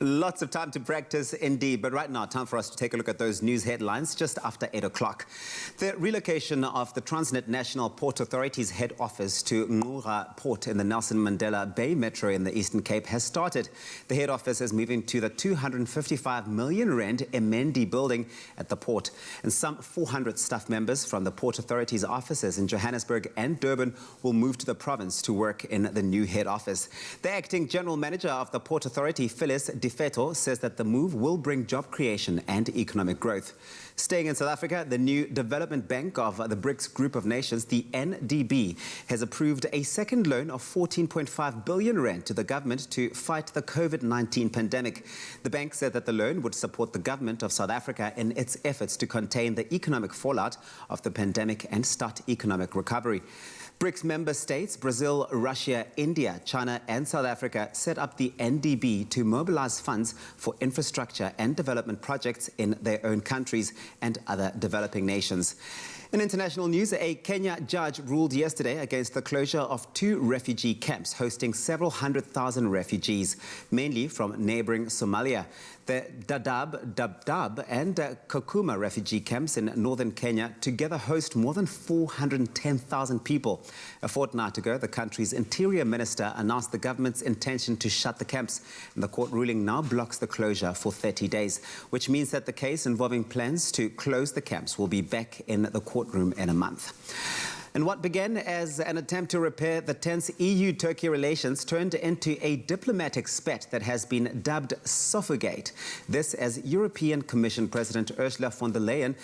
Lots of time to practice indeed, but right now, time for us to take a look at those news headlines just after 8 o'clock. The relocation of the Transnet National Port Authority's head office to Ngqura Port in the Nelson Mandela Bay Metro in the Eastern Cape has started. The head office is moving to the 255 million rand Emendi building at the port. And some 400 staff members from the Port Authority's offices in Johannesburg and Durban will move to the province to work in the new head office. The acting general manager of the Port Authority, Phyllis Feto, says that the move will bring job creation and economic growth. Staying in South Africa, the new development bank of the BRICS group of nations, the NDB, has approved a second loan of 14.5 billion rand to the government to fight the COVID-19 pandemic. The bank said that the loan would support the government of South Africa in its efforts to contain the economic fallout of the pandemic and start economic recovery. BRICS member states, Brazil, Russia, India, China and South Africa set up the NDB to mobilize funds for infrastructure and development projects in their own countries and other developing nations. In international news, a Kenya judge ruled yesterday against the closure of 2 refugee camps hosting several 100,000 refugees, mainly from neighboring Somalia. The Dadaab and Kakuma refugee camps in northern Kenya together host more than 410,000 people. A fortnight ago, the country's interior minister announced the government's intention to shut the camps, and the court ruling now blocks the closure for 30 days, which means that the case involving plans to close the camps will be back in the courtroom in a month. And what began as an attempt to repair the tense EU-Turkey relations turned into a diplomatic spat that has been dubbed Suffogate. This as European Commission President Ursula von der Leyen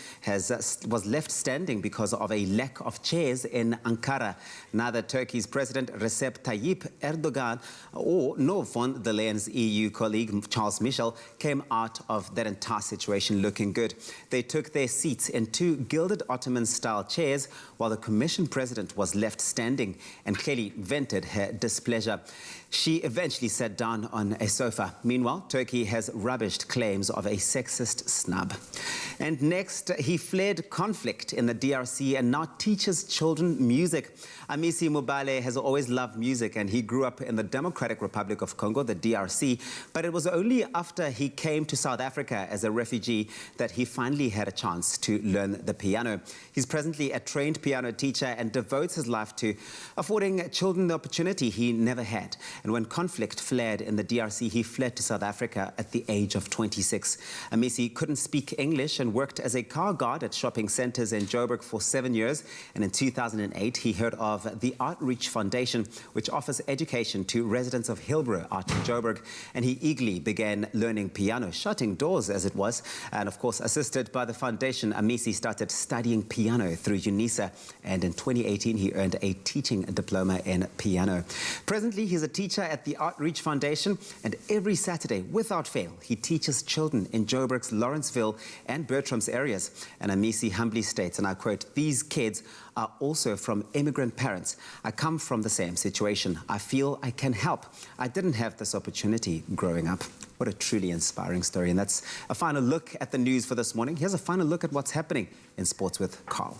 was left standing because of a lack of chairs in Ankara. Neither Turkey's President Recep Tayyip Erdogan nor von der Leyen's EU colleague Charles Michel came out of that entire situation looking good. They took their seats in 2 gilded Ottoman-style chairs while the Commission President was left standing and clearly vented her displeasure. She eventually sat down on a sofa. Meanwhile, Turkey has rubbished claims of a sexist snub. And next, he fled conflict in the DRC and now teaches children music. Amisi Mubale has always loved music and he grew up in the Democratic Republic of Congo, the DRC, but it was only after he came to South Africa as a refugee that he finally had a chance to learn the piano. He's presently a trained piano teacher and devotes his life to affording children the opportunity he never had. And when conflict flared in the DRC, he fled to South Africa at the age of 26. Amisi couldn't speak English and worked as a car guard at shopping centers in Joburg for 7 years. And in 2008, he heard of the Outreach Foundation, which offers education to residents of Hillbrow out in Joburg. And he eagerly began learning piano, shutting doors as it was. And of course, assisted by the foundation, Amisi started studying piano through UNISA. And in 2018, he earned a teaching diploma in piano. Presently, he's a teacher at the Outreach Foundation, and every Saturday, without fail, he teaches children in Joburg's Lawrenceville and Bertram's areas. And Amisi humbly states, and I quote, "These kids are also from immigrant parents. I come from the same situation. I feel I can help. I didn't have this opportunity growing up." What a truly inspiring story. And that's a final look at the news for this morning. Here's a final look at what's happening in sports with Carl.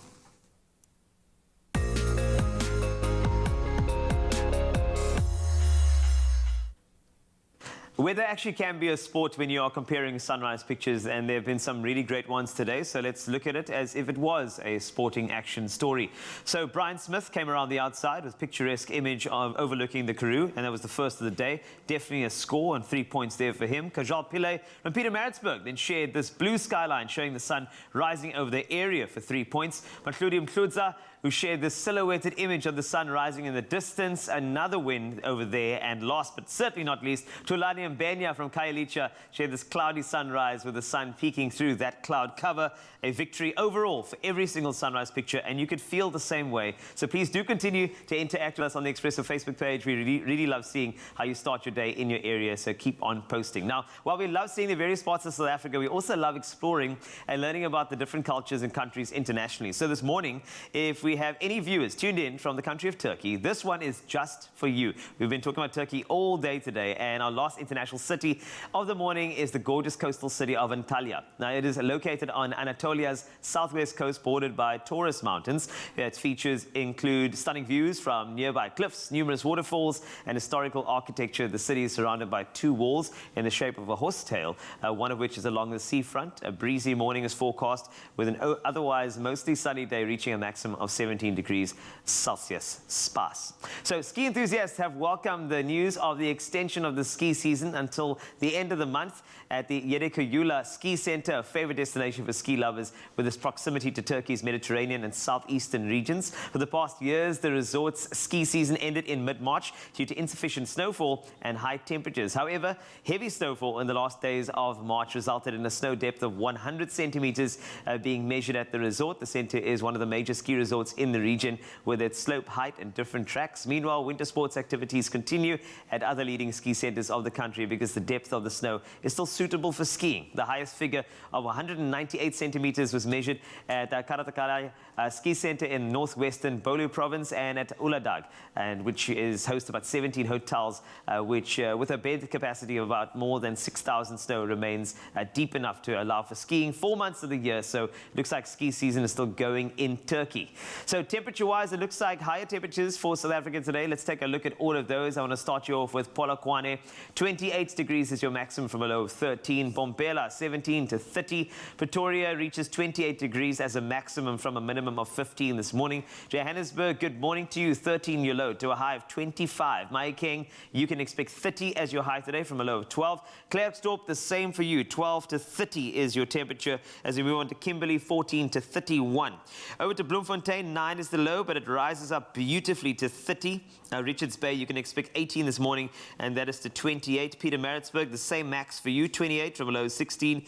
Weather actually can be a sport when you are comparing sunrise pictures, and there have been some really great ones today, so let's look at it as if it was a sporting action story. So Brian Smith came around the outside with picturesque image of overlooking the Karoo, and that was the first of the day. Definitely a score and 3 points there for him. Kajal Pillay from Pietermaritzburg then shared this blue skyline showing the sun rising over the area for 3 points. Matludi Mhludza, who shared this silhouetted image of the sun rising in the distance, another win over there. And last but certainly not least, Tulani Mbenya from Khayelitsha shared this cloudy sunrise with the sun peeking through that cloud cover. A victory overall for every single sunrise picture, and you could feel the same way. So please do continue to interact with us on the Expresso Facebook page. We really love seeing how you start your day in your area, so keep on posting. Now, while we love seeing the various parts of South Africa, we also love exploring and learning about the different cultures and countries internationally. So this morning, if we we have any viewers tuned in from the country of Turkey, this one is just for you. We've been talking about Turkey all day today, and our last international city of the morning is the gorgeous coastal city of Antalya. Now, it is located on Anatolia's southwest coast, bordered by Taurus Mountains. Its features include stunning views from nearby cliffs, numerous waterfalls, and historical architecture. The city is surrounded by two walls in the shape of a horsetail, one of which is along the seafront. A breezy morning is forecast with an otherwise mostly sunny day, reaching a maximum of 17 degrees Celsius sparse. So ski enthusiasts have welcomed the news of the extension of the ski season until the end of the month at the Yedikuyula Ski Center, a favorite destination for ski lovers with its proximity to Turkey's Mediterranean and southeastern regions. For the past years, the resort's ski season ended in mid-March due to insufficient snowfall and high temperatures. However, heavy snowfall in the last days of March resulted in a snow depth of 100 centimeters being measured at the resort. The center is one of the major ski resorts in the region with its slope height and different tracks. Meanwhile, winter sports activities continue at other leading ski centers of the country because the depth of the snow is still suitable for skiing. The highest figure of 198 centimeters was measured at the Karatakale Ski Center in northwestern Bolu province and at Uladag, and which is host to about 17 hotels, which with a bed capacity of about more than 6,000 snow remains deep enough to allow for skiing 4 months of the year. So it looks like ski season is still going in Turkey. So temperature-wise, it looks like higher temperatures for South Africa today. Let's take a look at all of those. I want to start you off with Polokwane. 28 degrees is your maximum from a low of 13. Bombela, 17 to 30. Pretoria reaches 28 degrees as a maximum from a minimum of 15 this morning. Johannesburg, good morning to you. 13 your low to a high of 25. Mahikeng, you can expect 30 as your high today from a low of 12. Klerksdorp, the same for you. 12 to 30 is your temperature as we move on to Kimberley, 14 to 31. Over to Bloemfontein, 9 is the low, but it rises up beautifully to 30. Richards Bay, you can expect 18 this morning, and that is to 28. Pietermaritzburg, the same max for you, 28 from a low of 16.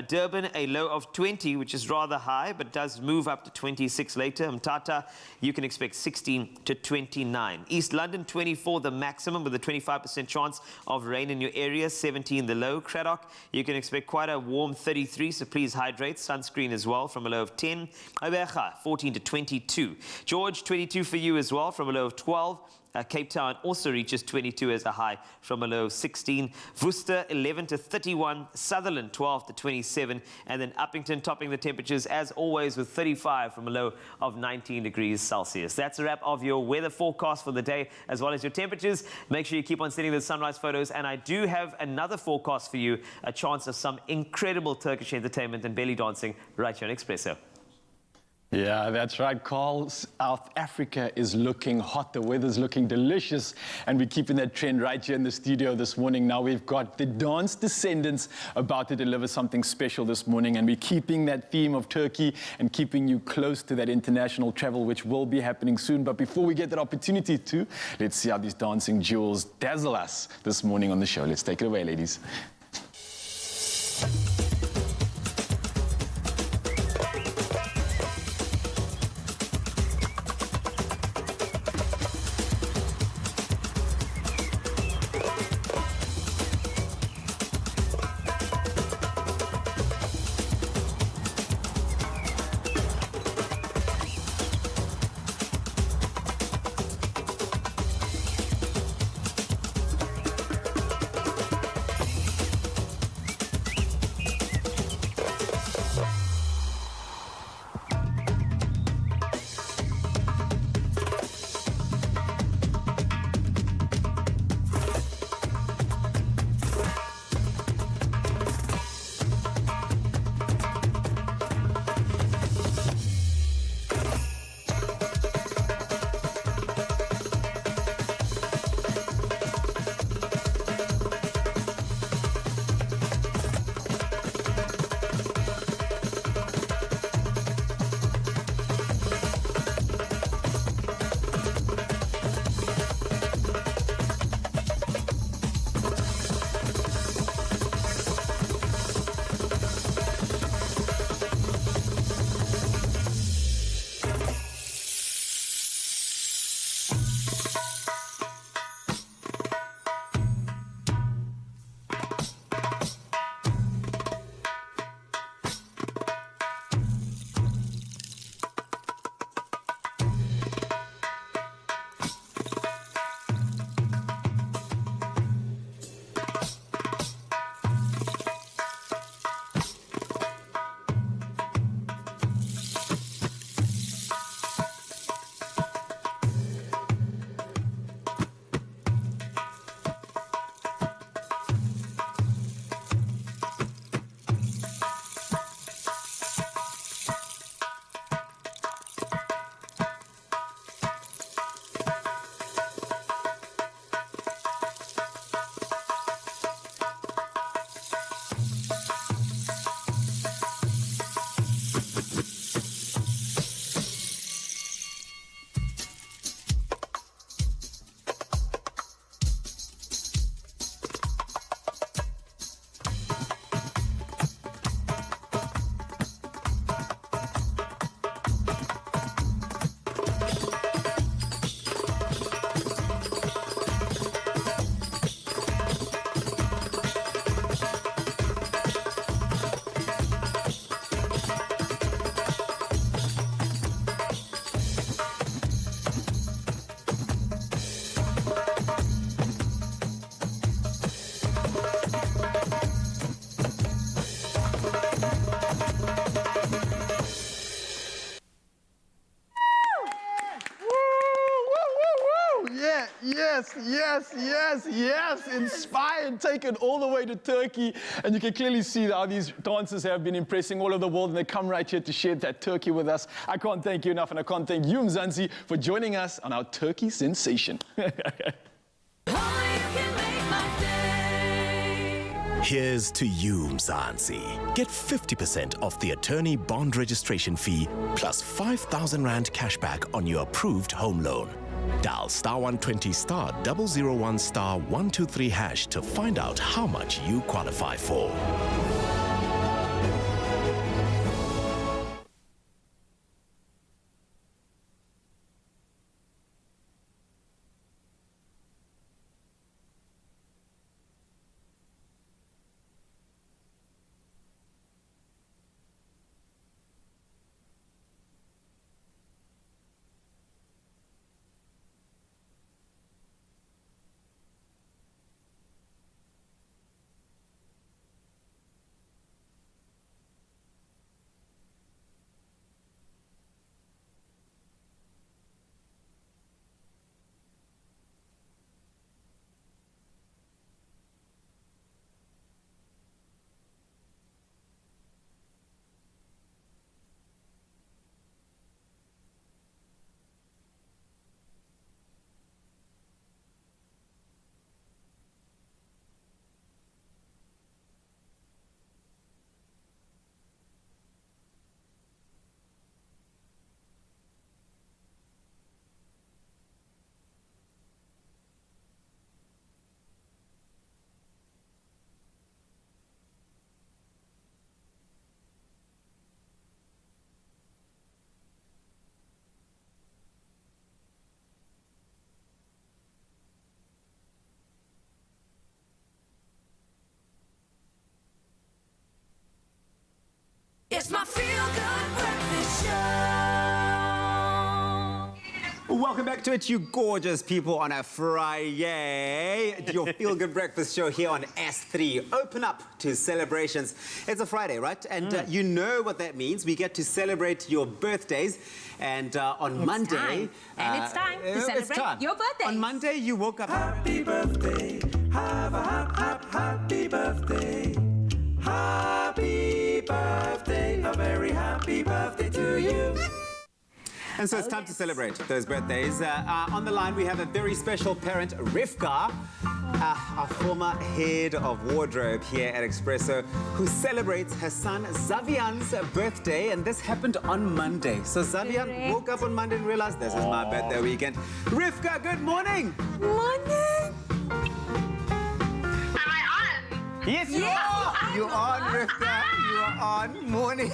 Durban, a low of 20, which is rather high, but does move up to 26 later. Mthatha, you can expect 16 to 29. East London, 24 the maximum with a 25% chance of rain in your area, 17 the low. Cradock, you can expect quite a warm 33, so please hydrate. Sunscreen as well from a low of 10. Abeja, 14 to 22. George, 22 for you as well from a low of 12. Cape Town also reaches 22 as a high from a low of 16. Worcester 11 to 31. Sutherland 12 to 27. And then Uppington topping the temperatures as always with 35 from a low of 19 degrees Celsius. That's a wrap of your weather forecast for the day as well as your temperatures. Make sure you keep on sending the sunrise photos. And I do have another forecast for you, a chance of some incredible Turkish entertainment and belly dancing right here on Expresso. Yeah, that's right, Carl. South Africa is looking hot. The weather's looking delicious. And we're keeping that trend right here in the studio this morning. Now we've got the dance descendants about to deliver something special this morning. And we're keeping that theme of Turkey and keeping you close to that international travel, which will be happening soon. But before we get that opportunity to, let's see how these dancing jewels dazzle us this morning on the show. Let's take it away, ladies. yes. Inspired, taken all the way to Turkey. And you can clearly see how these dancers have been impressing all over the world, and they come right here to share that Turkey with us. I can't thank you enough, and I can't thank you, Mzansi, for joining us on our Turkey Sensation. Here's to you, Mzansi. Get 50% off the attorney bond registration fee plus 5,000 Rand cashback on your approved home loan. Dial *120 *001 *123 hash to find out how much you qualify for. It's my feel-good breakfast show. Welcome back to it, you gorgeous people, on a Friday. Your feel-good breakfast show here on S3. Open up to celebrations. It's a Friday, right? And you know what that means. We get to celebrate your birthdays. And on Monday... it's time to celebrate your birthday. On Monday, you woke up... Happy birthday. Have a happy birthday. Happy birthday. A very happy birthday to you. And so it's time to celebrate those birthdays. On the line, we have a very special parent, Rivka, our former head of wardrobe here at Expresso, who celebrates her son Zavian's birthday, and this happened on Monday. So Zavian woke up on Monday and realized this is my birthday weekend. Rivka, good morning. Morning. Yes, you are. You're on, Rivka. You are on. Morning.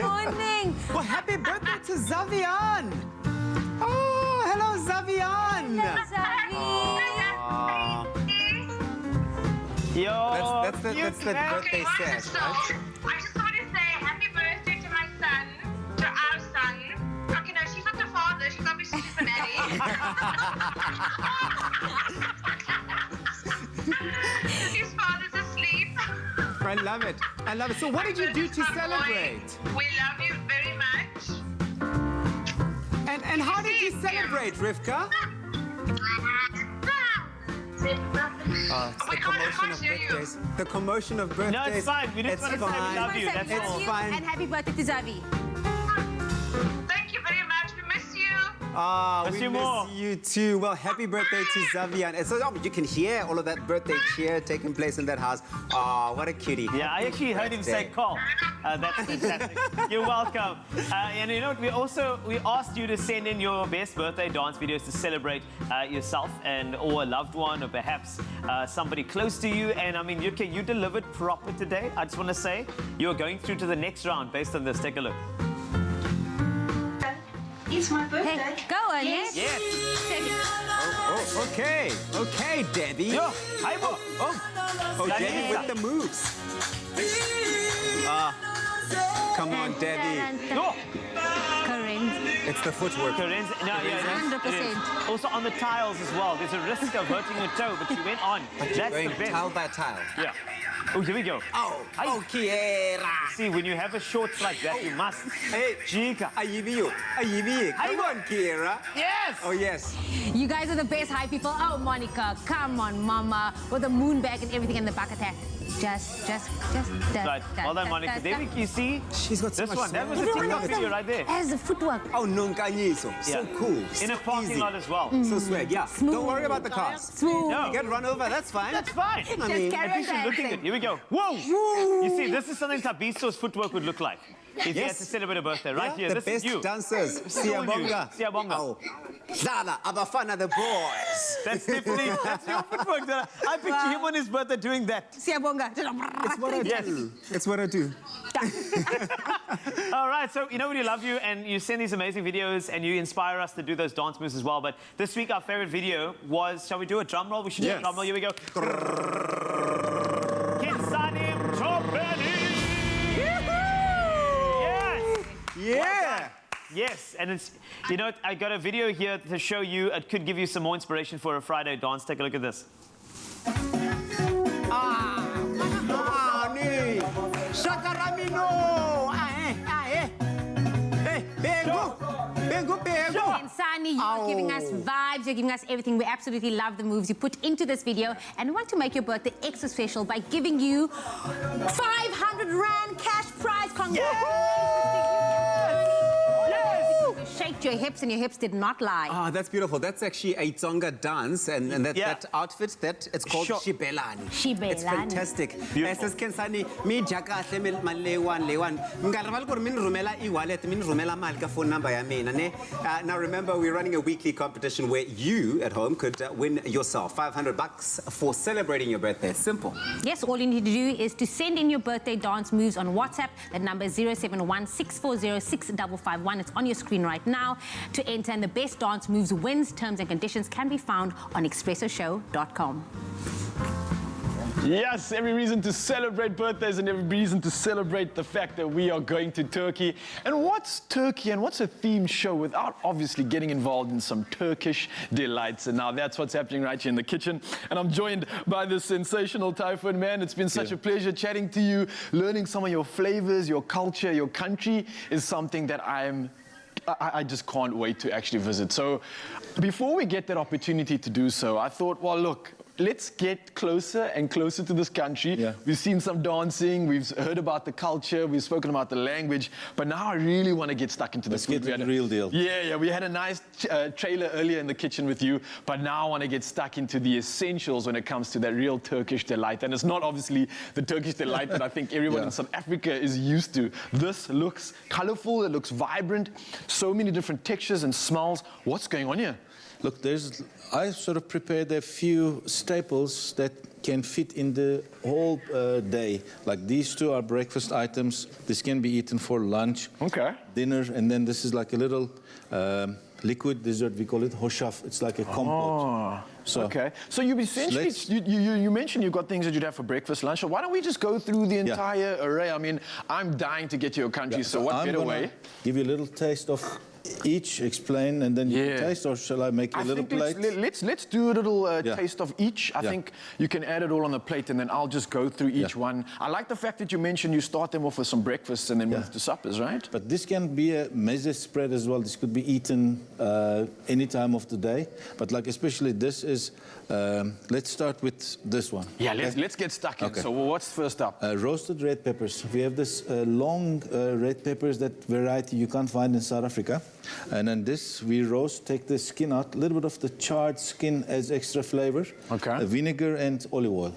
Morning. Well, happy birthday to Zavian. Oh, hello, Zavian. Hello, Yo, that's the birthday sash, right? I just want to say happy birthday to my son, to our son. Okay, no, she's not the father. She's obviously just a nanny. His father's asleep. I love it. I love it. So what did you do to celebrate? We love you very much. And how did you celebrate, Rivka? It's the commotion of birthdays. The commotion of birthdays. No, it's fine. We just want to say we love you. That's all. It's fine. And happy birthday to Zavi. Thank you very much. We miss you. We miss you too. Well, happy birthday to Zavian. And so you can hear all of that birthday cheer taking place in that house. Oh, what a cutie. Yeah, I actually heard him say call. That's fantastic. You're welcome. And you know what? We asked you to send in your best birthday dance videos to celebrate yourself or a loved one, or perhaps somebody close to you. And I mean, you delivered proper today. I just want to say you're going through to the next round based on this. Take a look. It's my birthday. Hey, go on, yes. Okay. Okay, Debbie. Yo, hi, Bo. Oh, Debbie with the moves. Come on, Debbie. Go. Corinne. It's the footwork. Corinne's, no, yeah, 100%. Also on the tiles as well. There's a risk of hurting your toe, but she went on. But That's going the best. tile by tile. Yeah. Oh, here we go. Oh, oh, Kiera. See, when you have a shorts like that, you must. Hey, Chica. Ayibi, come on, Kiera. Yes. Oh, yes. You guys are the best high people. Oh, Monica, come on, mama. With a moon bag and everything in the back attack. Just. Right. Well done, Monica. There you see. She's got so this much one. That was a smile. TikTok video right there. As the footwork. Oh, nunkanyiso. So cool. In a parking lot as well. So swag, yeah. Smooth. Don't worry about the cars. Smooth. No. You get run over, that's fine. That's fine. I mean, At least you're looking good. Here we go. Whoa! You see, this is something Tabiso's footwork would look like. If he had to celebrate a birthday, right here. The This best is you. dancers. Siyabonga. Oh. Dada, Abafana, the boys. That's definitely, that's your footwork. I picture him on his birthday doing that. Siyabonga. It's what I do. It's what I do. All right, so you know we love you and you send these amazing videos and you inspire us to do those dance moves as well. But this week our favorite video was, shall we do a drum roll? We should do a drum roll. Here we go. Kinsanim Chopeni! Yeah. Yes, and it's, you know, I got a video here to show you. It could give you some more inspiration for a Friday dance. Take a look at this. Insani, you're giving us vibes, you're giving us everything. We absolutely love the moves you put into this video, and we want to make your birthday extra special by giving you 500 Rand cash prize. You shaked your hips and your hips did not lie. Oh, that's beautiful. That's actually a Tsonga dance, and that outfit, it's called Shibelani. Shibelani. It's fantastic. Says Kensani, mi jaka lewan. Min rumela e-wallet, min rumela mal ka phone number ya mina ne. Now remember, we're running a weekly competition where you at home could win yourself $500 for celebrating your birthday. It's simple. Yes, all you need to do is to send in your birthday dance moves on WhatsApp. That number is 0716406551. It's on your screen right now. To enter, and the best dance moves wins. Terms and conditions can be found on expressoshow.com. Yes, every reason to celebrate birthdays and every reason to celebrate the fact that we are going to Turkey. And what's Turkey and what's a themed show without obviously getting involved in some Turkish delights? And now that's what's happening right here in the kitchen. And I'm joined by the sensational Typhoon Man. It's been such a pleasure chatting to you. Learning some of your flavors, your culture, your country is something that I just can't wait to actually visit. So before we get that opportunity to do so, I thought, well, look, let's get closer and closer to this country. Yeah. We've seen some dancing, we've heard about the culture, we've spoken about the language, but now I really want to get stuck into the food. Let's get to the real deal. Yeah, we had a nice trailer earlier in the kitchen with you, but now I want to get stuck into the essentials when it comes to that real Turkish delight. And it's not obviously the Turkish delight that I think everyone in South Africa is used to. This looks colorful, it looks vibrant, so many different textures and smells. What's going on here? Look, I sort of prepared a few staples that can fit in the whole day. Like these two are breakfast items. This can be eaten for lunch, dinner, and then this is like a little liquid dessert. We call it hoshaf. It's like a compote. So you essentially, you mentioned you've got things that you'd have for breakfast, lunch. So why don't we just go through the entire array? I mean, I'm dying to get to your country, so what better way? Give you a little taste of each, explain, and then you can taste, or shall I make a little plate? Let's do a little taste of each. I think you can add it all on the plate, and then I'll just go through each one. I like the fact that you mentioned you start them off with some breakfasts and then move to suppers, right? But this can be a meze spread as well. This could be eaten any time of the day. But like especially this is, let's start with this one. Yeah, let's get stuck in. So what's first up? Roasted red peppers. We have this long red peppers, that variety you can't find in South Africa. And then this, we roast, take the skin out, a little bit of the charred skin as extra flavor. Vinegar and olive oil.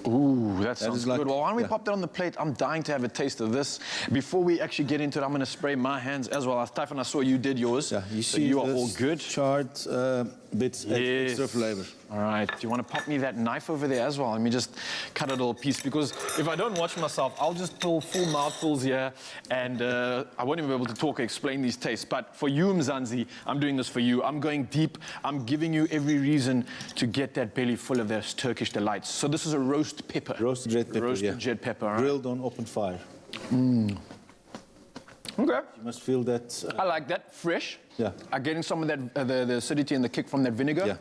Ooh, that sounds good. Well, why don't we pop that on the plate? I'm dying to have a taste of this. Before we actually get into it, I'm going to spray my hands as well. Typhon, I saw you did yours. Yeah, you see, you are all good. Charred bits, extra flavor. All right. Do you want to pop me that knife over there as well? Let me just cut a little piece, because if I don't watch myself, I'll just pull full mouthfuls here, and I won't even be able to talk or explain these tastes. But for you, Mzansi, I'm doing this for you. I'm going deep. I'm giving you every reason to get that belly full of those Turkish delights. So this is a roast pepper. Roasted red pepper, Roasted red pepper. Right? Grilled on open fire. Okay. You must feel that. I like that. Fresh. Yeah. Getting some of that, the acidity and the kick from that vinegar. Yeah.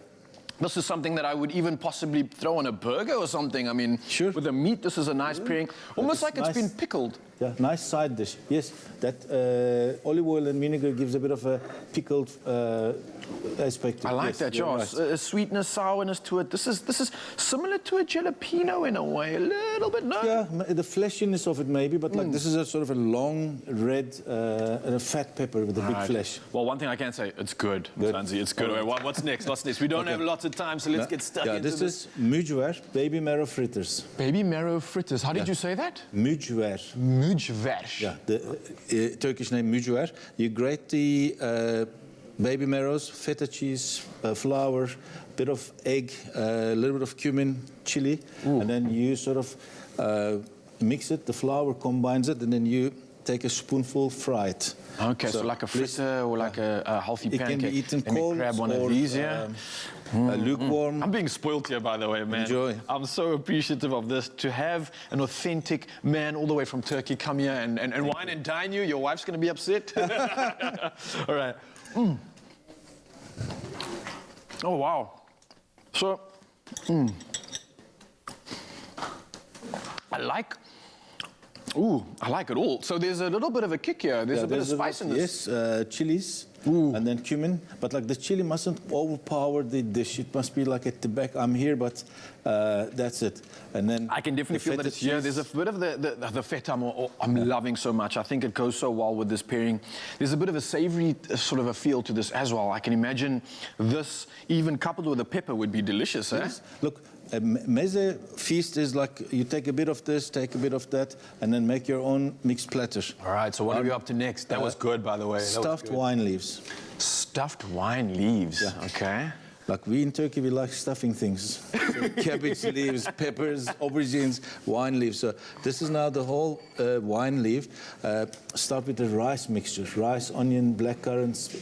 This is something that I would even possibly throw on a burger or something. I mean, sure. With the meat, this is a nice pairing. Almost like it's been pickled. Yeah, nice side dish. Yes, that olive oil and vinegar gives a bit of a pickled aspect. I like that, yeah. Right. A sweetness, sourness to it. This is similar to a jalapeno in a way, a little bit, no? Yeah, the fleshiness of it maybe, but like this is a sort of a long red and a fat pepper with a big flesh. Well, one thing I can say, it's good, Zanzi, it's good. What's next? What's next? We don't have lots of time, so let's get stuck into this. This is mujver, baby marrow fritters. Baby marrow fritters. How did you say that? Mujver. Mujver. Yeah, the Turkish name mujver. You grate the baby marrows, feta cheese, flour, bit of egg, a little bit of cumin, chili, and then you sort of mix it. The flour combines it, and then you take a spoonful, fry it. Okay, so like a fritter or like a healthy pancake. It can be eaten cold. Grab one of these, yeah. Lukewarm. I'm being spoiled here, by the way, man. Enjoy. I'm so appreciative of this. To have an authentic man all the way from Turkey come here and wine and dine you, your wife's going to be upset. All right. Oh, wow. So, I like it all. So there's a little bit of a kick here. There's a bit of spice in this. Yes, chilies. And then cumin, but like the chili mustn't overpower the dish. It must be like at the back. I'm here, but that's it. And then I can definitely feel that it's here. There's a bit of the feta I'm loving so much. I think it goes so well with this pairing. There's a bit of a savory sort of a feel to this as well. I can imagine this even coupled with the pepper would be delicious. Yes. Look, a meze feast is like you take a bit of this, take a bit of that, and then make your own mixed platter. All right, so what are we up to next? That was good, by the way. Stuffed wine leaves. Stuffed wine leaves, okay. Like we in Turkey, we like stuffing things. So cabbage leaves, peppers, aubergines, wine leaves. So this is now the whole wine leaf. Start with the rice mixture. Rice, onion, black currants,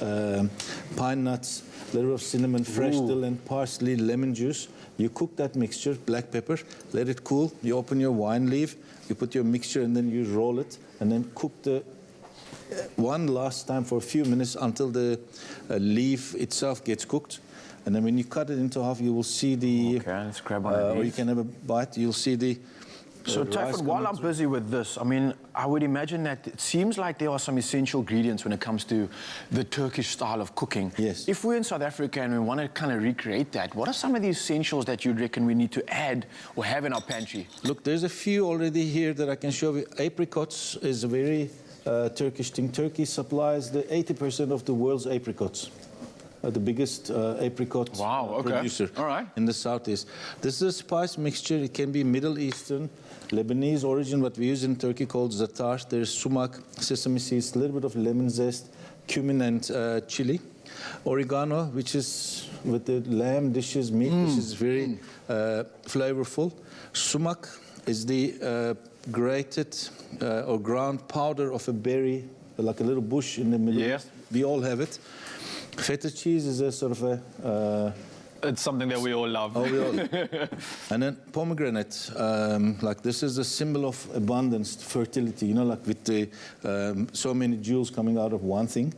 pine nuts, a little bit of cinnamon, fresh dill and parsley, lemon juice. You cook that mixture, black pepper, let it cool. You open your wine leaf, you put your mixture and then you roll it and then cook the one last time for a few minutes until the leaf itself gets cooked. And then when you cut it into half, you will see the... Okay, let's grab one of these. Or you can have a bite, you'll see the... So, Typhon, while I'm busy with this, I mean, I would imagine that it seems like there are some essential ingredients when it comes to the Turkish style of cooking. Yes. If we're in South Africa and we want to kind of recreate that, what are some of the essentials that you'd reckon we need to add or have in our pantry? Look, there's a few already here that I can show you. Apricots is a very Turkish thing. Turkey supplies the 80% of the world's apricots. The biggest apricot producer in the southeast. This is a spice mixture. It can be Middle Eastern, Lebanese origin, what we use in Turkey called zatar. There's sumac, sesame seeds, a little bit of lemon zest, cumin and chili. Oregano, which is with the lamb dishes, meat, which is very flavorful. Sumac is the grated or ground powder of a berry, like a little bush in the middle. Yes. We all have it. Feta cheese is a sort of a... it's something that we all love. Oh, we all. And then pomegranate, like this is a symbol of abundance, fertility, you know, like with the so many jewels coming out of one thing.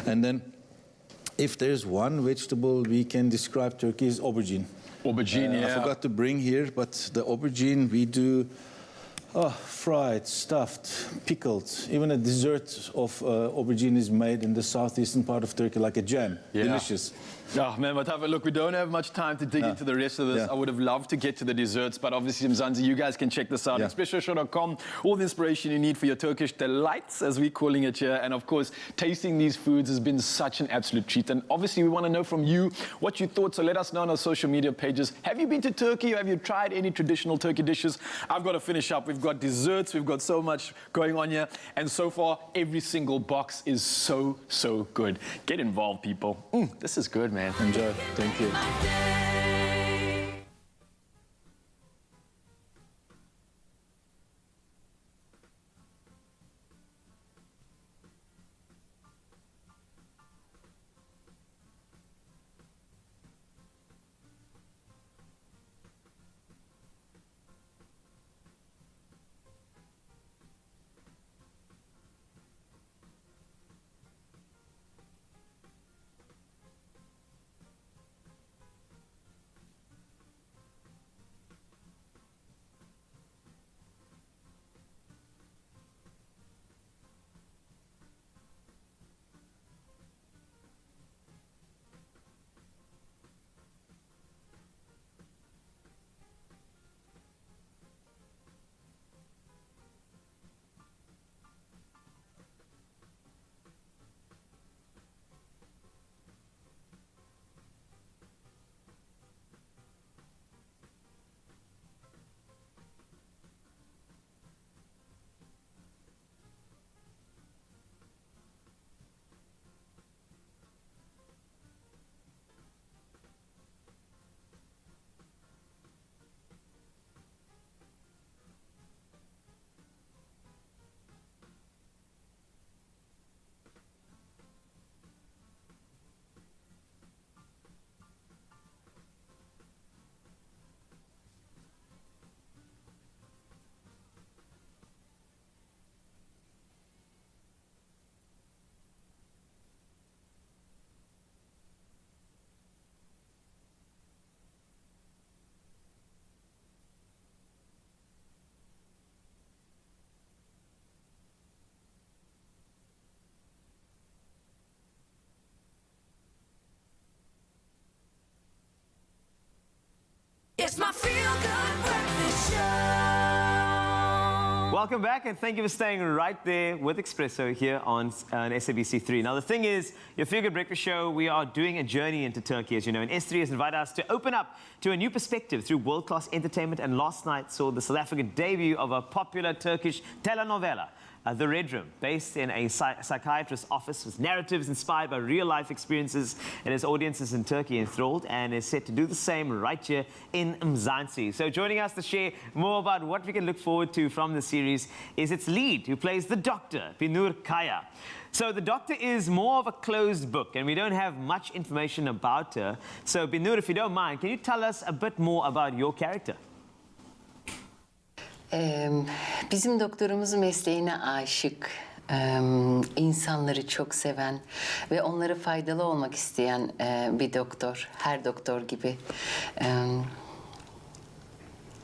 And then if there's one vegetable we can describe Turkey is aubergine. Aubergine, yeah. I forgot to bring here, but the aubergine we do fried, stuffed, pickled. Even a dessert of aubergine is made in the southeastern part of Turkey, like a jam. Yeah. Delicious. Oh, man, but look, we don't have much time to dig into the rest of this. I would have loved to get to the desserts, but obviously, Mzansi, you guys can check this out. Expresso.com, all the inspiration you need for your Turkish delights, as we're calling it here. And of course, tasting these foods has been such an absolute treat. And obviously, we want to know from you what you thought. So let us know on our social media pages. Have you been to Turkey? Or have you tried any traditional Turkey dishes? I've got to finish up. We've got desserts. We've got so much going on here. And so far, every single box is so, so good. Get involved, people. This is good, man. Enjoy. Thank you. Welcome back, and thank you for staying right there with Expresso here on SABC3. Now, the thing is, your Feel Good Breakfast Show, we are doing a journey into Turkey, as you know, and S3 has invited us to open up to a new perspective through world-class entertainment, and last night saw the South African debut of a popular Turkish telenovela, The Red Room, based in a psychiatrist's office with narratives inspired by real-life experiences, and its audiences in Turkey enthralled, and is set to do the same right here in Mzansi. So joining us to share more about what we can look forward to from the series is its lead, who plays the Doctor, Binur Kaya. So the Doctor is more of a closed book, and we don't have much information about her. So Binur, if you don't mind, can you tell us a bit more about your character? Bizim doktorumuz mesleğine aşık, insanları çok seven ve onlara faydalı olmak isteyen bir doktor, her doktor gibi.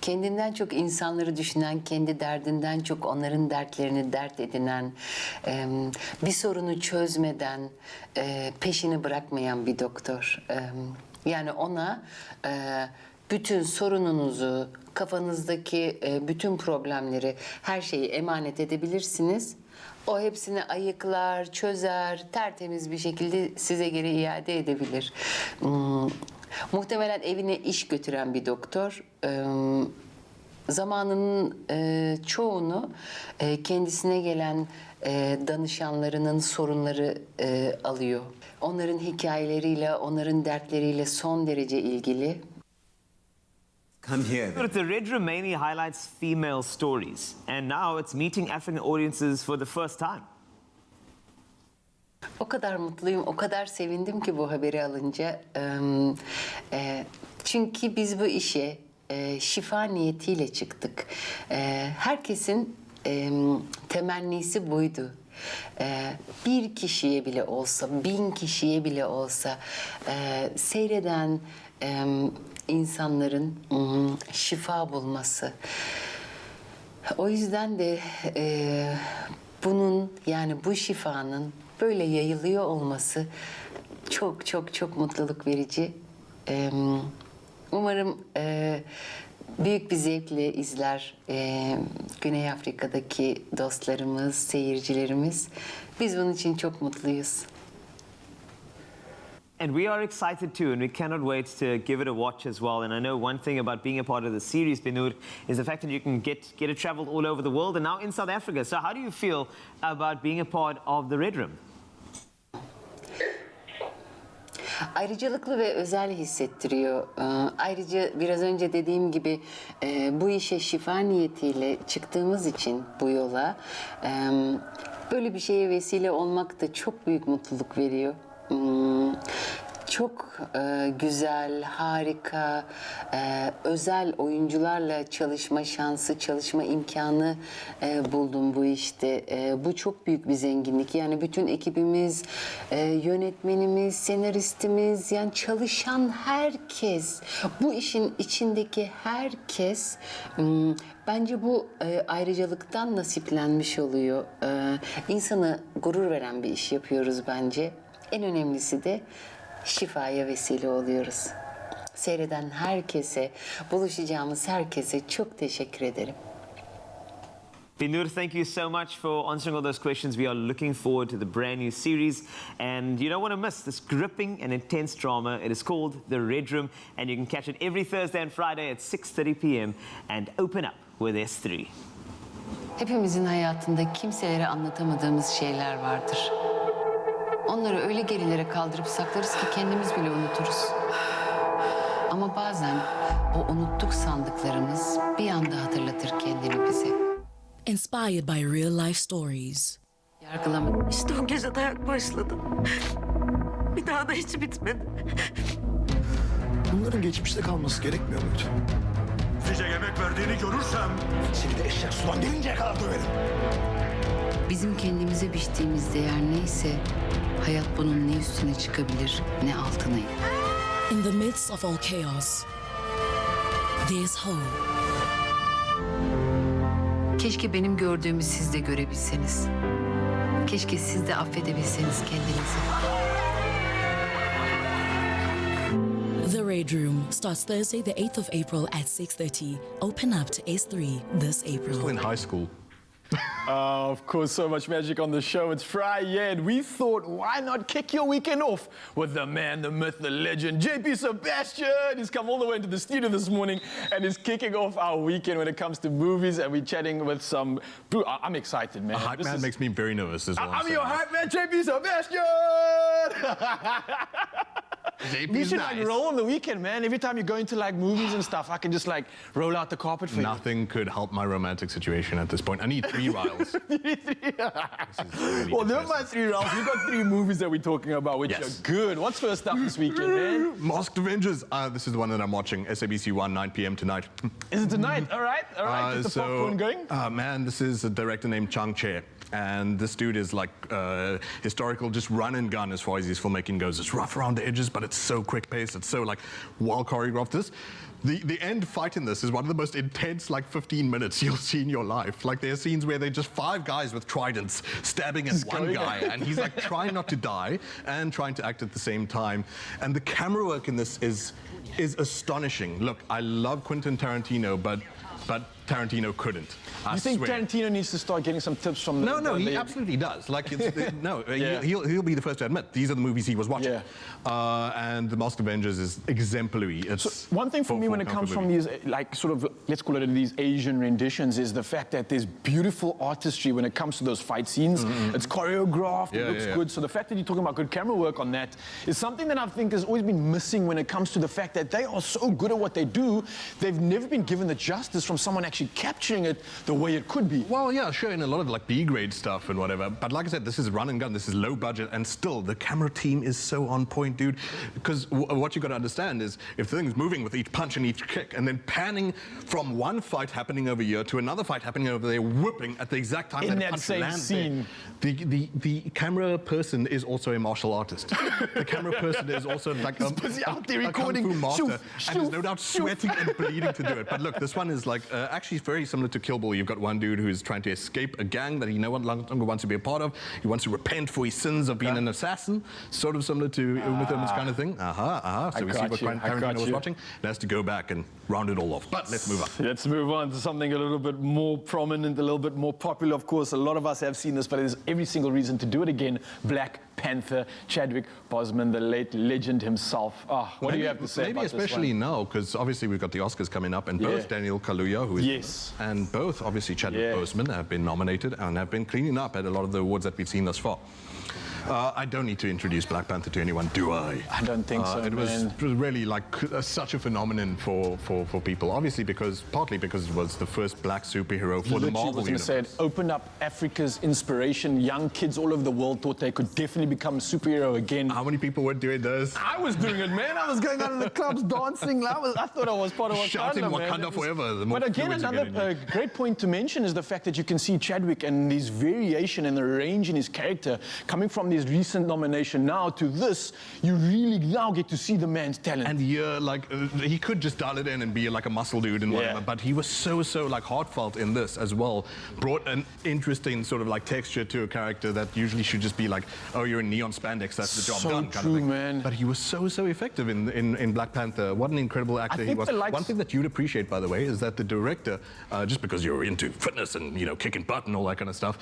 Kendinden çok insanları düşünen, kendi derdinden çok onların dertlerini dert edinen, bir sorunu çözmeden peşini bırakmayan bir doktor. Yani ona bütün sorununuzu, kafanızdaki bütün problemleri, her şeyi emanet edebilirsiniz. O hepsini ayıklar, çözer, tertemiz bir şekilde size geri iade edebilir. Muhtemelen evine iş götüren bir doktor. Zamanının çoğunu kendisine gelen danışanlarının sorunları alıyor. Onların hikayeleriyle, onların dertleriyle son derece ilgili. Come here. The Red Room mainly highlights female stories, and now it's meeting African audiences for the first time. O kadar mutluyum, o kadar sevindim ki bu haberi alınca. Çünkü biz bu işe şifa niyetiyle çıktık. Herkesin temennisi buydu. Bir kişiye bile olsa, 1000 kişiye bile olsa seyreden insanların şifa bulması. O yüzden de bunun, yani bu şifanın böyle yayılıyor olması çok çok çok mutluluk verici. Umarım büyük bir zevkle izler Güney Afrika'daki dostlarımız, seyircilerimiz. Biz bunun için çok mutluyuz. And we are excited too, and we cannot wait to give it a watch as well. And I know one thing about being a part of the series, Binur, is the fact that you can get it traveled all over the world and now in South Africa. So how do you feel about being a part of the Red Room? Ayrıcalıklı ve özel hissettiriyor. Ayrıca biraz önce dediğim gibi bu işe şifa niyetiyle çıktığımız için bu yola böyle bir şeye vesile olmak da çok büyük mutluluk veriyor. Çok güzel, harika, özel oyuncularla çalışma şansı, çalışma imkanı buldum bu işte. Bu çok büyük bir zenginlik. Yani bütün ekibimiz, yönetmenimiz, senaristimiz, yani çalışan herkes, bu işin içindeki herkes bence bu ayrıcalıktan nasiplenmiş oluyor. İnsana gurur veren bir iş yapıyoruz bence. En önemlisi de şifaya vesile oluyoruz. Seyreden herkese, buluşacağımız herkese çok teşekkür ederim. Binur, thank you so much for answering all those questions. We are looking forward to the brand new series, and you don't want to miss this gripping and intense drama. It is called The Red Room, and you can catch it every Thursday and Friday at 6:30 p.m. and open up with S3. Hepimizin hayatında kimselere anlatamadığımız şeyler vardır. Onları öyle gerilere kaldırıp saklarız ki kendimiz bile unuturuz. Ama bazen o unuttuk sandıklarımız bir anda hatırlatır kendini bize. Inspired by real life stories. Yargılama. İşte o gece dayak başladı. Bir daha da hiç bitmedi. Bunların geçmişte kalması gerekmiyor muydu? Size yemek verdiğini görürsem... Seni de eşek sudan gelinceye kadar döverim. Bizim kendimize biçtiğimiz değer neyse, hayat bunun ne üstüne çıkabilir, ne altına iner. In the midst of all chaos, there's hope. Keşke benim gördüğümü siz de görebilseniz. Keşke siz de affedebilseniz kendinizi. The Red Room starts Thursday, the 8th of April at 6:30. Open up to S3 this April. Still in high school. Of course, so much magic on the show. It's Friday, and we thought, why not kick your weekend off with the man, the myth, the legend, JP Sebastian. He's come all the way into the studio this morning and is kicking off our weekend when it comes to movies, and we're chatting with some... I'm excited, man. A hype man makes me very nervous as well. I'm your hype man, JP Sebastian! We should like roll on the weekend, man. Every time you go into like movies and stuff, I can just like roll out the carpet for you. Nothing could help my romantic situation at this point. I need 3 riles. Well, never mind 3 rounds. We've got 3 movies that we're talking about, which are good. What's first up this weekend, man? Masked Avengers. This is the one that I'm watching. SABC 1, 9 p.m. tonight. Is it tonight? All right. Get the popcorn going. Man, this is a director named Chang Che. And this dude is like historical, just run and gun as far as his filmmaking goes. It's rough around the edges, but it's so quick paced. It's so like well choreographed. The end fight in this is one of the most intense like 15 minutes you'll see in your life. Like there are scenes where they're just 5 guys with tridents stabbing at one guy, and he's like trying not to die and trying to act at the same time. And the camera work in this is astonishing. Look, I love Quentin Tarantino, but Tarantino couldn't. I You think swear. Tarantino needs to start getting some tips from the... No, he absolutely does. Like, he'll be the first to admit these are the movies he was watching. And The Masked Avengers is exemplary. It's one thing for me when it comes from these, like, sort of, let's call it these Asian renditions, is the fact that there's beautiful artistry when it comes to those fight scenes. It's choreographed, it looks good. So the fact that you're talking about good camera work on that is something that I think has always been missing when it comes to the fact that they are so good at what they do. They've never been given the justice from someone actually capturing it the way it could be. Well, yeah, sure, in a lot of like B-grade stuff and whatever. But like I said, this is run and gun, this is low budget, and still the camera team is so on point, dude. Because what you got to understand is if the thing's moving with each punch and each kick, and then panning from one fight happening over here to another fight happening over there, whooping at the exact time in that that same scene. The camera person is also a martial artist. The camera person is also like a out there recording, kung fu master, and is no doubt sweating and bleeding to do it. But look, this one is like actually very similar to Kill Bill. You've got one dude who's trying to escape a gang that he no longer wants to be a part of. He wants to repent for his sins of being an assassin, sort of similar to Uma Thurman's kind of thing. So we see what Tarantino was watching. He has to go back and round it all off. But let's move on. Let's move on to something a little bit more prominent, a little bit more popular. Of course, a lot of us have seen this, but there's every single reason to do it again. Black Panther, Chadwick Boseman, the late legend himself. What do you have to say maybe about especially this one? now, because obviously we've got the Oscars coming up, and both Daniel Kaluuya, who is and both obviously Chadwick Boseman have been nominated and have been cleaning up at a lot of the awards that we've seen thus far. I don't need to introduce Black Panther to anyone, do I? I don't think so, it was really like such a phenomenon for people. Obviously, partly because it was the first black superhero for the Marvel universe. It opened up Africa's inspiration. Young kids all over the world thought they could definitely become a superhero again. How many people were doing this? I was doing it, man. I was going out in the clubs dancing. I thought I was part of Wakanda, shouting Wakanda forever. But again, another great point to mention is the fact that you can see Chadwick and his variation and the range in his character coming from his recent nomination now to this. You really now get to see the man's talent. And he could just dial it in and be like a muscle dude and whatever, but he was so like heartfelt in this as well. Brought an interesting sort of like texture to a character that usually should just be like, oh, you're in neon spandex, that's the job done kind of thing. Man. But he was so effective in Black Panther. What an incredible actor he was. One thing that you'd appreciate, by the way, is that the director, just because you're into fitness and kicking butt and all that kind of stuff,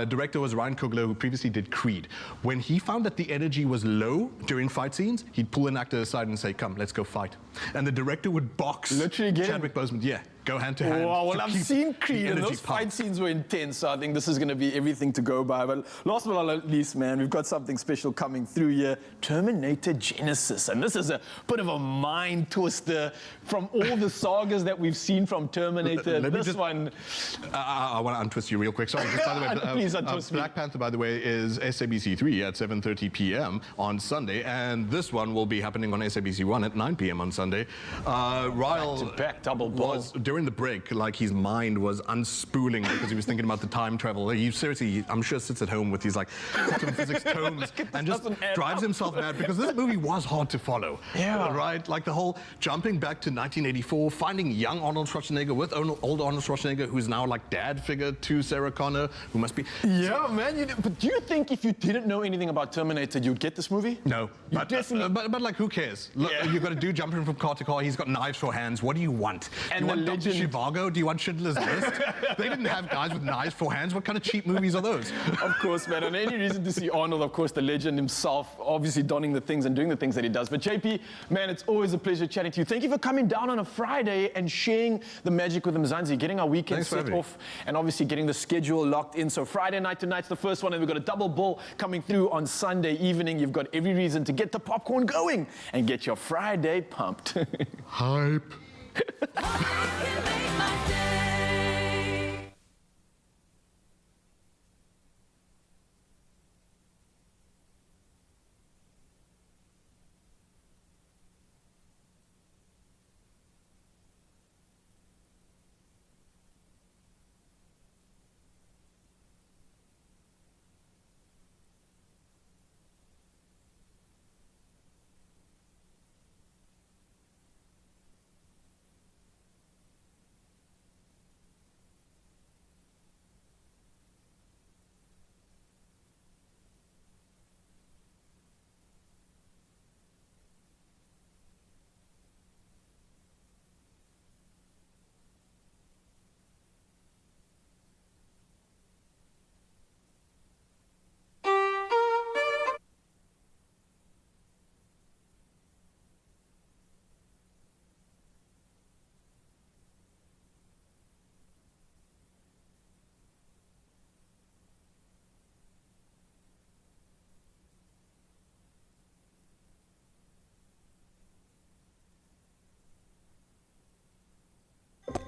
director was Ryan Coogler, who previously did Creed. When he found that the energy was low during fight scenes, he'd pull an actor aside and say, come, let's go fight. And the director would box Chadwick Boseman. Go hand to hand. Wow, well, I've seen Creed, and those fight scenes were intense, so I think this is going to be everything to go by. But last but not least, man, we've got something special coming through here, Terminator Genesis. And this is a bit of a mind twister from all the sagas that we've seen from Terminator. I want to untwist you real quick. Sorry, just by the way, please untwist me. Black Panther, by the way, is SABC 3 at 7:30 p.m. on Sunday, and this one will be happening on SABC 1 at 9 p.m. on Sunday. Ryle back double balls. During the break, like his mind was unspooling because he was thinking about the time travel. He seriously, I'm sure, sits at home with his like quantum physics tomes and just drives himself mad because this movie was hard to follow. Yeah. Right? Like the whole jumping back to 1984, finding young Arnold Schwarzenegger with old Arnold Schwarzenegger, who's now like dad figure to Sarah Connor, who must be... Yeah, man. But do you think if you didn't know anything about Terminator, you'd get this movie? No. But like, who cares? Look, you've got a dude jumping from car to car. He's got knives for hands. What do you want? And the legend to Chivago? Do you want Schindler's List? They didn't have guys with knives for hands. What kind of cheap movies are those? Of course, man. And any reason to see Arnold, of course, the legend himself, obviously donning the things and doing the things that he does. But JP, man, it's always a pleasure chatting to you. Thank you for coming down on a Friday and sharing the magic with Mzansi, getting our weekend set off, and obviously getting the schedule locked in. So Friday night tonight's the first one, and we've got a double bill coming through on Sunday evening. You've got every reason to get the popcorn going and get your Friday pumped. Hype.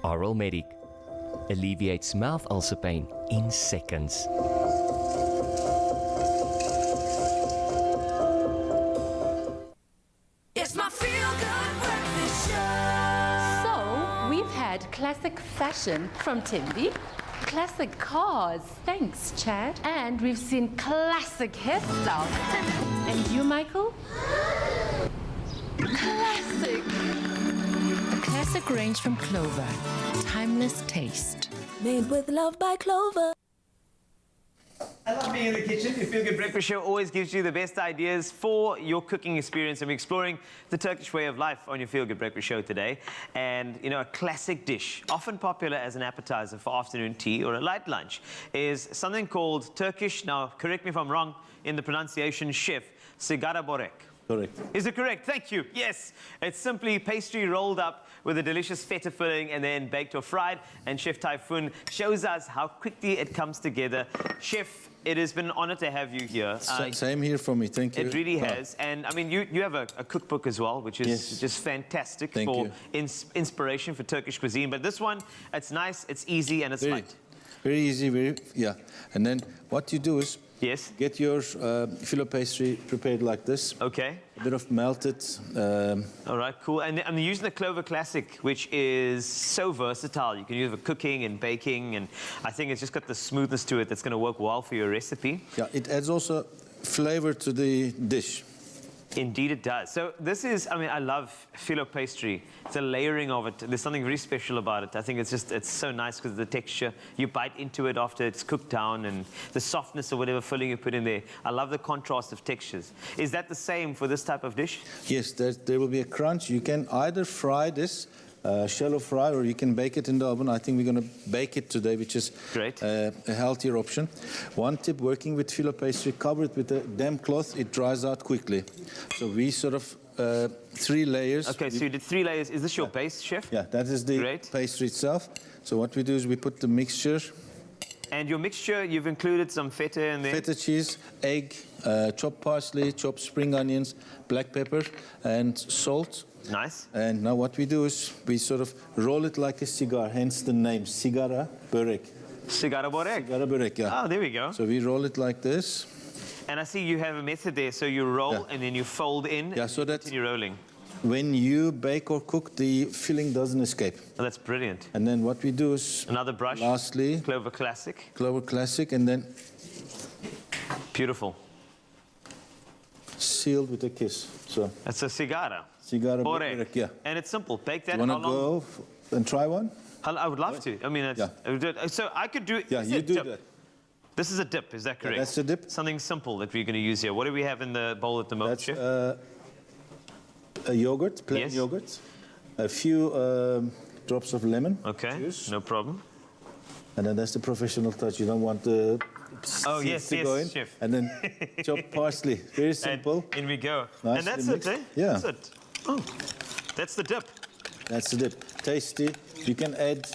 Oral Medic alleviates mouth ulcer pain in seconds. It's my feel-good breakfast show. So, we've had classic fashion from Timby, classic cars, thanks Chad, and we've seen classic hairstyles. And you, Michael? Classic. A classic range from Clover. Timeless taste. Made with love by Clover. I love being in the kitchen. Your Feel Good Breakfast Show always gives you the best ideas for your cooking experience. And we're exploring the Turkish way of life on your Feel Good Breakfast Show today. And, you know, a classic dish, often popular as an appetizer for afternoon tea or a light lunch, is something called Turkish, now correct me if I'm wrong in the pronunciation, chef, sigara borek. Correct. Is it correct? Thank you. Yes. It's simply pastry rolled up with a delicious feta filling and then baked or fried. And Chef Typhoon shows us how quickly it comes together. Chef, it has been an honor to have you here. Same here for me. Thank you. It really has. And I mean, you have a cookbook as well, which is just fantastic for inspiration for Turkish cuisine. But this one, it's nice, it's easy, and it's light. Very easy, yeah. And then what you do is get your filo pastry prepared like this. Okay. A bit of melted. All right, cool. And I'm using the Clover Classic, which is so versatile. You can use it for cooking and baking, and I think it's just got the smoothness to it that's going to work well for your recipe. Yeah, it adds also flavor to the dish. Indeed it does. So this is, I mean, I love filo pastry. It's a layering of it. There's something very special about it. I think it's just, it's so nice because of the texture. You bite into it after it's cooked down and the softness of whatever filling you put in there. I love the contrast of textures. Is that the same for this type of dish? Yes, there will be a crunch. You can either fry this, shallow fry, or you can bake it in the oven. I think we're going to bake it today, which is great. A healthier option. One tip, working with filo pastry, cover it with a damp cloth. It dries out quickly. So we sort of 3 layers. Okay, so you did 3 layers. Is this your base, Chef? Yeah, that is the pastry itself. So what we do is we put the mixture. And your mixture, you've included some feta in there? Feta cheese, egg, chopped parsley, chopped spring onions, black pepper, and salt. Nice. And now what we do is we sort of roll it like a cigar, hence the name, sigara börek. Sigara borek? Sigara börek, yeah. Oh, there we go. So we roll it like this. And I see you have a method there. So you roll and then you fold in and so that continue rolling. When you bake or cook, the filling doesn't escape. Oh, that's brilliant. And then what we do is... Another brush. Lastly... Clover Classic. Clover Classic, and then... Beautiful. Sealed with a kiss. So that's a sigara. Sigara borek, yeah. And it's simple. Bake that. You want to go and try one? I would love to. I mean, so I could do. Yeah, you do that. This is a dip. Is that correct? Yeah, that's a dip. Something simple that we're going to use here. What do we have in the bowl at the moment, Chef? A yogurt, plain yogurt. A few drops of lemon. Okay, juice. no problem. And then that's the professional touch. You don't want the Oh, seeds yes, to go in. yes, chef. And then chop parsley. Very simple. And in we go. Nicely And that's mixed. it, eh? Yeah. That's it. Oh, that's the dip. That's the dip. Tasty. You can add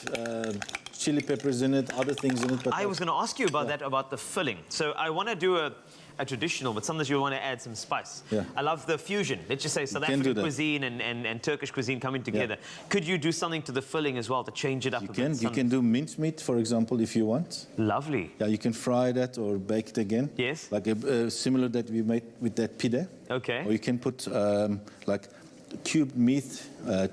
chili peppers in it, other things in it. But I was going to ask you about that, about the filling. So I want to do a traditional, but sometimes you want to add some spice. Yeah. I love the fusion. Let's just say South can do African that. cuisine and Turkish cuisine coming together. Could you do something to the filling as well to change it up a bit? You can do mincemeat, for example, if you want. Lovely. Yeah, you can fry that or bake it again. Yes. Like similar that we made with that pide. Okay. Or you can put like cubed meat,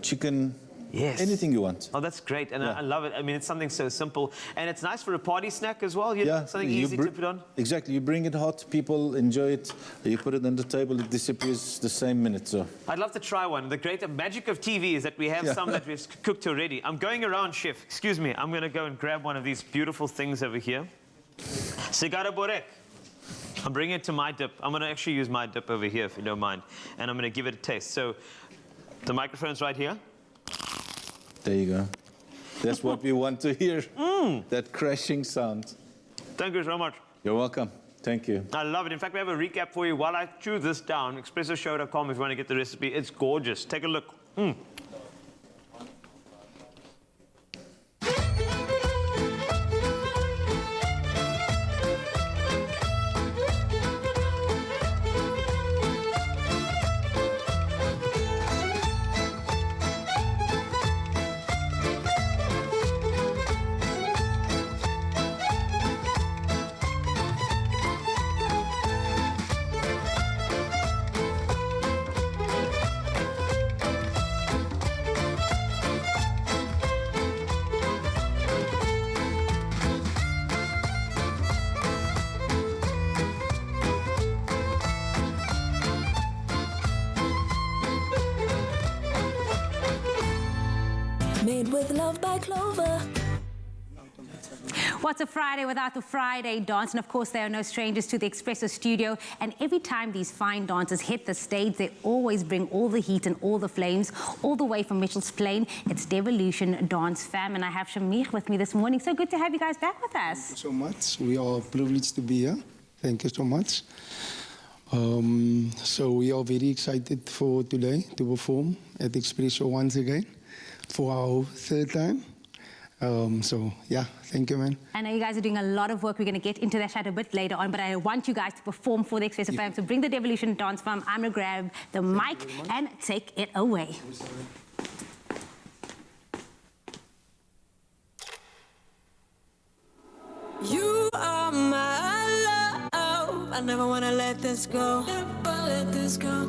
chicken. Yes. Anything you want. Oh, that's great. And Yeah. I love it. I mean, it's something so simple. And it's nice for a party snack as well. You know, something easy to put on. Exactly. You bring it hot, people enjoy it. You put it on the table, it disappears the same minute. So I'd love to try one. The great magic of TV is that we have some that we've cooked already. I'm going around, chef. Excuse me. I'm going to go and grab one of these beautiful things over here. Sigara borek. I'm bringing it to my dip. I'm going to actually use my dip over here, if you don't mind. And I'm going to give it a taste. So the microphone's right here. there you go. That's what we want to hear. That crashing sound. Thank you so much. You're welcome. Thank you. I love it. In fact, we have a recap for you while I chew this down. ExpressoShow.com if you want to get the recipe. It's gorgeous. Take a look. Made with love by Clover. What's a Friday without the Friday dance? And of course, they are no strangers to the Expresso studio. And every time these fine dancers hit the stage, they always bring all the heat and all the flames, all the way from Mitchell's Plain. It's Devolution Dance Fam. And I have Shamir with me this morning. So good to have you guys back with us. Thank you so much. We are privileged to be here. Thank you so much. So we are very excited for today to perform at Expresso once again for our third time. So yeah, thank you, man. I know you guys are doing a lot of work. We're going to get into that chat a bit later on, but I want you guys to perform for the Expresso fam. So bring the Devolution Dance Fam. I'm going to grab the mic and take it away. You are my love. I never wanna let this go. Never let this go.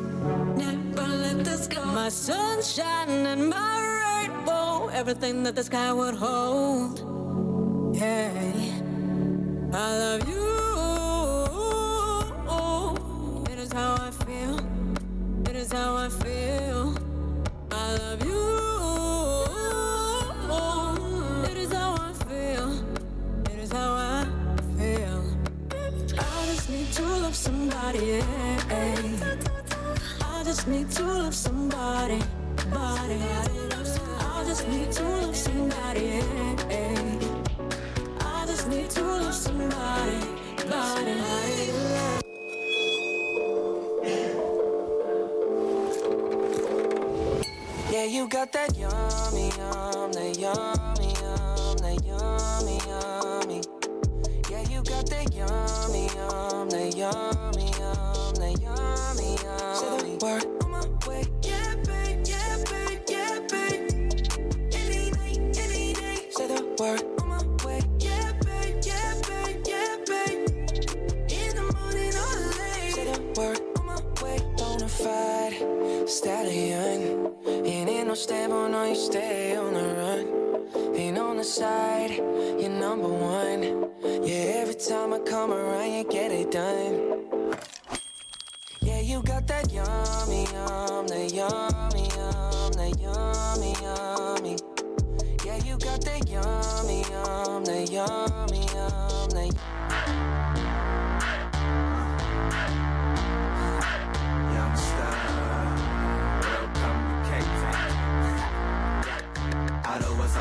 Never let this go. My sunshine and my rainbow. Everything that the sky would hold. Yeah. I love you. It is how I feel. It is how I feel. I love you. It is how I feel. It is how I feel. I just need to love somebody. Yeah. I just need to love somebody. Body. I just need to love somebody. Yeah. I just need to love somebody. Body. Yeah, you got that yummy, that yummy, that yummy, yummy. Yeah, you got that yummy, that yummy, that yummy, yummy. Say the word on my way. Yeah, babe, yeah, babe, yeah, babe. Any night, any day. Say the word on my way. Yeah, babe, yeah, babe, yeah, babe. In the morning or late. Say the word on my way. Bonafide stallion. Ain't no stable, no, you stay on the run. Ain't on the side, you're number one. Yeah, every time I come around, you get it done. Yeah, you got that yummy, that yummy, that yummy, yummy. Yeah, you got that yummy, that yummy, that Young star, welcome to Cape Town. I know what's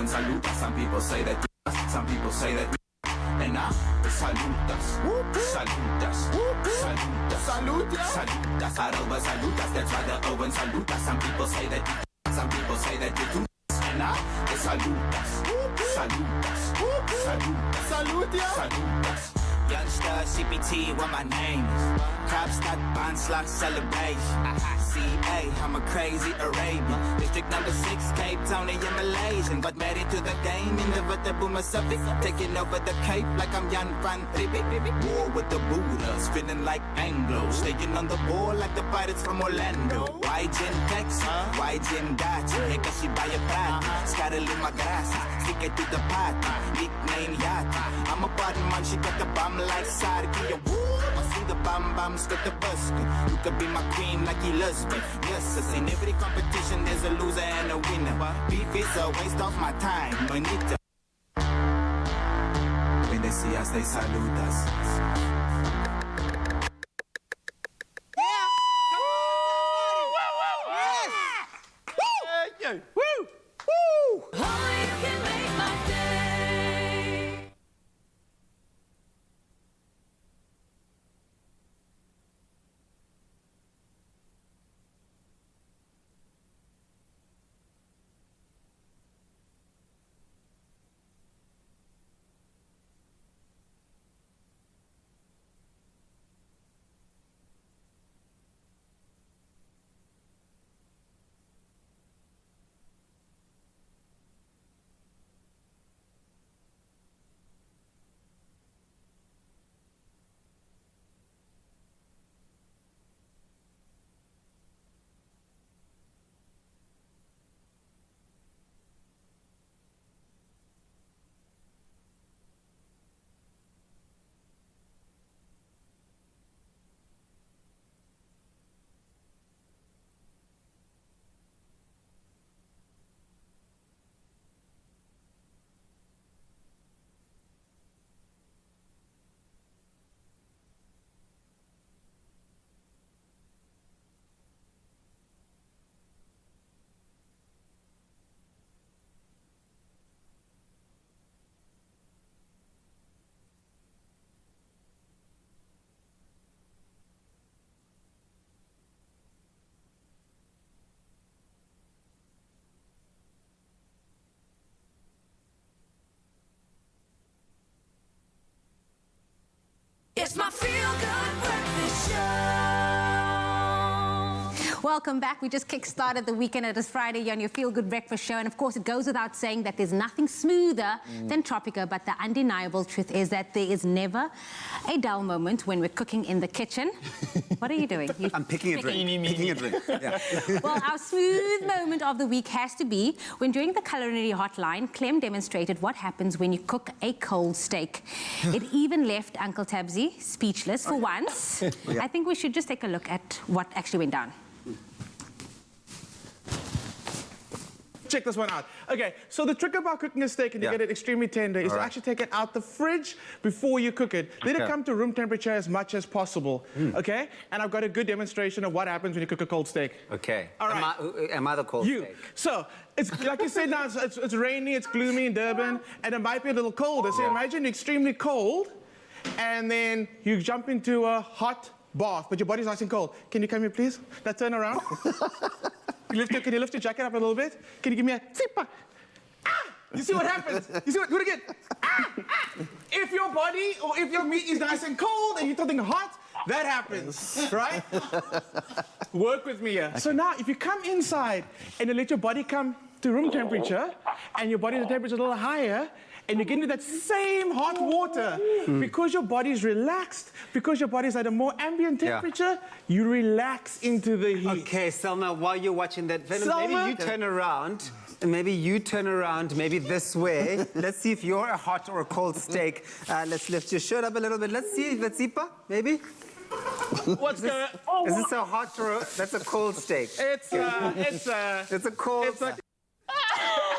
oven salutas. Some people say that, some people say that. And I salutas, salutas, salutas, salutas, salutas. Arroba salutas, that's why the oven salutas. Some people say that, some people say that you do. And I salutas, salutas, salutas, salutas, salutas. Youngster, CPT, what my name is. Crop stock, bond stock, celebration. CA, I'm a crazy Arabian. District number 6, Cape Town and Malaysian. Got married to the game, inevitable Pacific. Taking over the Cape like I'm Jan van Riebeek. War with the Buddhas, feeling like Anglo. Staying on the ball like the pirates from Orlando. White gin Texas, white gin Gachi. Hey, cause she buy a prati. Scarlet my grasses, stick it to the party. Nickname Yati. I'm a bottom man, she got the bomb like Sarki. I see the bam bams got the buskin'. You could be my queen like Elizabeth. Yes, I in every competition there's a loser and a winner. Beef is a waste of my time. Bonita. When they see us, they salute us. It's my feel-good breakfast show. Welcome back. We just kick-started the weekend. It is Friday on your Feel Good Breakfast Show. And of course, it goes without saying that there's nothing smoother than Tropico. But the undeniable truth is that there is never a dull moment when we're cooking in the kitchen. What are you doing? I'm picking a drink. Picking a drink. Yeah. Well, our smooth moment of the week has to be when during the culinary hotline, Clem demonstrated what happens when you cook a cold steak. It even left Uncle Tabsy speechless for once. Yeah. I think we should just take a look at what actually went down. Check this one out. Okay, so the trick about cooking a steak and to get it extremely tender is to actually take it out the fridge before you cook it. Let it come to room temperature as much as possible, okay? And I've got a good demonstration of what happens when you cook a cold steak. Okay. All right. Am I the cold steak? So, it's like you said now, it's rainy, it's gloomy in Durban, and it might be a little colder. So imagine extremely cold, and then you jump into a hot bath, but your body's nice and cold. Can you come here, please? Now turn around. Can you lift your jacket up a little bit? Can you give me a zipa? Ah! You see what happens? You see what? Do it again. Ah! Ah! If your body or if your meat is nice and cold and you're something hot, that happens, right? Work with me here. Okay. So now, if you come inside and you let your body come to room temperature, and your body's temperature is a little higher, and you get into that same hot water, because your body's relaxed, because your body's at a more ambient temperature, you relax into the heat. Okay, Selma, while you're watching that, maybe you turn around. Maybe you turn around, maybe this way. Let's see if you're a hot or a cold steak. Let's lift your shirt up a little bit. Let's see, Zipa, maybe. What's going on? Is this a hot or that's a cold steak? It's a cold steak.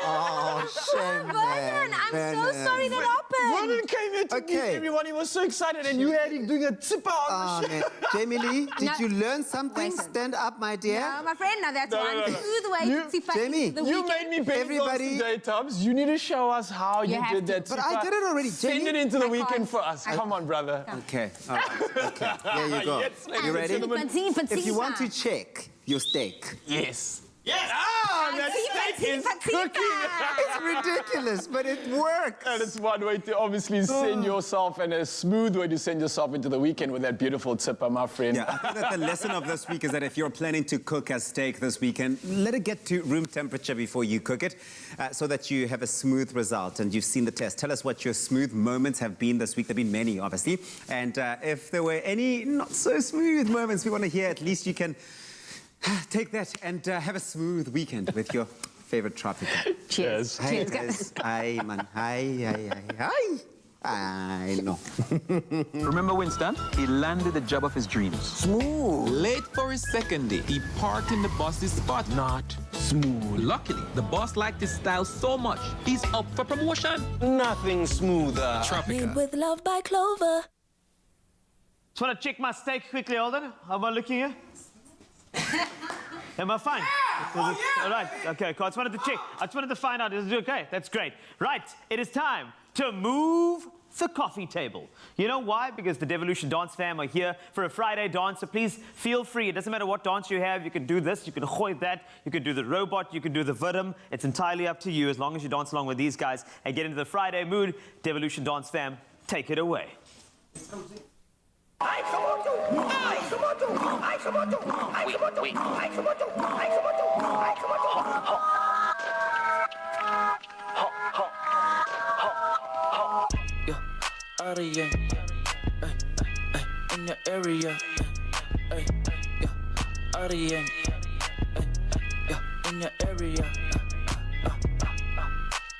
Oh, shame, Vernon, I'm so sorry that Vernon came here to meet everyone. He was so excited, and you had him doing a tipper on the show. Jamie Lee, did you learn something? Stand up, my dear. No, my friend, now that's one smooth way to tipper Jamie, into the You weekend. made me everybody today, Tubbs. You need to show us how you did that. But I did it already, Jamie. Send it into the weekend for us. Come on, brother. Okay, all right. Okay, there you go. Yes, ladies You ready? and gentlemen. If you want to check your steak. Yes. Yes! Ah, that steak is cooking! It's ridiculous, but it works. And it's one way to obviously send yourself, and a smooth way to send yourself into the weekend with that beautiful tipper, my friend. Yeah, I think that the lesson of this week is that if you're planning to cook a steak this weekend, let it get to room temperature before you cook it, so that you have a smooth result. And you've seen the test. Tell us what your smooth moments have been this week. There have been many, obviously. And if there were any not so smooth moments we want to hear, at least you can take that and have a smooth weekend with your favorite tropical. Cheers. Hi, Cheers. hi, man. Hi. I know. Remember Winston? He landed the job of his dreams. Smooth. Late for his second day, he parked in the boss's spot. Not smooth. Luckily, the boss liked his style so much, he's up for promotion. Nothing smoother. Tropica. With love by Clover. Just want to check my steak quickly, Alden. How am I looking here? Am I fine? All right. Okay, cool. I just wanted to check. I just wanted to find out. Is it okay? That's great. Right. It is time to move the coffee table. You know why? Because the Devolution Dance fam are here for a Friday dance. So please feel free. It doesn't matter what dance you have. You can do this. You can hoy that. You can do the robot. You can do the vidum. It's entirely up to you as long as you dance along with these guys and get into the Friday mood. Devolution Dance fam, take it away. Area, in your area, area, in your area.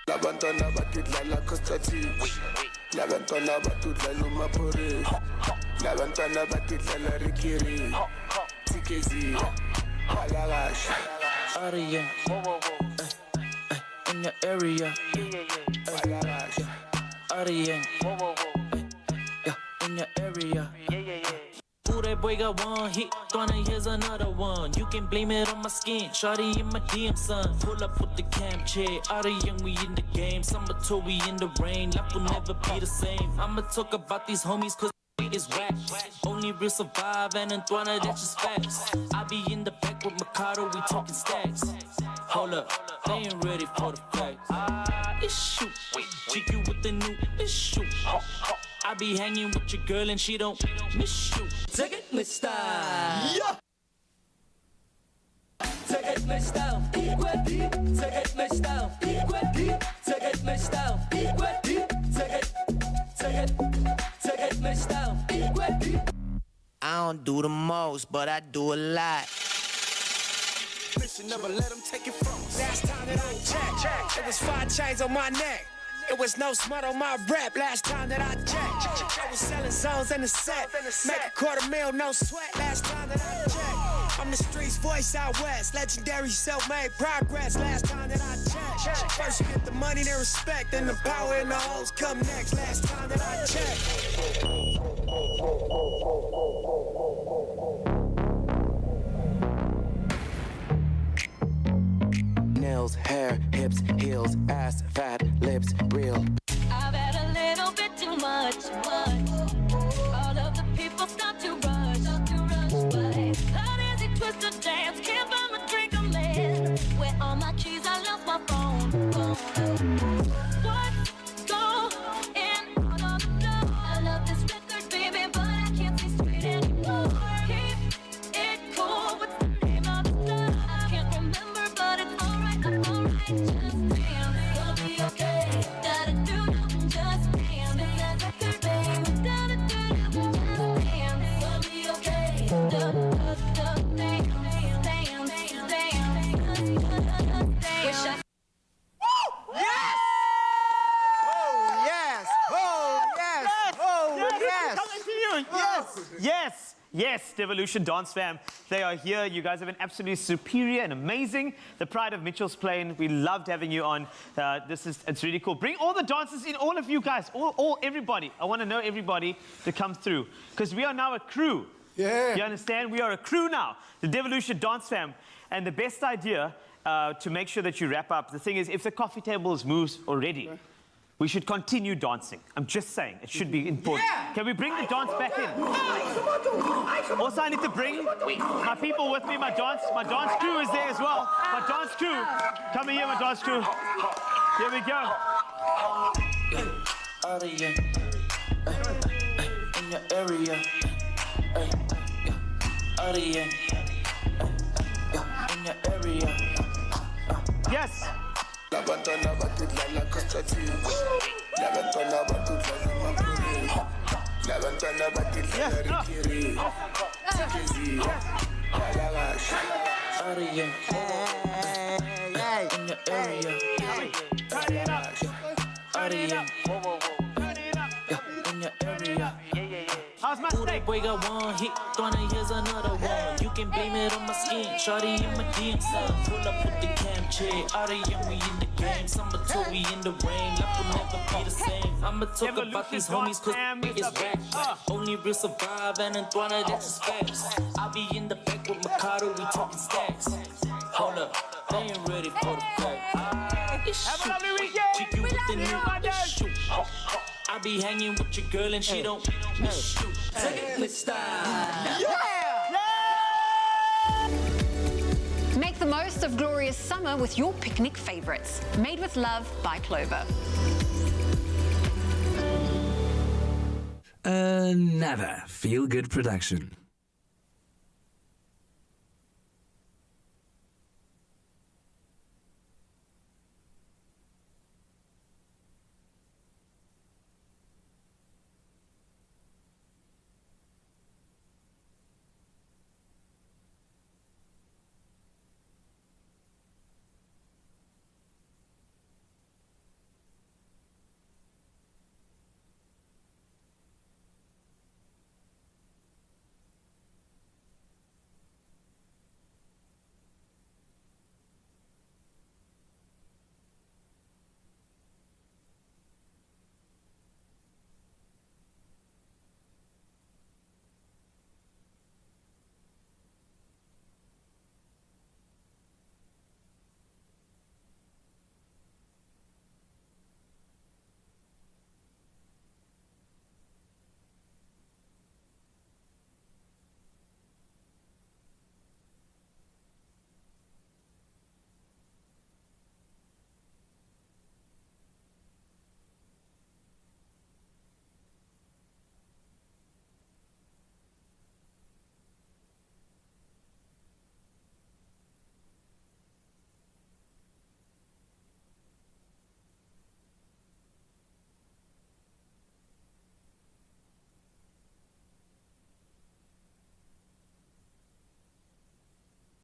La ventana batut la costative. La ventana batut la lumapore. La ventana batut la rikiri. Tikezi, alagash. Area, in your area, area, in your area. Ooh, that boy got one hit, gonna here's another one. You can blame it on my skin, shawty in my DM, son. Pull up with the cam chair, out of young, we in the game. Summer tour, we in the rain, life will never be the same. I'ma talk about these homies, cause is whack. Only real survive, and Antoine, that's just facts. I be in the back with Mikado, we talking stacks. Hold up, they ain't ready for the facts. It's shoot, cheek you with the new issue. I be hanging with your girl and she don't miss you. Take it, my style. Yeah. Take it, my style. Equity. Take it, my style. Equity. Take it, my style. Equity. Take it. Take it. Take it, my style. Equity. I don't do the most, but I do a lot. Bitch, never let them take it from us. Last time that I checked, it was 5 chains on my neck. It was no smut on my rap last time that I checked. I was selling zones in the set. Make $250,000, no sweat last time that I checked. I'm the streets voice out west. Legendary self-made progress last time that I checked. First you get the money, then respect. Then the power and the hoes come next last time that I checked. Nails, hair, hips, heels, ass, fat, lips, real. I've had a little bit too much. All of the people start to rush. But that easy twist of dance, can't buy my drink, I'm in. Where all my keys, I lost my phone. What's going on? I love this record, baby, but I can't see straight anymore. Keep it cool, what's the name of the song? I can't remember, but it's alright, just damn, you'll be okay. Gotta do nothing, just damn. It's that record, baby. Gotta do nothing, just damn, you'll be okay. Damn. Wish I. Yes! Oh, yes! Oh, yes! Oh, yes! Coming to you! Yes! Yes! Yes, Devolution Dance Fam. They are here. You guys have been absolutely superior and amazing. The pride of Mitchell's Plain. We loved having you on. It's really cool. Bring all the dancers in, all of you guys, everybody. I want to know everybody to come through because we are now a crew. Yeah. You understand? We are a crew now. The Devolution Dance Fam. And the best idea to make sure that you wrap up, the thing is, if the coffee table is moved already, we should continue dancing. I'm just saying, it should be important. Yeah. Can we bring the dance back in? Also, I need to bring my people with me, my dance crew is there as well. My dance crew. Come here, my dance crew. Here we go. In your area. In your area. Yes. How's my steak? Boy got one hit, gonna here's another one. You can blame it on my skin, shawty in my DMs. Pull up with the cam chair, RDM we in the game. Summer tour we in the rain, life will never be the same. I'ma talk about these homies cause it's back. Only real survive and Antoine, that's just facts. I'll be in the back with Mikado, we talking stacks. Hold up, they ain't ready for the fact. Have a lovely weekend. Chicken with the new shoot. I be hanging with your girl and she don't shoot. Take it with style. Make the most of glorious summer with your picnic favorites. Made with love by Clover. Another feel-good production.